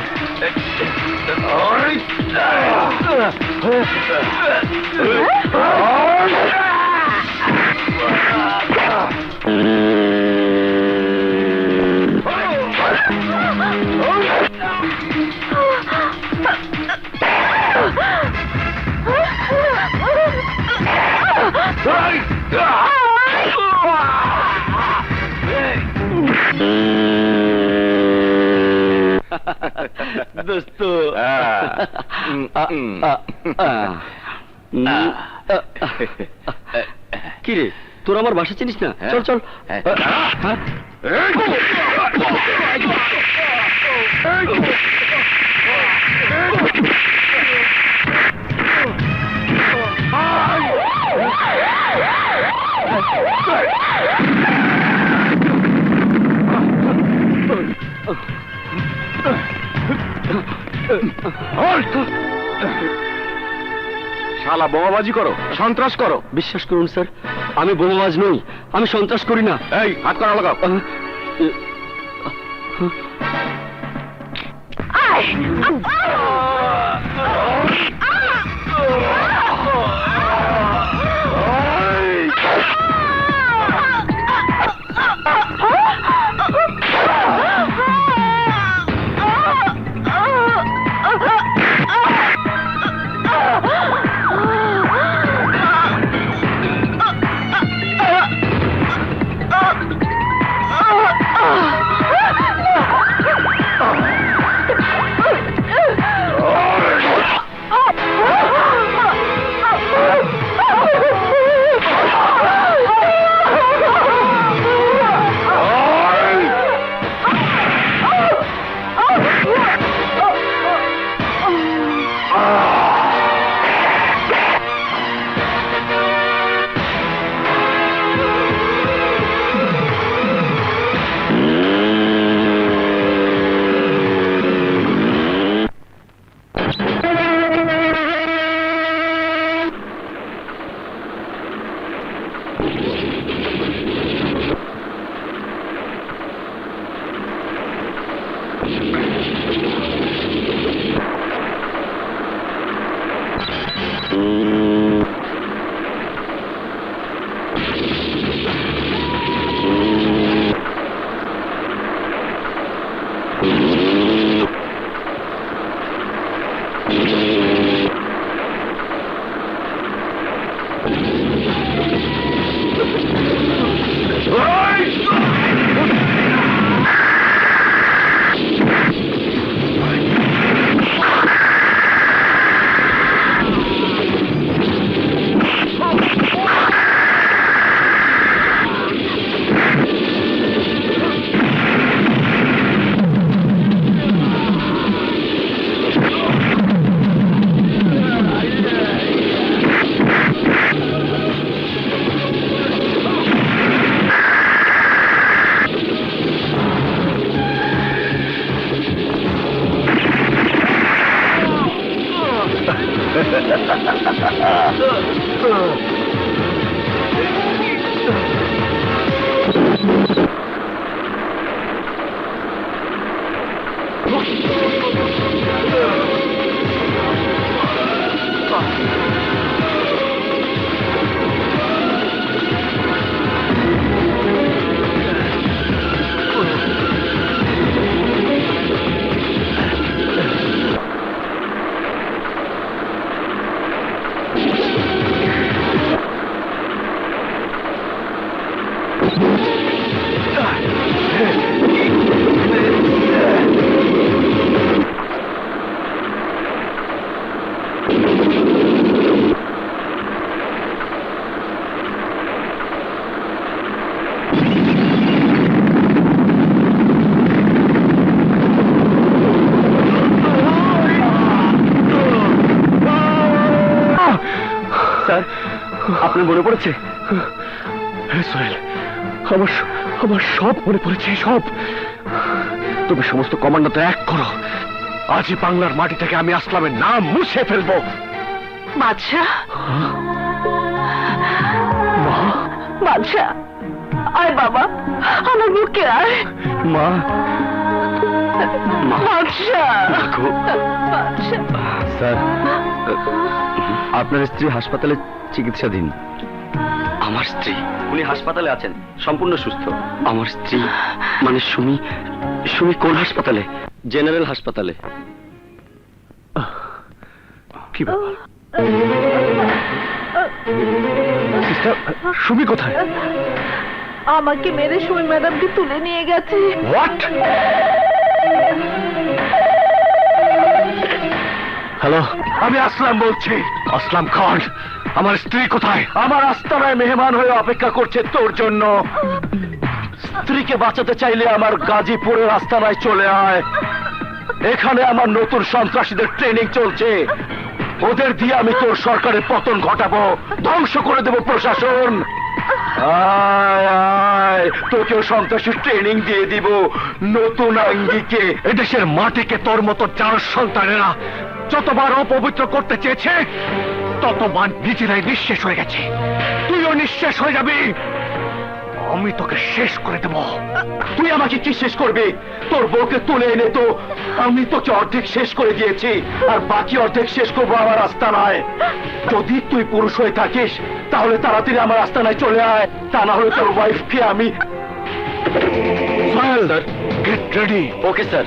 দোস্ত, কি রে, তোর আমার বাসা চিনিস না? চল চল। শালা বোমাবাজি করো, সন্ত্রাস করো। বিশ্বাস করুন স্যার, আমি বোমাবাজ নই, আমি সন্ত্রাস করি না। এই হাত করা লাগাও। আপনার মনে পড়েছে? হ্যাঁ সোহেল, আমার আমার সব মনে পড়েছে, সব। তুমি সমস্ত কমান্ডারদের এক করো, আজই বাংলার মাটি থেকে আমি আসলামের নাম মুছে ফেলবো। বাদশাহ, মা, বাদশাহ, আয় বাবা, আমার বুকে আয়। মা, বাদশাহ, বাদশাহ। স্যার, আপনার স্ত্রী হাসপাতালে চিকিৎসাধীন। আমার স্ত্রী? উনি হাসপাতালে আছেন, সম্পূর্ণ সুস্থ। আমার স্ত্রী মানে সুমি? সুমি কোন হাসপাতালে? জেনারেল হাসপাতালে। কি ব্যাপার? সিস্টার, সুমি কোথায়? আমাকে মেরে সুমি ম্যাডামকে তুলে নিয়ে গেছে। হোয়াট? হ্যালো, আমি আসলাম বলছি। আসলাম খান, আমার স্ত্রী কোথায়? আমার আস্তানায় মেহমান হয়ে অপেক্ষা করছে তোর জন্য। স্ত্রীকে বাঁচাতে চাইলে আমার গাজীপুরের আস্তানায় চলে আয়। এখানে আমার নতুন সন্ত্রাসীদের ট্রেনিং চলছে। ওদের দিয়ে আমি তোর সরকারের পতন ঘটাবো, ধ্বংস করে দেব প্রশাসন। আয় আয়, তোকেও সন্ত্রাসী ট্রেনিং দিয়ে দিব নতুন আঙ্গিকে। এদেশের মাটিকে তোর মতো চার সন্তানেরা যতবার অপবিত্র করতে চেয়েছে, ততবার নিজেরাই নিঃশেষ হয়ে গেছে। তুইও নিঃশেষ হয়ে যাবি। আমি তোকে শেষ করে দেব। তুই আমাকে কি শেষ করবি? তোর বউকে তুলে এনে তো আমি তোকে অর্ধেক শেষ করে দিয়েছি, আর বাকি অর্ধেক শেষ করবো আমার আস্তানায়। যদি তুই পুরুষ হয়ে থাকিস তাহলে তাড়াতাড়ি আমার আস্তানায় চলে আয়, তা না হলে তোর ওয়াইফকে আমি। Sir, get ready. Okay sir.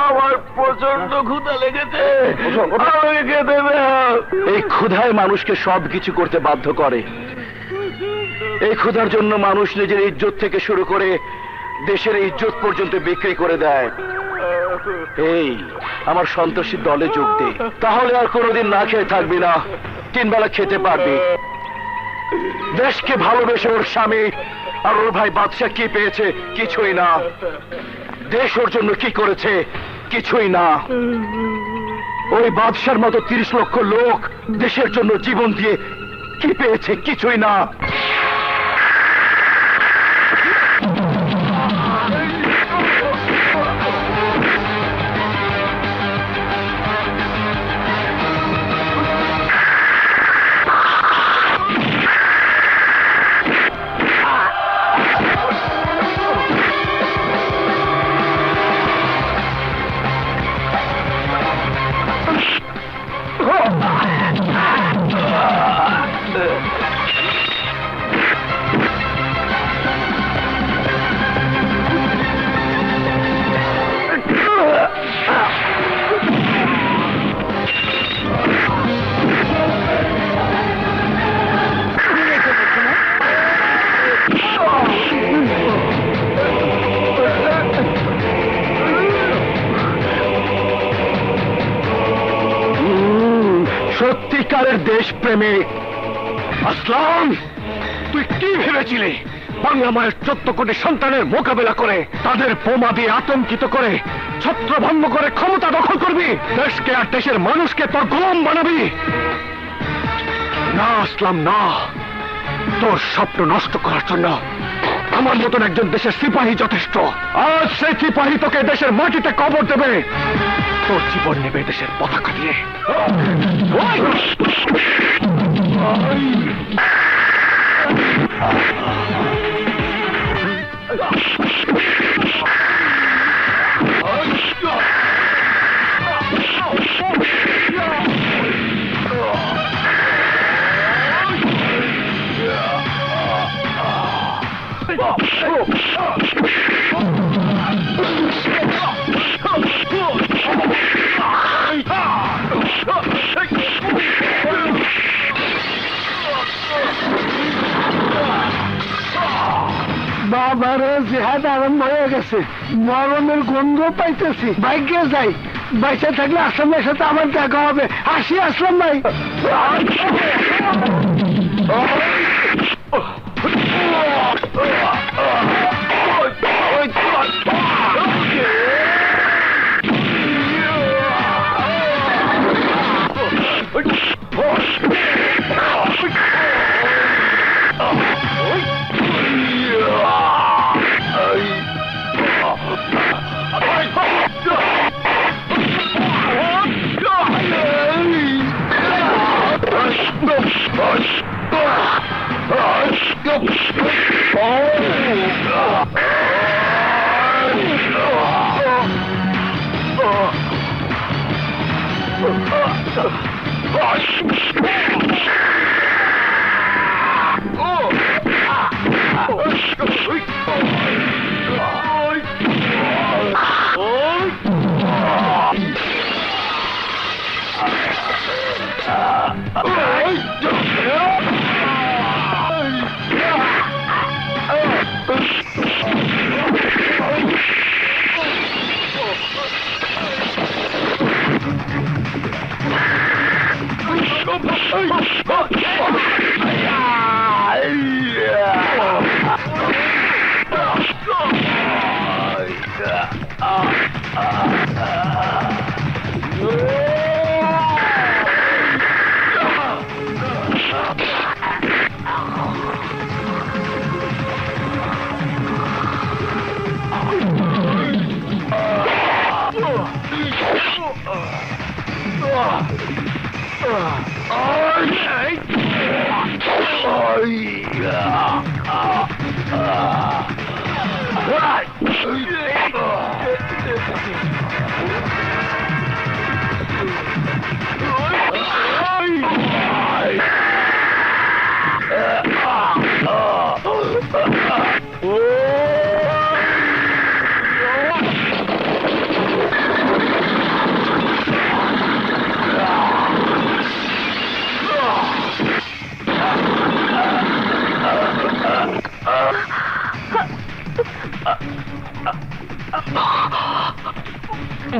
আমার প্রচন্ড ক্ষুধা লেগেছে, আমাকে খেতে দাও। এই ক্ষুধায় মানুষকে সবকিছু করতে বাধ্য করে। এই ক্ষুধার জন্য মানুষ নিজের ইজ্জত থেকে শুরু করে দেশের ইজ্জত পর্যন্ত বিক্রি করে দেয়। এই আমার সন্ত্রাসী দলে যোগ দে, তাহলে আর কোনোদিন না খেয়ে থাকবি না, 3 বেলা খেতে পারবি। দেশকে ভালোবেসে ওর স্বামী আর ওর ভাই বাদশা কি পেয়েছে? কিছুই না। দেশ ওর জন্য কি করেছে? কিছুই না। ওই বাদশার মতো 30 লক্ষ লোক দেশের জন্য জীবন দিয়ে কি পেয়েছে? কিছুই না। সত্যিকারের দেশপ্রেমিক। আসলাম, তুই কি ভেবেছিলি বাংলা মায়ের 14 কোটি সন্তানের মোকাবেলা করে, তাদের বোমা দিয়ে আতঙ্কিত করে, ছত্রভঙ্গ করে ক্ষমতা দখল করবি, দেশকে আর দেশের মানুষকে তোর গোলাম বানাবি? না আসলাম, না। তোর স্বপ্ন নষ্ট করার জন্য আমার মতন একজন দেশের সিপাহী যথেষ্ট। আজ সেই সিপাহী তোকে দেশের মাটিতে কবর দেবে, তোর জীবন নেবে দেশের পতাকা দিয়ে। বাবারে, জেহাদ আরম্ভ হয়ে গেছে, মরণের গন্ধ পাইতেছি। ভাগ্যে যাই, বাইসে থাকলে আসলামের সাথে আমার দেখা হবে। আসি আসলাম ভাই।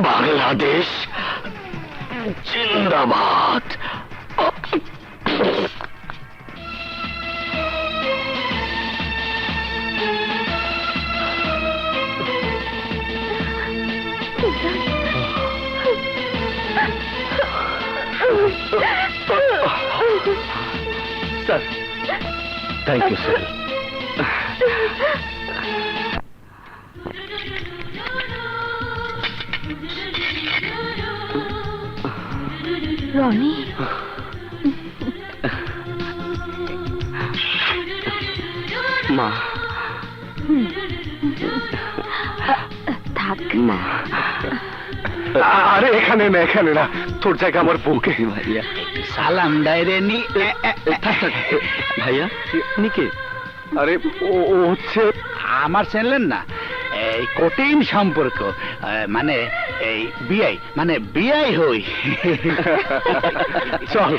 বাংলাদেশ জিন্দাবাদ। Sir, thank you sir. Roni, মা, থাক। মা। আরে এখানে না, এখানে না, তোর জায়গা আমার বুকে। ভাইয়া, সালাম ডাইরে নি ভাইয়া, নিকে আরে ও হচ্ছে আমার চেনলেন না, এই কঠিন সম্পর্ক, মানে এই বিয়াই, মানে বিয়াই হই। চল।